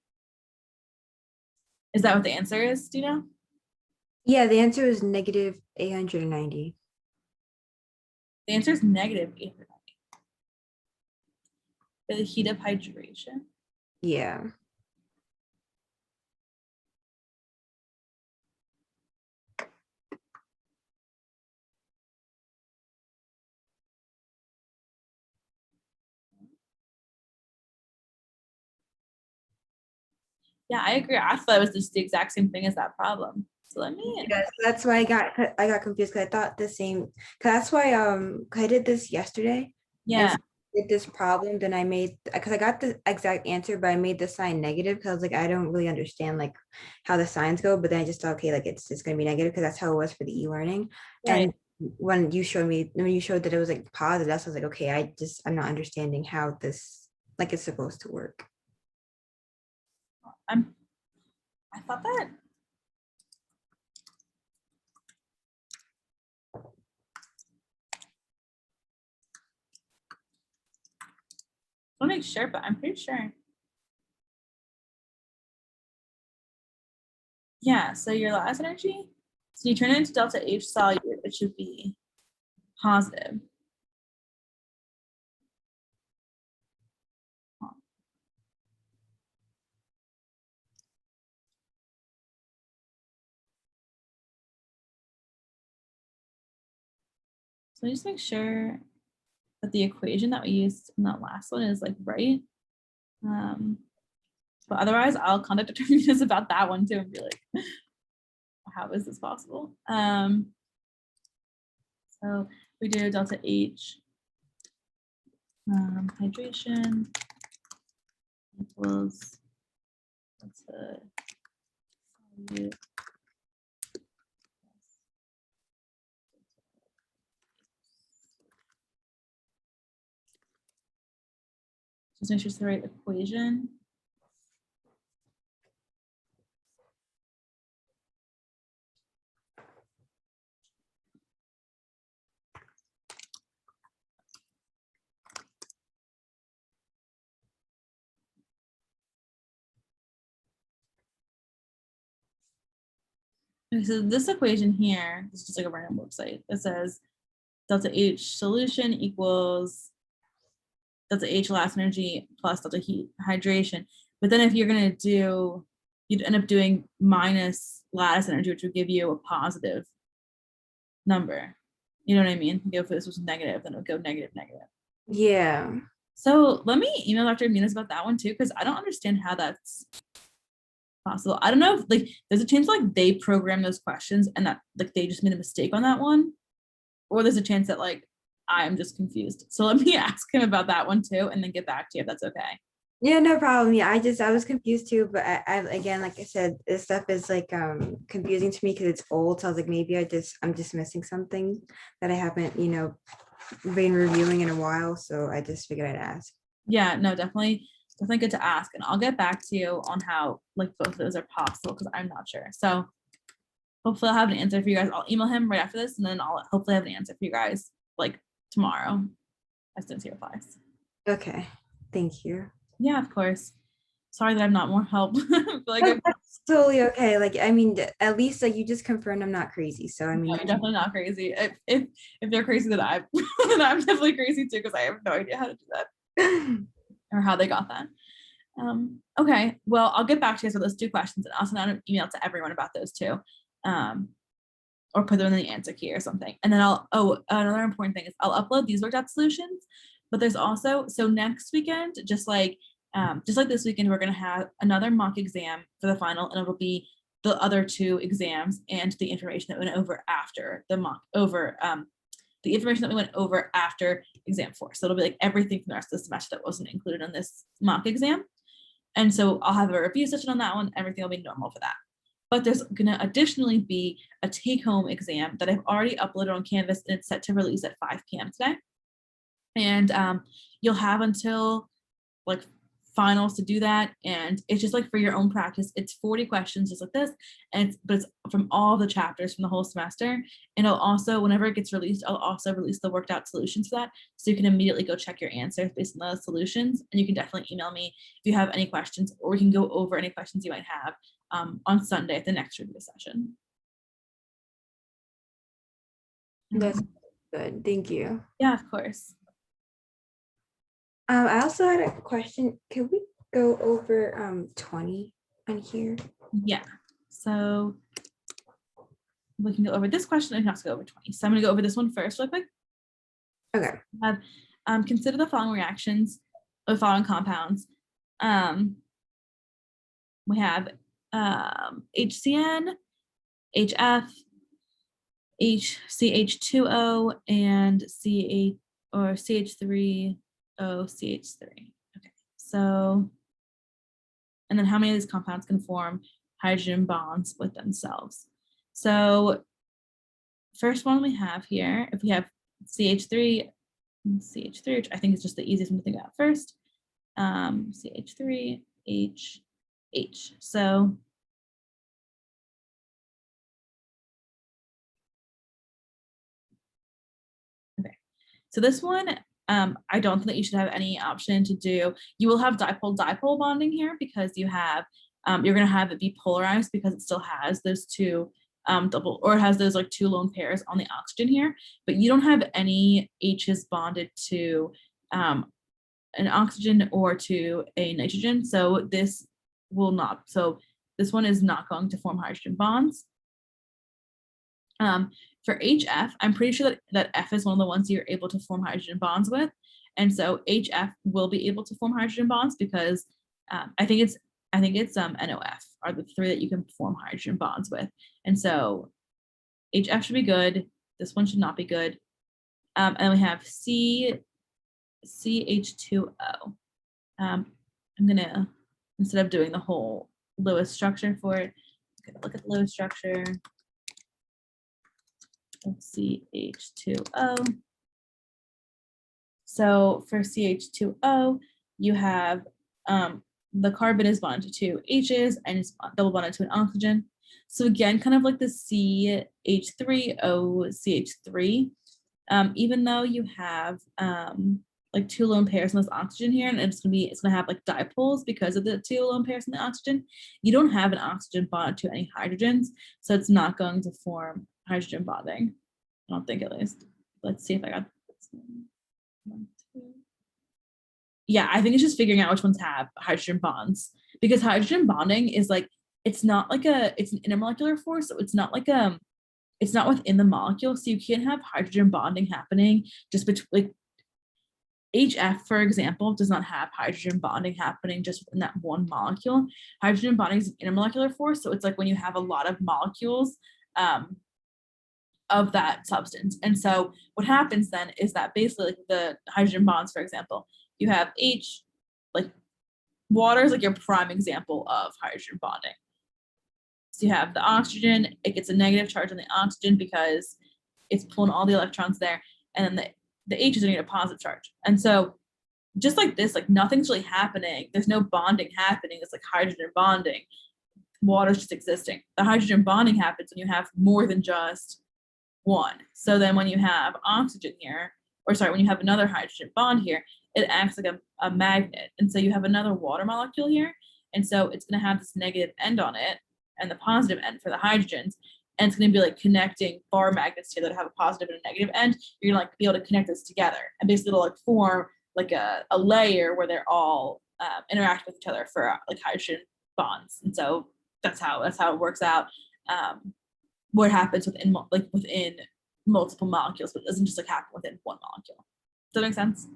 Is that what the answer is? Do you know? Yeah, the answer is negative 890. The answer is negative 890. For the heat of hydration. Yeah. Yeah, I agree. I thought it was just the exact same thing as that problem. So let me. Yes, that's why I got confused, because I thought the same. Cause that's why 'cause I did this yesterday. Yeah. And did this problem, then I made, because I got the exact answer, but I made the sign negative because I was like, I don't really understand like how the signs go. But then I just thought, okay, like it's gonna be negative because that's how it was for the e-learning. Right. And when you showed that it was like positive, that's I was like, okay, I'm not understanding how this like is supposed to work. I thought that. I'll make sure, but I'm pretty sure. Yeah, so your lattice energy, so you turn it into delta H solute, it should be positive. So just make sure that the equation that we used in that last one is like right. But otherwise I'll conduct determinations about that one too and be like, how is this possible? So we do delta H hydration equals delta solute just make sure it's the right equation. Okay, so this equation here is just like a random website that says delta H solution equals delta H lattice energy plus delta heat hydration. But then if you're gonna do, you'd end up doing minus lattice energy, which would give you a positive number. You know what I mean? If this was negative, then it would go negative, negative. Yeah. So let me email Dr. Minas about that one too, because I don't understand how that's possible. I don't know if like there's a chance like they program those questions and that like they just made a mistake on that one, or there's a chance that like I'm just confused. So let me ask him about that one too, and then get back to you if that's okay. Yeah, no problem. Yeah, I was confused too, but I again, like I said, this stuff is like confusing to me because it's old. So I was like, maybe I'm just missing something that I haven't, been reviewing in a while. So I just figured I'd ask. Yeah, no, definitely definitely good to ask, and I'll get back to you on how like both of those are possible because I'm not sure. So hopefully I'll have an answer for you guys. I'll email him right after this, and then I'll hopefully have an answer for you guys like tomorrow as soon as he replies. Okay, thank you. Yeah, of course. Sorry that I'm not more help. Like That's totally okay. Like, I mean, at least like you just confirmed I'm not crazy. So I mean, I'm definitely not crazy. If they're crazy, then I'm then I'm definitely crazy too because I have no idea how to do that or how they got that. Okay, well, I'll get back to you with those 2 questions and I'll send out an email to everyone about those 2. Or put them in the answer key or something. And then another important thing is I'll upload these worked out solutions, but there's also, so next weekend, just like this weekend, we're gonna have another mock exam for the final, and it'll be the other 2 exams and the information that went over after the mock the information that we went over after exam 4. So it'll be like everything from the rest of the semester that wasn't included in this mock exam. And so I'll have a review session on that one. Everything will be normal for that. But there's gonna additionally be a take-home exam that I've already uploaded on Canvas, and it's set to release at 5 p.m. today. And you'll have until like finals to do that, and it's just like for your own practice. It's 40 questions just like this, and but it's from all the chapters from the whole semester. And I'll also, whenever it gets released, I'll also release the worked out solutions for that, so you can immediately go check your answers based on those solutions. And you can definitely email me if you have any questions, or we can go over any questions you might have on Sunday at the next review session. that's good. Thank you. Yeah, of course. I also had a question. Can we go over 20 on here? Yeah, so we can go over this question and we can also go over 20. So I'm gonna go over this one first real quick. Okay. Consider the following reactions of the following compounds. We have HCN, HF, CH2O, and CH3O, CH3. Okay, so, and then how many of these compounds can form hydrogen bonds with themselves? So first one we have here, if we have CH3, which I think is just the easiest one to think about first, CH3, H. So okay, so this one, I don't think that you should have any option to do. You will have dipole bonding here because you have, you're gonna have it be polarized because it still has those 2 double, or it has those like 2 lone pairs on the oxygen here, but you don't have any H's bonded to an oxygen or to a nitrogen. So this will not, so this one is not going to form hydrogen bonds. For HF, I'm pretty sure that F is one of the ones you're able to form hydrogen bonds with. And so HF will be able to form hydrogen bonds because I think it's NOF are the 3 that you can form hydrogen bonds with. And so HF should be good. This one should not be good. And we have CH2O. I'm gonna, instead of doing the whole Lewis structure for it, look at the Lewis structure. CH2O. So for CH2O, you have the carbon is bonded to 2 H's and it's double bonded to an oxygen. So again, kind of like the CH3O, CH3, even though you have like 2 lone pairs in this oxygen here, and it's gonna have like dipoles because of the 2 lone pairs in the oxygen. You don't have an oxygen bonded to any hydrogens, so it's not going to form hydrogen bonding. I don't think, at least. Let's see if I got this one. 1, 2. Yeah, I think it's just figuring out which ones have hydrogen bonds, because hydrogen bonding is like, it's not like it's an intermolecular force, so it's not like it's not within the molecule, so you can't have hydrogen bonding happening just between, like HF, for example, does not have hydrogen bonding happening just within that one molecule. Hydrogen bonding is an intermolecular force, so it's like when you have a lot of molecules of that substance. And so what happens then is that basically like the hydrogen bonds, for example, you have H, like water is like your prime example of hydrogen bonding. So you have the oxygen, it gets a negative charge on the oxygen because it's pulling all the electrons there, and then the H is going to get a positive charge. And so just like this, like nothing's really happening. There's no bonding happening. It's like hydrogen bonding. Water's just existing. The hydrogen bonding happens when you have more than just one. So then when you have oxygen here, or sorry, when you have another hydrogen bond here, it acts like a magnet. And so you have another water molecule here. And so it's going to have this negative end on it and the positive end for the hydrogens. And it's going to be like connecting bar magnets here that have a positive and a negative end. You're going to like be able to connect this together. And basically it'll like form like a layer where they're all interact with each other for like hydrogen bonds. And so that's how it works out. What happens within multiple molecules, but it doesn't just like happen within one molecule. Does that make sense?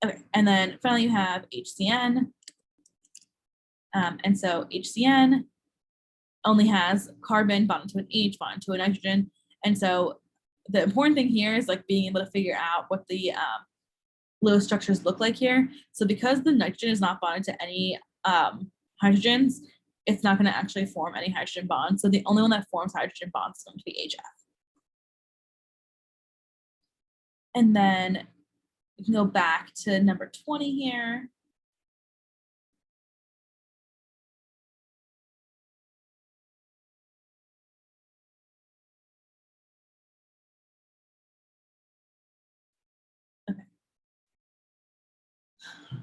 Okay, and then finally you have HCN. And so HCN only has carbon bonded to an H, bonded to a nitrogen. And so the important thing here is like being able to figure out what the Lewis structures look like here. So because the nitrogen is not bonded to any hydrogens, it's not going to actually form any hydrogen bonds. So the only one that forms hydrogen bonds is going to be HF. And then we can go back to number 20 here. Okay.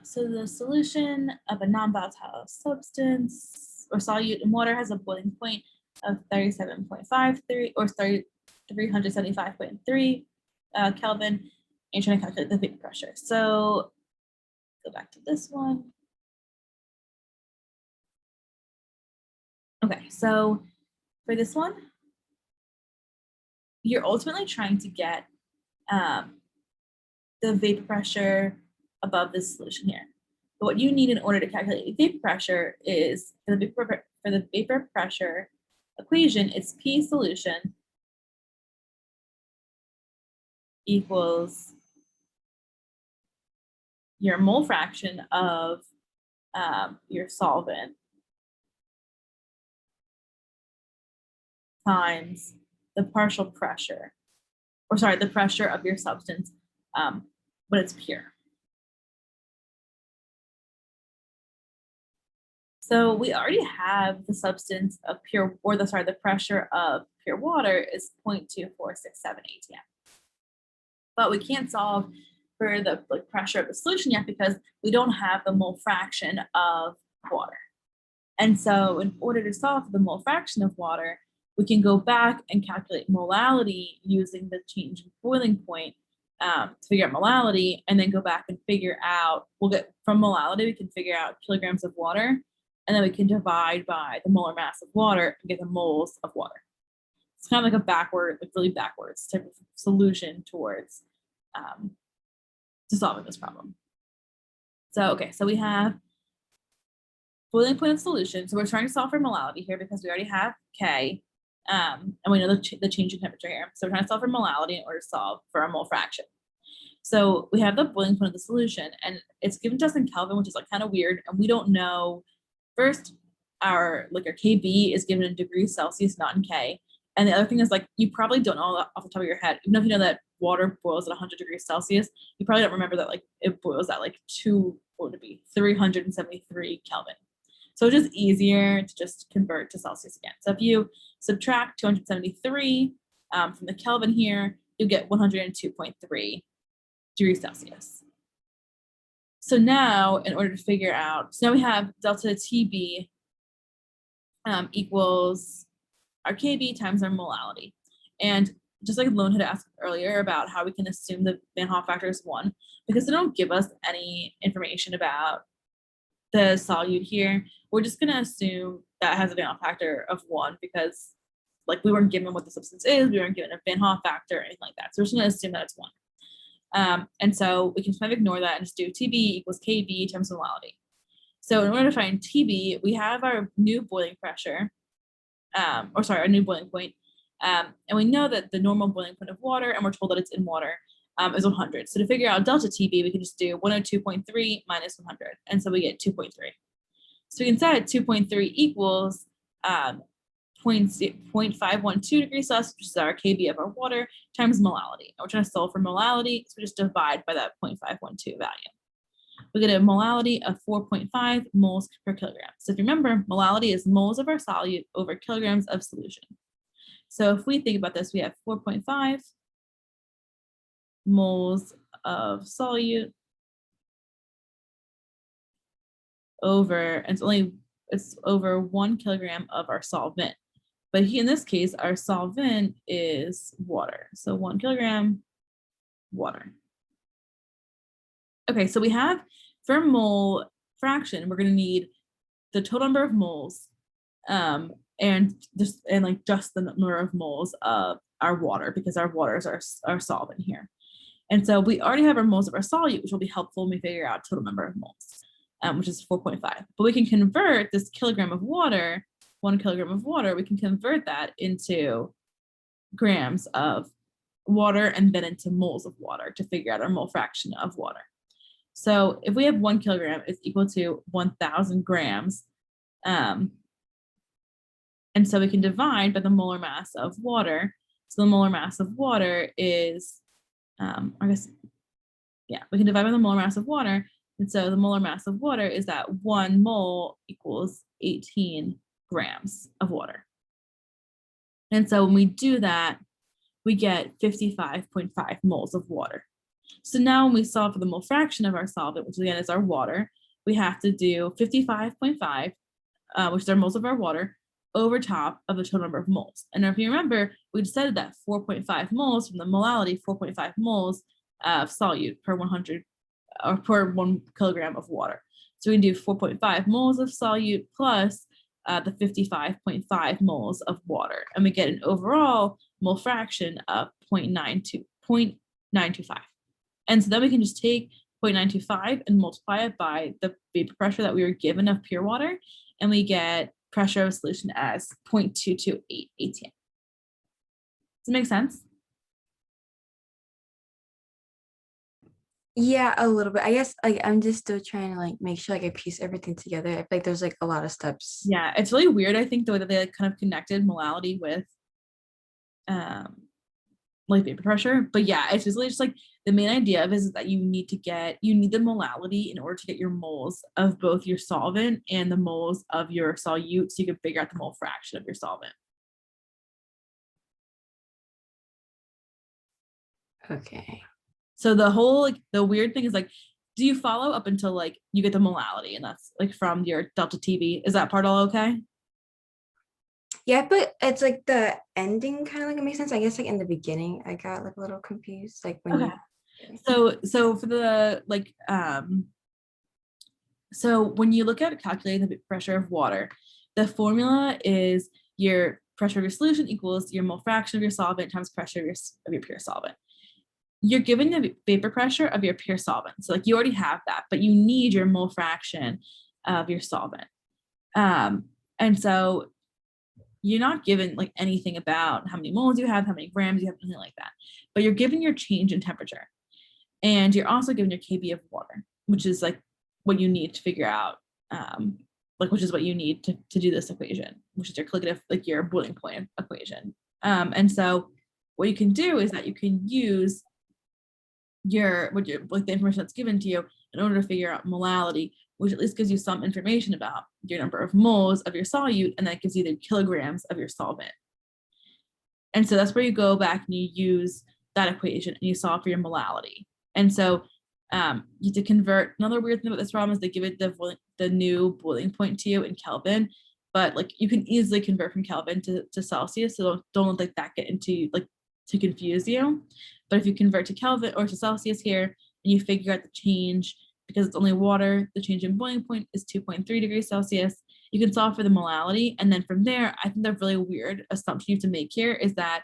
So the solution of a non-volatile substance or solute in water has a boiling point of 37.53 or 375.3 Kelvin. And you're trying to calculate the vapor pressure. So go back to this one. Okay, so for this one, you're ultimately trying to get the vapor pressure above this solution here. But what you need in order to calculate the vapor pressure is for the vapor pressure equation, it's P solution equals your mole fraction of your solvent times the partial pressure, or sorry, the pressure of your substance when it's pure. So we already have the substance of pure, or the pressure of pure water is 0.2467 atm. But we can't solve for the pressure of the solution yet because we don't have the mole fraction of water. And so in order to solve for the mole fraction of water, we can go back and calculate molality using the change in boiling point to figure out molality, and then go back and figure out, we'll get from molality, we can figure out kilograms of water, and then we can divide by the molar mass of water and get the moles of water. It's kind of like a backward, like really backwards type of solution towards to solving this problem. So, okay, so we have boiling point of solution. So we're trying to solve for molality here because we already have K, and we know the change in temperature here. So we're trying to solve for molality in order to solve for our mole fraction. So we have the boiling point of the solution, and it's given to us in Kelvin, which is like kind of weird, and we don't know. First, our KB is given in degrees Celsius, not in K. And the other thing is, like, you probably don't know off the top of your head, even if you know that water boils at 100 degrees Celsius, you probably don't remember that like it boils at like 373 Kelvin. So it's just easier to just convert to Celsius again. So if you subtract 273 from the Kelvin here, you get 102.3 degrees Celsius. So now, in order to figure out, so now we have delta TB equals our KB times our molality. And just like Lone had asked earlier about how we can assume the Van Hoff factor is 1, because they don't give us any information about the solute here, we're just going to assume that has a Van Hoff factor of 1 because like we weren't given what the substance is, we weren't given a Van Hoff factor or anything like that. So we're just going to assume that it's 1. And so we can kind of ignore that and just do TB equals KB times molality. So in order to find TB, we have our new boiling pressure, our new boiling point. And we know that the normal boiling point of water, and we're told that it's in water, is 100. So to figure out delta TB, we can just do 102.3 minus 100. And so we get 2.3. So we can set 2.3 equals 0.512 degrees Celsius, which is our kb of our water, times molality. And we're trying to solve for molality, so we just divide by that 0.512 value. We get a molality of 4.5 moles per kilogram. So if you remember, molality is moles of our solute over kilograms of solution. So if we think about this, we have 4.5 moles of solute over, and it's over 1 kilogram of our solvent. But in this case, our solvent is water. So 1 kilogram water. Okay, so we have for mole fraction, we're going to need the total number of moles, and just the number of moles of our water, because our water is our solvent here. And so we already have our moles of our solute, which will be helpful when we figure out total number of moles, which is 4.5. But we can convert this kilogram of water, 1 kilogram of water, we can convert that into grams of water and then into moles of water to figure out our mole fraction of water. So if we have 1 kilogram, it's equal to 1,000 grams. And so we can divide by the molar mass of water. So the molar mass of water is, we can divide by the molar mass of water. And so the molar mass of water is that 1 mole equals 18 grams of water. And so when we do that, we get 55.5 moles of water. So now when we solve for the mole fraction of our solvent, which again is our water, we have to do 55.5, which is our moles of our water, over top of the total number of moles. And if you remember, we decided that 4.5 moles from the molality, 4.5 moles of solute per 100 or per 1 kilogram of water. So we can do 4.5 moles of solute plus the 55.5 moles of water, and we get an overall mole fraction of 0.925. And so then we can just take 0.925 and multiply it by the vapor pressure that we were given of pure water, and we get pressure of a solution as 0.228 atm. Does it make sense? Yeah, a little bit. I guess I'm just still trying to make sure I piece everything together. I feel like there's a lot of steps. Yeah, it's really weird. I think the way that they kind of connected molality with vapor pressure. But yeah, it's really just the main idea of it is that you need the molality in order to get your moles of both your solvent and the moles of your solute, so you can figure out the mole fraction of your solvent. Okay. So the whole the weird thing is do you follow up until you get the molality, and that's from your delta TB? Is that part all okay? Yeah, but it's the ending kind of makes sense. I guess in the beginning I got a little confused when okay. So for the so when you look at calculating the pressure of water, the formula is your pressure of your solution equals your mole fraction of your solvent times pressure of your pure solvent. You're given the vapor pressure of your pure solvent. So you already have that, but you need your mole fraction of your solvent. And so you're not given anything about how many moles you have, how many grams you have, anything like that. But you're given your change in temperature. And you're also given your kb of water, which is what you need to figure out, which is what you need to do this equation, which is your colligative, your boiling point equation. And so what you can do is that you can use the information that's given to you in order to figure out molality, which at least gives you some information about your number of moles of your solute, and that gives you the kilograms of your solvent. And so that's where you go back and you use that equation and you solve for your molality. And so you have to convert. Another weird thing about this problem is they give it the new boiling point to you in Kelvin, but you can easily convert from Kelvin to Celsius, so don't let that get into to confuse you. But if you convert to Kelvin or to Celsius here, and you figure out the change, because it's only water, the change in boiling point is 2.3 degrees Celsius, you can solve for the molality. And then from there, I think the really weird assumption you have to make here is that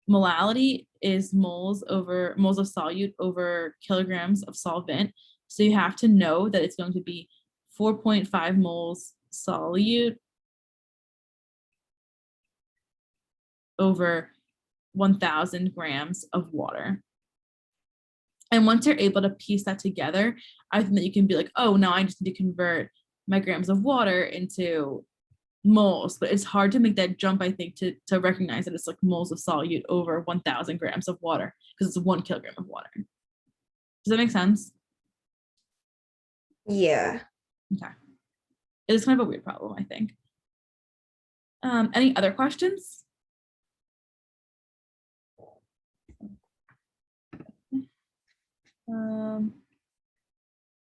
molality is moles of solute over kilograms of solvent. So you have to know that it's going to be 4.5 moles solute over 1,000 grams of water. And once you're able to piece that together, I think that you can be oh, now I just need to convert my grams of water into moles, but it's hard to make that jump, I think, to recognize that it's like moles of solute over 1,000 grams of water, because it's 1 kilogram of water. Does that make sense? Yeah. Okay. It is kind of a weird problem, I think. Any other questions?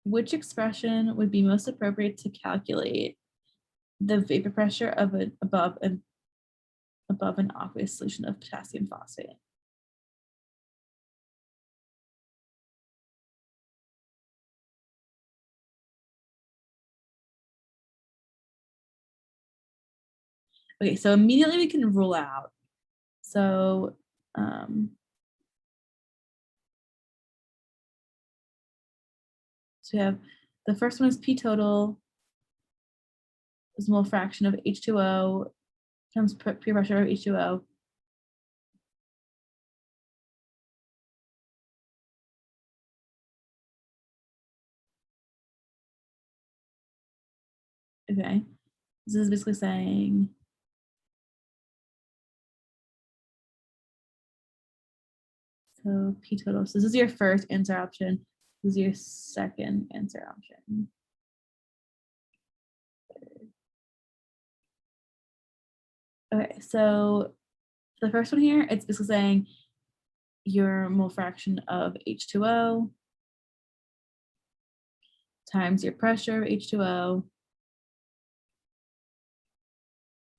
Which expression would be most appropriate to calculate the vapor pressure of an above an aqueous solution of potassium phosphate? Okay, so immediately we can rule out. So so we have the first one is P total is mole fraction of H2O times pure pressure of H2O. Okay, this is basically saying so P total. So this is your first answer option. This is your second answer option. Okay, so the first one here, it's basically saying your mole fraction of H2O times your pressure of H2O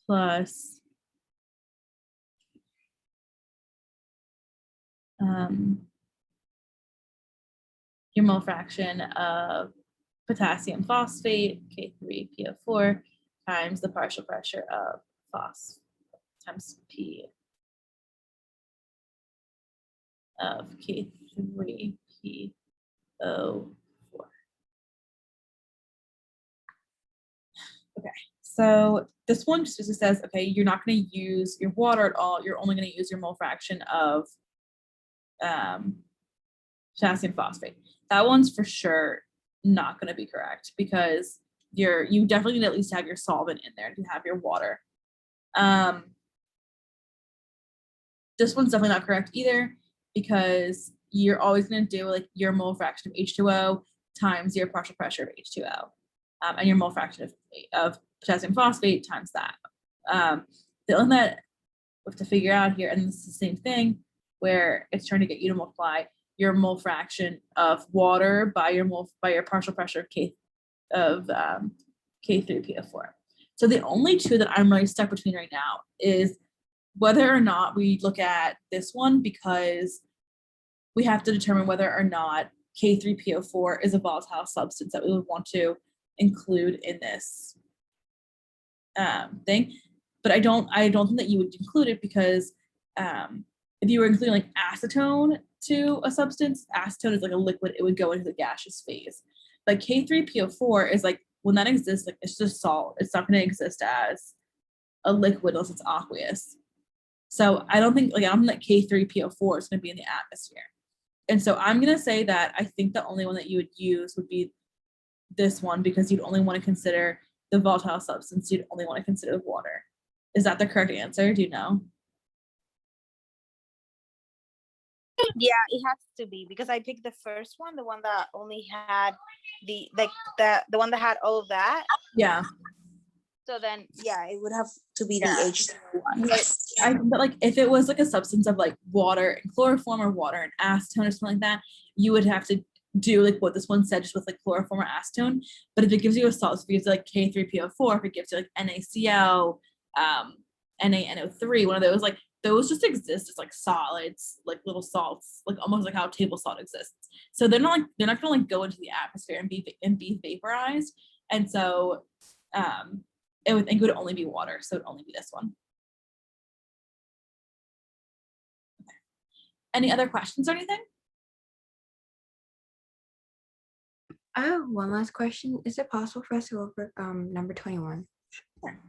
plus your mole fraction of potassium phosphate, K3PO4, times the partial pressure of phos times P of K3PO4. Okay, so this one just says, okay, you're not going to use your water at all. You're only going to use your mole fraction of potassium phosphate. That one's for sure not going to be correct, because you definitely need to at least have your solvent in there to have your water. This one's definitely not correct either, because you're always going to do like your mole fraction of H2O times your partial pressure of H2O, and your mole fraction of potassium phosphate times that. The only that we have to figure out here, and this is the same thing, where it's trying to get you to multiply your mole fraction of water by your partial pressure of K3PO4. So the only two that I'm really stuck between right now is whether or not we look at this one, because we have to determine whether or not K3PO4 is a volatile substance that we would want to include in this thing. But I don't think that you would include it, because if you were including like acetone to a substance, acetone is like a liquid, it would go into the gaseous phase. But K3PO4 is like, when that exists, like it's just salt. It's not going to exist as a liquid unless it's aqueous. So I don't think that K3PO4 is going to be in the atmosphere. And so I'm going to say that I think the only one that you would use would be this one, because you'd only want to consider the volatile substance. You'd only want to consider water. Is that the correct answer? Do you know? Yeah, it has to be, because I picked the first one, the one that only had the one that had all of that. Yeah. So then, yeah, it would have to be the H2O one. But like if it was like a substance of like water and chloroform, or water and acetone or something like that, you would have to do like what this one said, just with like chloroform or acetone. But if it gives you a salt, if it gives you like K3PO4, if it gives you like NaCl, NaNO3, one of those, like those just exist as like solids, like little salts, like almost like how table salt exists. So they're not gonna like go into the atmosphere and be vaporized. And so it would only be water, so it would only be this one. Okay. Any other questions or anything? I have one last question. Is it possible for us to go over number 21? Sure.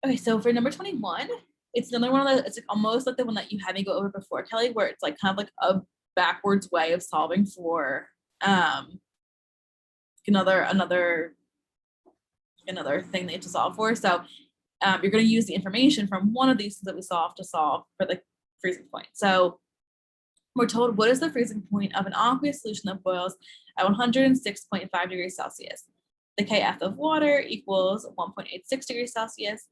Okay, so for number 21, it's another one of the, it's like almost like the one that you had me go over before, Kelly, where it's like kind of like a backwards way of solving for another another thing that you have to solve for. So you're going to use the information from one of these that we solved to solve for the freezing point. So we're told, what is the freezing point of an aqueous solution that boils at 106.5 degrees Celsius? The Kf of water equals 1.86 degrees Celsius,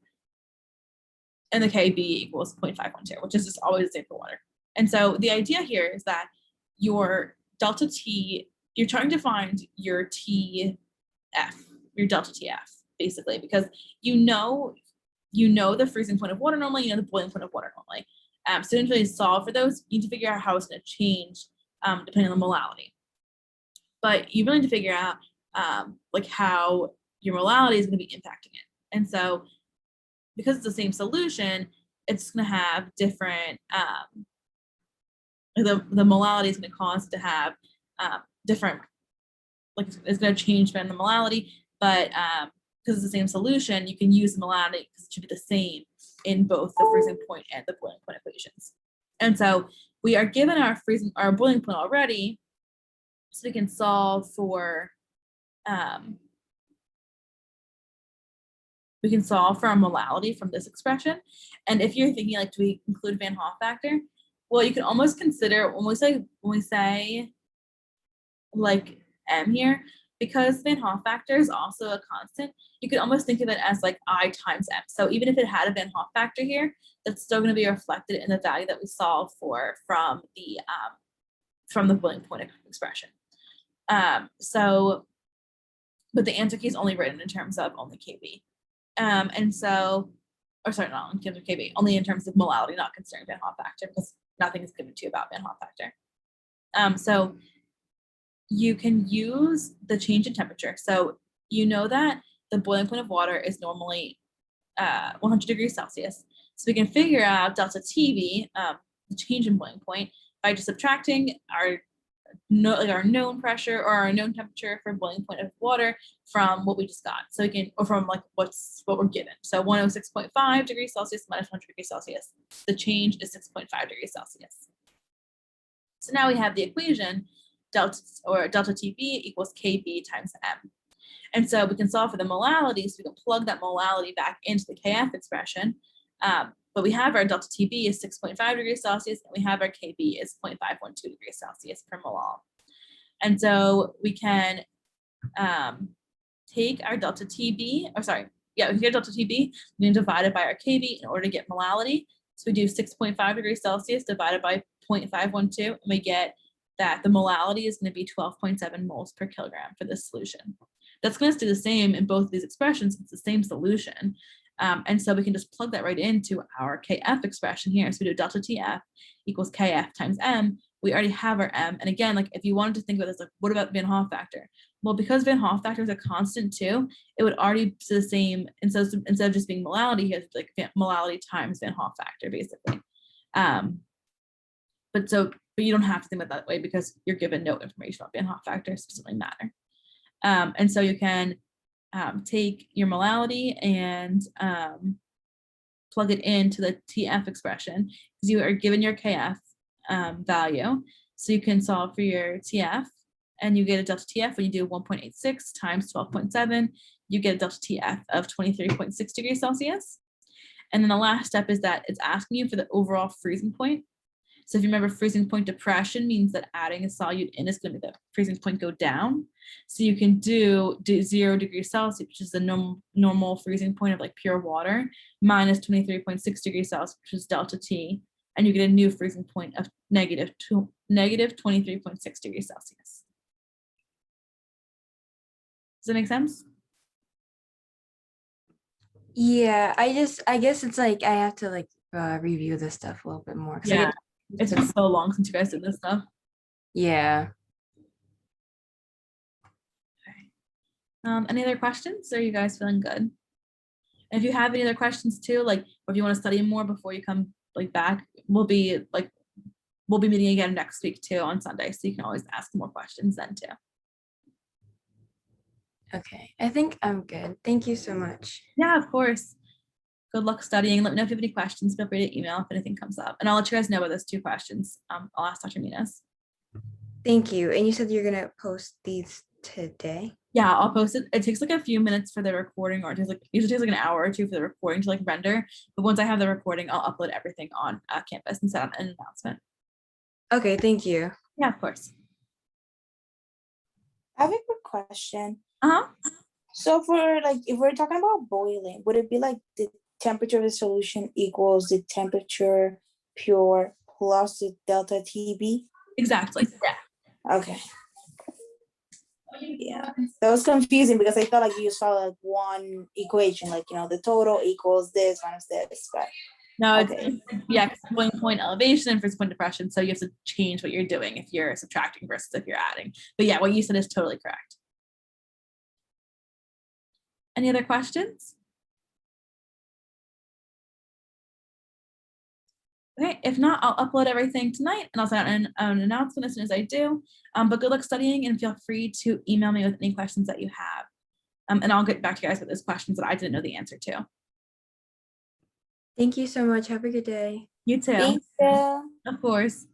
and the Kb equals 0.512, which is just always the same for water. And so the idea here is that your delta T, you're trying to find your TF, your delta TF, basically, because you know the freezing point of water normally, you know the boiling point of water normally. So to really solve for those, you need to figure out how it's going to change depending on the molality. But you really need to figure out like how your molality is going to be impacting it. And so because it's the same solution, it's going to have different, the molality is going to cause it to have different, like it's going to change from the molality, but because it's the same solution, you can use the molality because it should be the same in both the freezing point and the boiling point equations. And so we are given our boiling point already, so we can solve for our molality from this expression. And if you're thinking like, do we include Van Hoff factor? Well, you can almost consider when we say like M here, because Van Hoff factor is also a constant, you could almost think of it as like I times M. So even if it had a Van Hoff factor here, that's still going to be reflected in the value that we solve for from the boiling point expression. But the answer key is only written in terms of only Kb. And so, or sorry, not in terms of Kb, only in terms of molality, not considering Van Hoff factor, because nothing is given to you about Van Hoff factor. So you can use the change in temperature. So you know that the boiling point of water is normally 100 degrees Celsius. So we can figure out delta TB, the change in boiling point, by just subtracting our known pressure or our known temperature for boiling point of water from what we just got. So we can, or from like what we're given. So 106.5 degrees Celsius minus 100 degrees Celsius. The change is 6.5 degrees Celsius. So now we have the equation delta TB equals Kb times M. And so we can solve for the molality, so we can plug that molality back into the Kf expression. But we have our delta TB is 6.5 degrees Celsius, and we have our Kb is 0.512 degrees Celsius per molal. And so we can take our delta TB, or sorry, yeah, we can get delta TB, we can divide it by our Kb in order to get molality. So we do 6.5 degrees Celsius divided by 0.512, and we get that the molality is going to be 12.7 moles per kilogram for this solution. That's going to stay the same in both of these expressions. It's the same solution. And so we can just plug that right into our Kf expression here. So we do delta Tf equals Kf times M. We already have our M. And again, like if you wanted to think about this, like what about Van Hoff factor? Well, because Van Hoff factor is a constant too, it would already be the same. And so instead of just being molality, it's like molality times Van Hoff factor, basically. But you don't have to think about that way because you're given no information about Van Hoff factor, so it doesn't really matter. And so you can take your molality and plug it into the TF expression because you are given your Kf value. So you can solve for your TF and you get a delta TF when you do 1.86 times 12.7, you get a delta TF of 23.6 degrees Celsius. And then the last step is that it's asking you for the overall freezing point. So if you remember, freezing point depression means that adding a solute in is going to make the freezing point go down. So you can do 0 degrees Celsius, which is the normal freezing point of like pure water, minus 23.6 degrees Celsius, which is delta T, and you get a new freezing point of negative 23.6 degrees Celsius. Does that make sense? Yeah, I guess it's like I have to like review this stuff a little bit more. Yeah, it's been so long since you guys did this stuff. Yeah. Any other questions? Or are you guys feeling good? And if you have any other questions too, like or if you want to study more before you come like back, we'll be meeting again next week too on Sunday, so you can always ask more questions then too. Okay, I think I'm good. Thank you so much. Yeah, of course. Good luck studying. Let me know if you have any questions. Feel free to email if anything comes up, and I'll let you guys know about those 2 questions. I'll ask Dr. Minas. Thank you. And you said you're gonna post these today? Yeah, I'll post it. It takes like a few minutes for the recording, or it takes like usually takes like an hour or two for the recording to like render. But once I have the recording, I'll upload everything on campus and set up an announcement. Okay, thank you. Yeah, of course. I have a quick question. Uh-huh. So for like, if we're talking about boiling, would it be like the temperature of the solution equals the temperature pure plus the delta TB? Exactly. Yeah. Okay. Yeah, that was confusing because I thought like you saw like one equation, like, the total equals this minus this, but No, it's okay. yeah, 'cause boiling point elevation and freezing point depression. So you have to change what you're doing if you're subtracting versus if you're adding. But yeah, what you said is totally correct. Any other questions? Okay, if not, I'll upload everything tonight and I'll send out an announcement as soon as I do. But good luck studying and feel free to email me with any questions that you have. And I'll get back to you guys with those questions that I didn't know the answer to. Thank you so much. Have a good day. You too. Thank you. Of course.